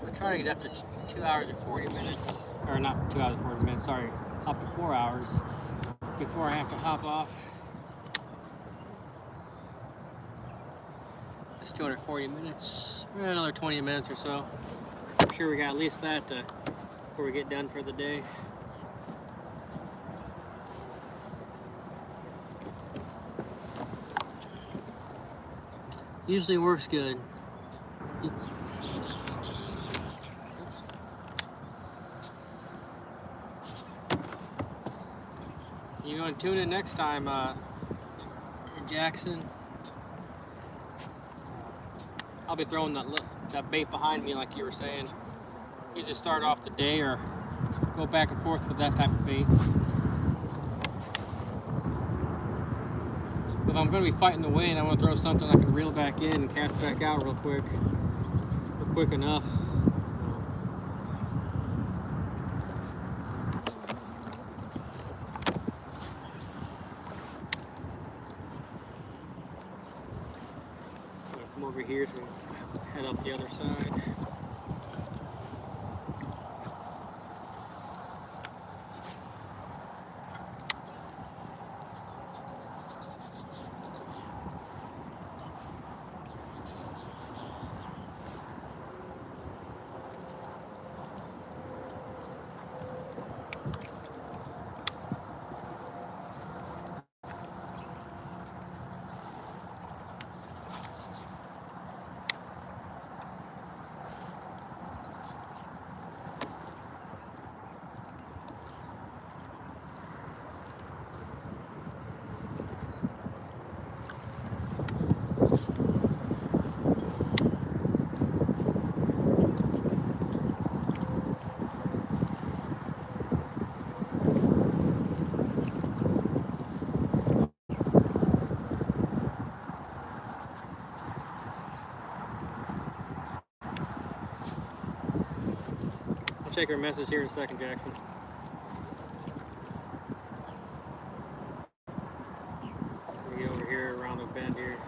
We're trying to get up to 2 hours and 40 minutes. Or not 2 hours and 40 minutes, sorry. Up to 4 hours before I have to hop off. It's 240 minutes. Another 20 minutes or so. I'm sure we got at least that before we get done for the day. Usually works good. You're going to tune in next time. Jackson. I'll be throwing that bait behind me like you were saying. Either start off the day or go back and forth with that type of bait. If I'm going to be fighting the wind, I want to throw something I can reel back in and cast back out real quick enough. Come over here so we head up the other side. Check your message here in a second, Jackson. Let me get over here around the bend here.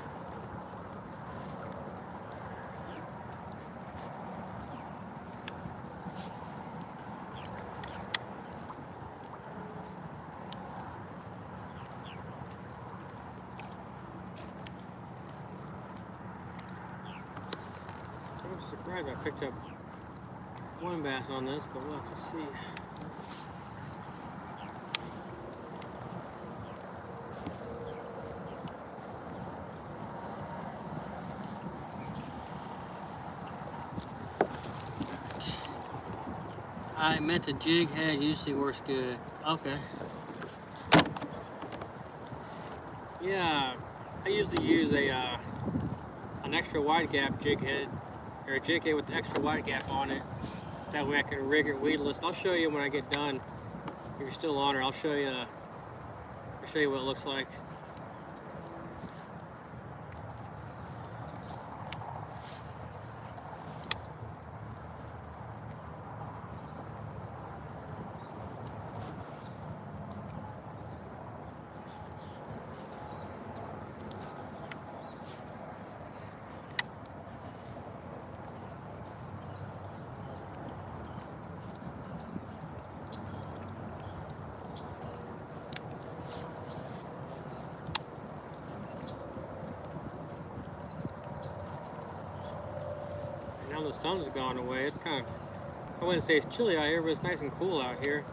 I'm surprised I picked up one bass on this, but we'll have to see. I meant a jig head, usually works good. Okay. Yeah, I usually use an extra wide gap jig head, or a jig head with the extra wide gap on it. That way I can rig it weedless. I'll show you when I get done. If you're still on her, I'll show you what it looks like. Now the sun's gone away. It's kind of, I wouldn't say it's chilly out here, but it's nice and cool out here.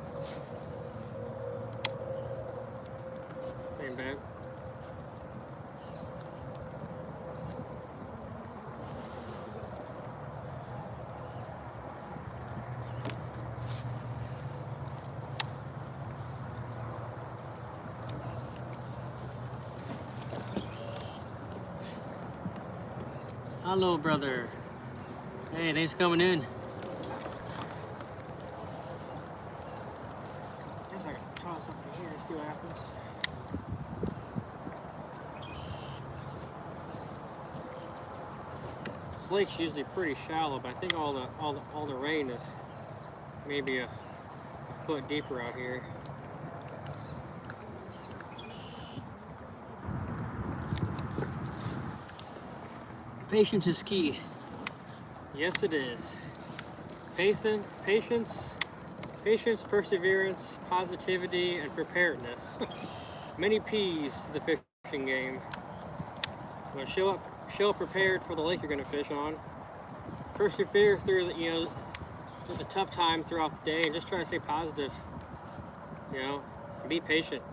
Ain't bad. Hello, brother. Hey, thanks for coming in. Guess I can toss something here and see what happens. This lake's usually pretty shallow, but I think all the rain is maybe a foot deeper out here. Patience is key. Yes, it is. Patience, perseverance, positivity, and preparedness. Many P's to the fishing game. You want to show up prepared for the lake you're going to fish on. Persevere through the tough time throughout the day, and just try to stay positive. And be patient.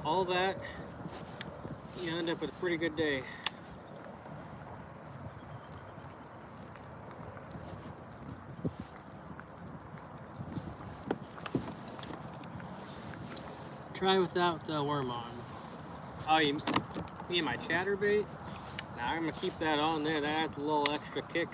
All that, you end up with a pretty good day. Try without the worm on. Oh, you mean my chatterbait? Now I'm gonna keep that on there. That adds a little extra kick.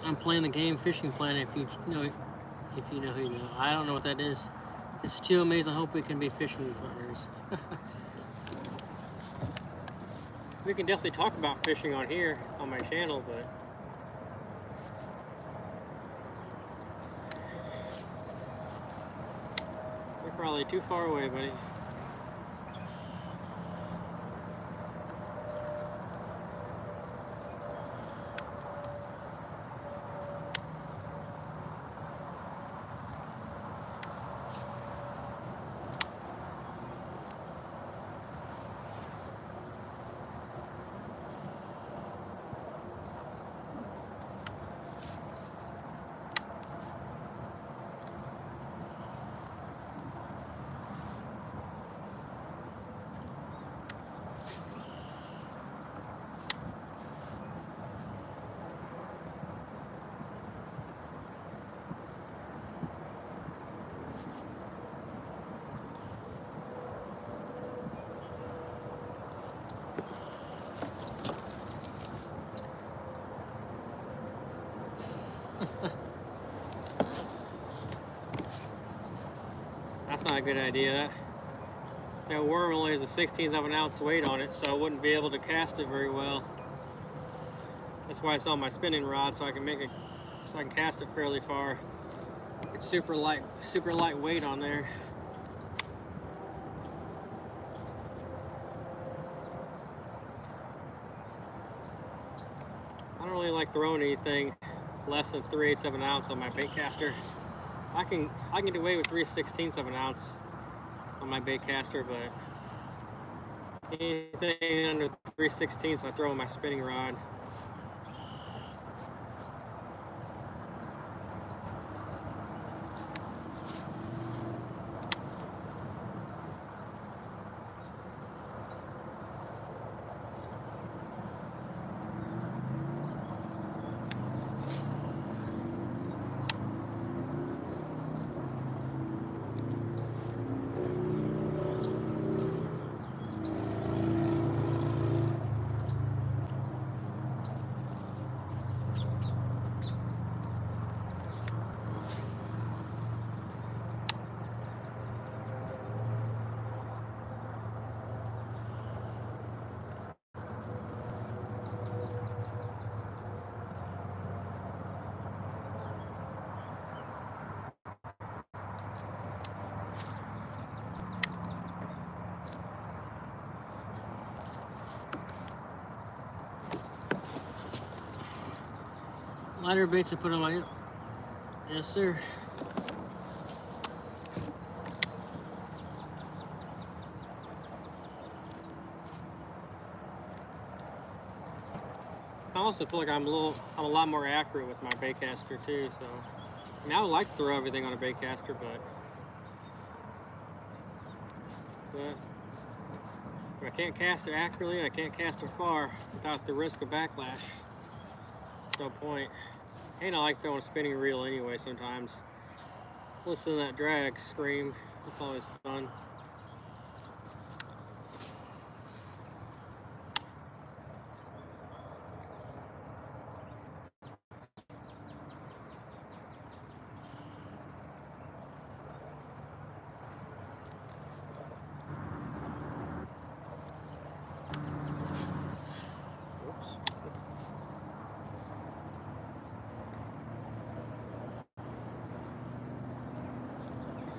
I'm playing the game Fishing Planet. If you know who you know. I don't know what that is. It's too amazing. I hope we can be fishing partners. We can definitely talk about fishing on here on my channel, but you're probably too far away, buddy. That's not a good idea. That worm only has a 1/16 of an ounce weight on it, so I wouldn't be able to cast it very well. That's why it's on my spinning rod, so I can cast it fairly far. It's super light weight on there. I don't really like throwing anything less than 3/8 of an ounce on my bait caster. I can get away with 3/16 of an ounce on my bait caster, but anything under 3/16 I throw on my spinning rod. Lighter baits I put on my, yes sir. I also feel like I'm a lot more accurate with my bait caster too. So, I mean, I would like to throw everything on a bait caster, but if I can't cast it accurately and I can't cast it far without the risk of backlash, there's no point. And I like throwing a spinning reel anyway sometimes. Listen to that drag scream. It's always fun.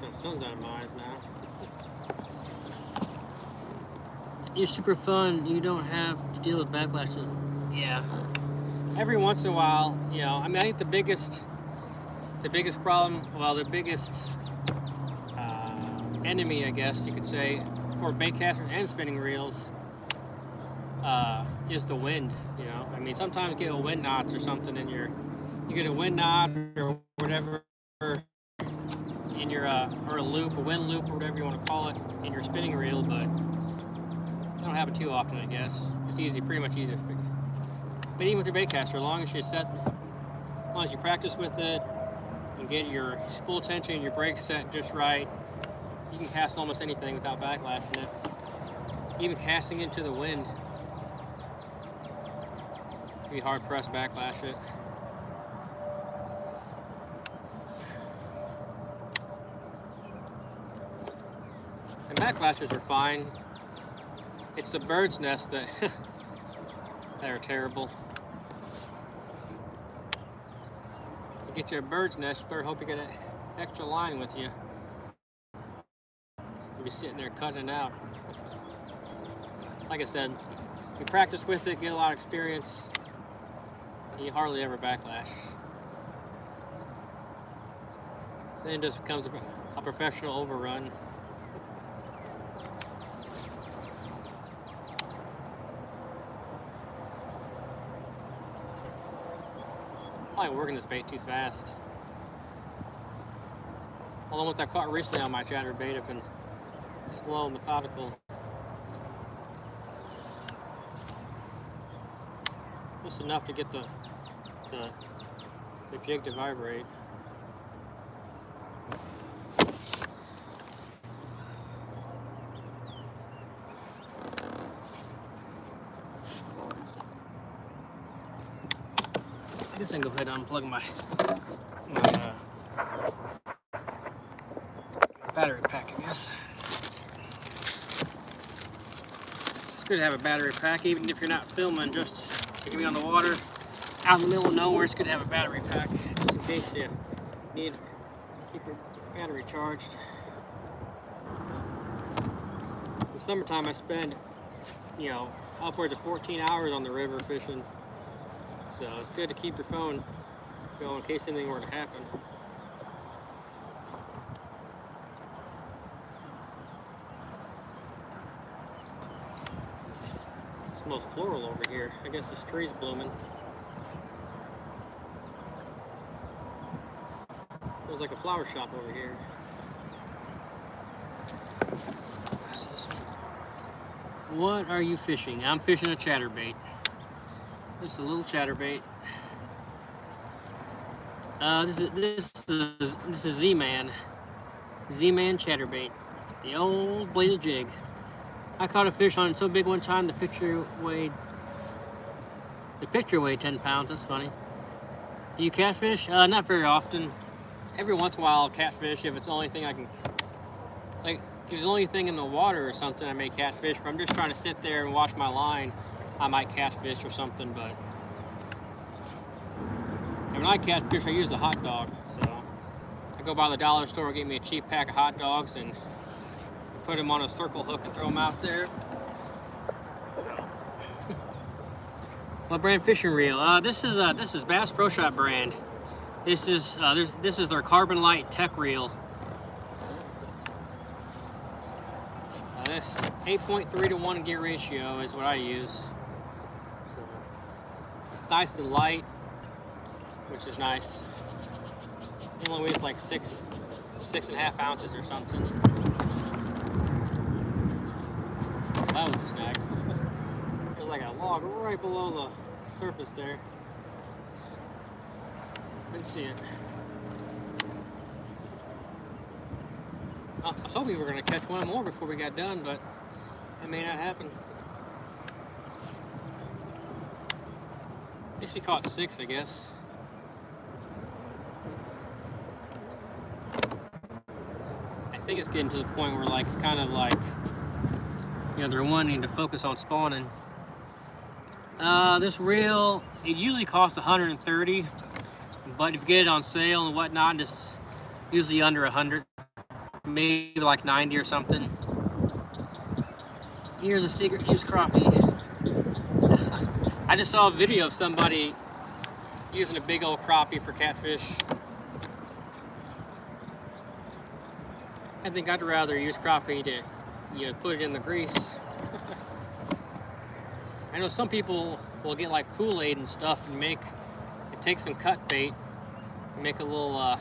The sun's out of my eyes now. You're super fun. You don't have to deal with backlash. Yeah. Every once in a while, you know. I mean, I think the biggest problem, well, the biggest enemy, I guess you could say, for bait casters and spinning reels is the wind. You know, I mean, sometimes you get a wind knots or something in you get a wind knot or whatever in your or a loop, a wind loop, or whatever you want to call it, in your spinning reel, but it don't happen too often, I guess. It's easy, pretty much easy to fix. But even with your bait caster, as long as you practice with it and get your spool tension and your brakes set just right, you can cast almost anything without backlashing it. Even casting into the wind, you'd be hard pressed to backlash it. And backlashers are fine. It's the bird's nest that that are terrible. You get you a bird's nest, you better hope you get an extra line with you. You'll be sitting there cutting it out. Like I said, you practice with it, get a lot of experience, and you hardly ever backlash. Then it just becomes a professional overrun. Probably working this bait too fast. Although ones I caught recently on my chatterbait have been slow and methodical. Just enough to get the jig to vibrate. I guess I can go ahead and unplug my battery pack, I guess. It's good to have a battery pack, even if you're not filming, just taking me on the water, out in the middle of nowhere. It's good to have a battery pack, just in case you need to keep your battery charged. In the summertime, I spend, you know, upwards of 14 hours on the river fishing. So it's good to keep your phone going in case anything were to happen. It smells floral over here. I guess this tree's blooming. Feels like a flower shop over here. What are you fishing? I'm fishing a chatterbait. Just a little chatterbait. This is Z-Man chatterbait, the old bladed jig. I caught a fish on it so big one time the picture weighed 10 pounds. That's funny. Do you catfish? Not very often. Every once in a while I'll catfish if it's the only thing I can. Like if it's the only thing in the water or something, I may catfish. If I'm just trying to sit there and watch my line, I might catfish or something, but when I catfish, I use a hot dog. So I go by the dollar store, get me a cheap pack of hot dogs, and put them on a circle hook and throw them out there. What brand fishing reel? This is Bass Pro Shop brand. This is their Carbon Light Tech reel. This 8.3 to 1 gear ratio is what I use. So, nice and light, which is nice. It only weighs like 6.5 ounces or something. That was a snag. There's like a log right below the surface there. Didn't see it. I was hoping we were going to catch one more before we got done, but it may not happen. At least we caught 6, I guess. I think it's getting to the point where, like, kind of like, you know, they're wanting to focus on spawning. This reel, it usually costs $130, but if you get it on sale and whatnot, it's usually under $100. maybe like 90 or something. Here's a secret use crappie. I just saw a video of somebody using a big old crappie for catfish. I think I'd rather use crappie to put it in the grease. I know some people will get like Kool-Aid and stuff and take some cut bait and make a little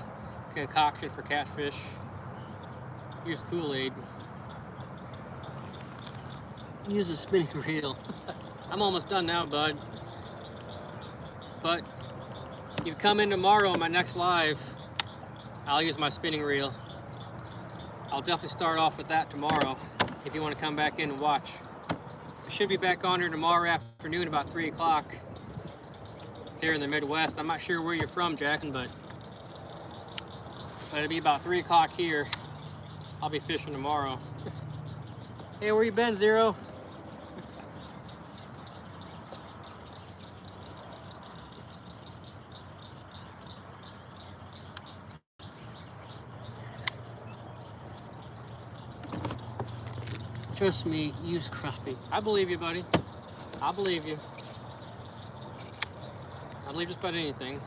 concoction for catfish. Use Kool-Aid. Use a spinning reel. I'm almost done now, bud. But if you come in tomorrow on my next live, I'll use my spinning reel. I'll definitely start off with that tomorrow if you want to come back in and watch. I should be back on here tomorrow afternoon about 3 o'clock here in the Midwest. I'm not sure where you're from, Jackson, but it'll be about 3 o'clock here. I'll be fishing tomorrow. Hey, where you been, Zero? Trust me, use crappie. I believe you, buddy. I believe you. I believe just about anything.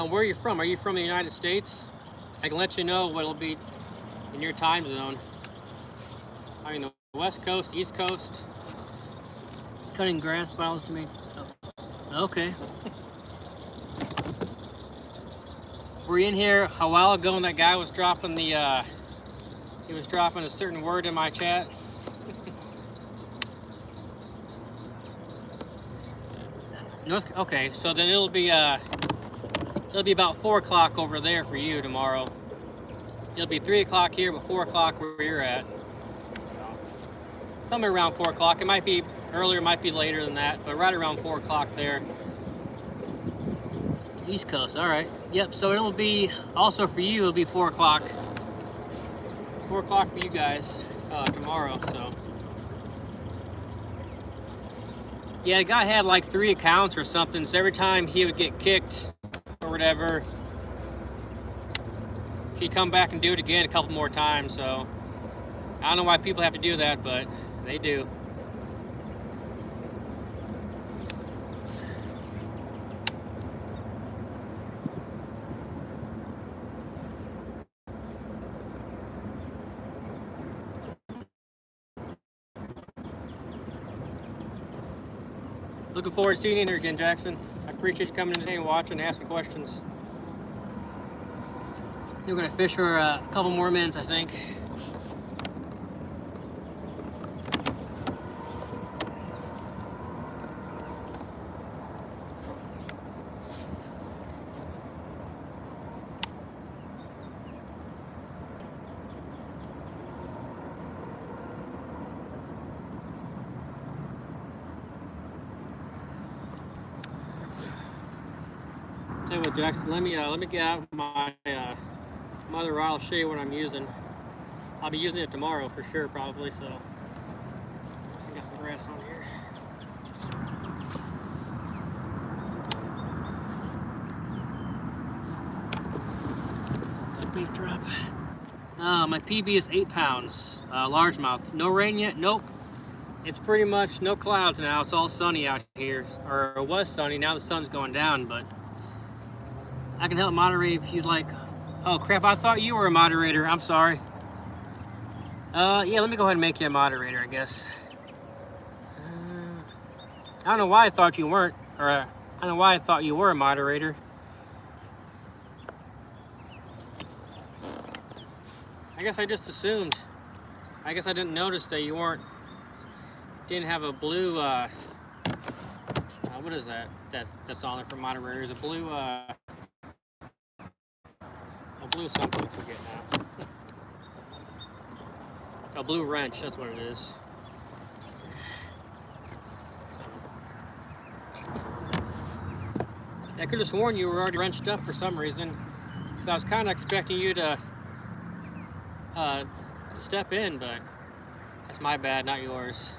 Where are you from? Are you from the United States? I can let you know what it'll be in your time zone. I mean, the West Coast, East Coast. Cutting grass bottles to me. Oh, okay. Were you in here a while ago when that guy was dropping he was dropping a certain word in my chat? Okay, so then it'll be about 4 o'clock over there for you tomorrow. It'll be 3 o'clock here, but 4 o'clock where you're at. Somewhere around 4 o'clock. It might be earlier, it might be later than that, but right around 4 o'clock there. East Coast, all right. Yep, so it'll be, also for you, it'll be 4 o'clock. 4 o'clock for you guys tomorrow, so. Yeah, the guy had like 3 accounts or something, so every time he would get kicked or whatever, he'd come back and do it again a couple more times, so. I don't know why people have to do that, but they do. Looking forward to seeing you here again, Jackson. I appreciate you coming in today and watching and asking questions. We're gonna fish for a couple more minutes, I think. Tell you what, Jackson, let me get out my mother rod. I'll show you what I'm using. I'll be using it tomorrow for sure, probably. So I got some grass on here. That bait drop. My PB is 8 pounds, largemouth. No rain yet? Nope. It's pretty much no clouds now. It's all sunny out here, or it was sunny. Now the sun's going down, but I can help moderate if you'd like. Oh crap, I thought you were a moderator. I'm sorry. Yeah, let me go ahead and make you a moderator, I guess. I don't know why I thought you weren't, or I don't know why I thought you were a moderator. I guess I just assumed. I guess I didn't notice that you didn't have a blue, what is that? That's on there for moderators. A blue something, I forget now. A blue wrench, that's what it is. I could have sworn you were already wrenched up for some reason, because I was kind of expecting you to step in, but That's my bad, not yours.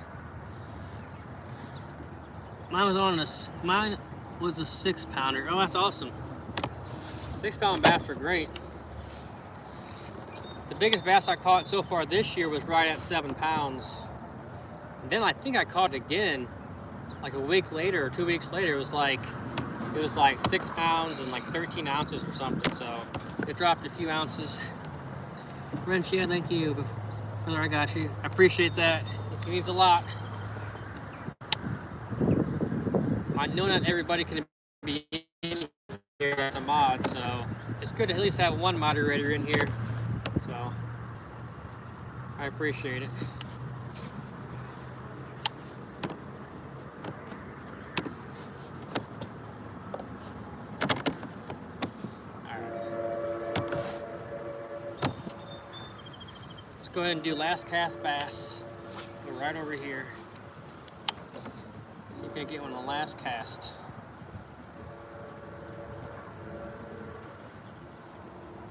Mine was a 6-pounder. Oh, that's awesome. 6-pound bass are great. The biggest bass I caught so far this year was right at 7 pounds. And then I think I caught it again like a week later or 2 weeks later. It was like 6 pounds and like 13 ounces or something. So it dropped a few ounces. Wrench, yeah, thank you. Brother, I got you. I appreciate that. It means a lot. I know not everybody can be in here as a mod, so it's good to at least have one moderator in here. So I appreciate it. Go ahead and do last cast bass. Go right over here. So you can get one on the last cast.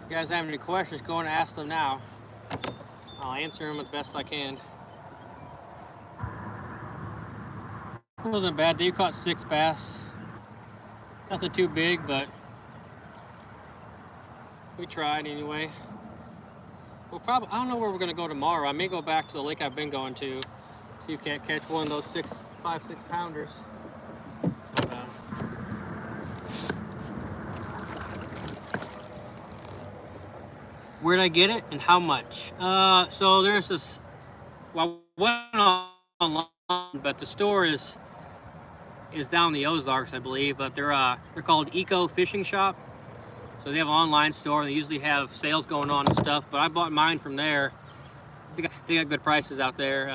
If you guys have any questions, go and ask them now. I'll answer them as best I can. It wasn't bad. You caught 6 bass. Nothing too big, but we tried anyway. Well, probably, I don't know where we're gonna go tomorrow. I may go back to the lake I've been going to, so you can't catch one of those 5, 6 pounders. But, where'd I get it and how much? So there's this, well, I went online, but the store is down in the Ozarks, I believe, but they're called Eco Fishing Shop. So they have an online store. They usually have sales going on and stuff, but I bought mine from there. They got good prices out there.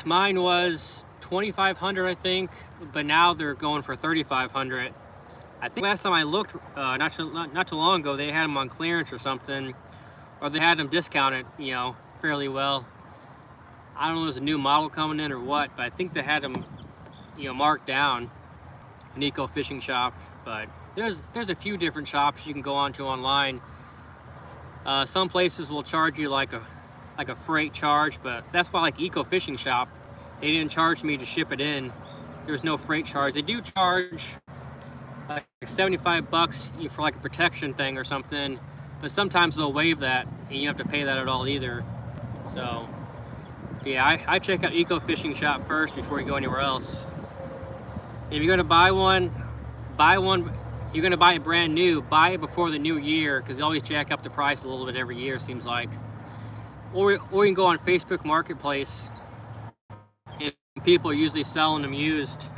Mine was $2,500, I think, but now they're going for $3,500. I think last time I looked, not too long ago, they had them on clearance or something, or they had them discounted, you know, fairly well. I don't know if there's a new model coming in or what, but I think they had them, you know, marked down. An Eco Fishing Shop, but there's a few different shops you can go on to online. Some places will charge you like a freight charge, but that's why, like Eco Fishing Shop, they didn't charge me to ship it in. There's no freight charge. They do charge like $75 for like a protection thing or something, but sometimes they'll waive that and you have to pay that at all either. So yeah, I check out Eco Fishing Shop first before you go anywhere else. If you're gonna buy one, you're gonna buy it brand new, buy it before the new year, because they always jack up the price a little bit every year, seems like. Or you can go on Facebook Marketplace, and people are usually selling them used.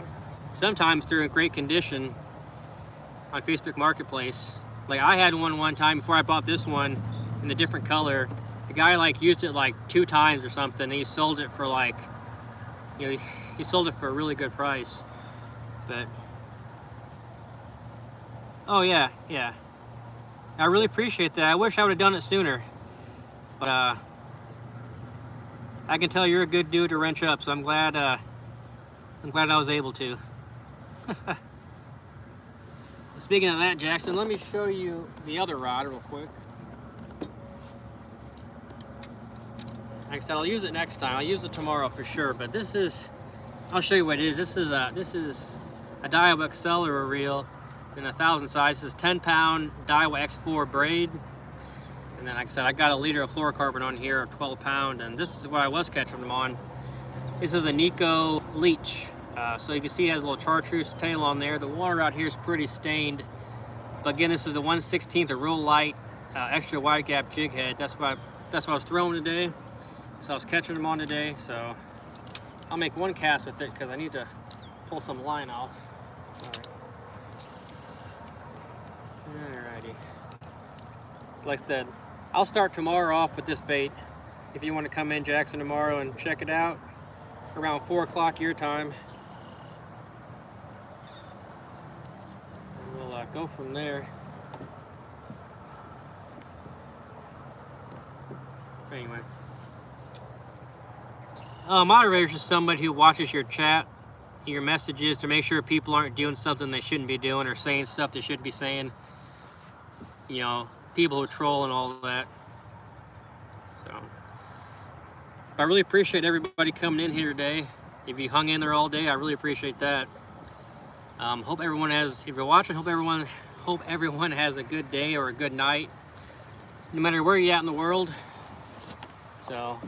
Sometimes they're in great condition on Facebook Marketplace. Like I had one time before I bought this one in a different color. The guy like used it like 2 times or something, and he sold it for like, you know, he sold it for a really good price. But oh yeah, I really appreciate that. I wish I would have done it sooner, but I can tell you're a good dude to wrench up, so I'm glad I was able to. Speaking of that, Jackson, let me show you the other rod real quick. Like I said, I'll use it next time. I'll use it tomorrow for sure, but this is, I'll show you what it is. This is a Daiwa Accelera reel in 1,000 size. This is 10-pound Daiwa X4 braid. And then, like I said, I got a liter of fluorocarbon on here, a 12-pound, and this is what I was catching them on. This is a Nico leech. So you can see it has a little chartreuse tail on there. The water out here is pretty stained. But again, this is a 1/16, a real light, extra wide gap jig head. That's what I was throwing today. So I was catching them on today. So I'll make one cast with it because I need to pull some line off. Alrighty. Like I said, I'll start tomorrow off with this bait. If you want to come in, Jackson, tomorrow and check it out around 4 o'clock your time. And we'll go from there. Anyway. Moderator is just somebody who watches your chat, your messages, to make sure people aren't doing something they shouldn't be doing or saying stuff they shouldn't be saying. You know, people who troll and all of that. So, But I really appreciate everybody coming in here today. If you hung in there all day, I really appreciate that. Hope everyone has, if you're watching, hope everyone has a good day or a good night, no matter where you're at in the world. So,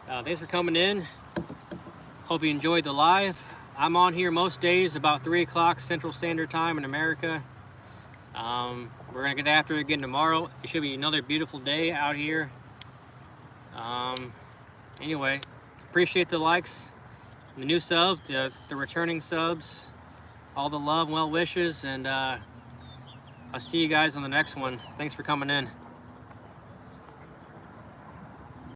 thanks for coming in. Hope you enjoyed the live. I'm on here most days about 3 o'clock Central Standard Time in America. We're gonna get after it again tomorrow. It should be another beautiful day out here. Anyway, appreciate the likes, the new subs, the returning subs, all the love and well wishes, and I'll see you guys on the next one. Thanks for coming in.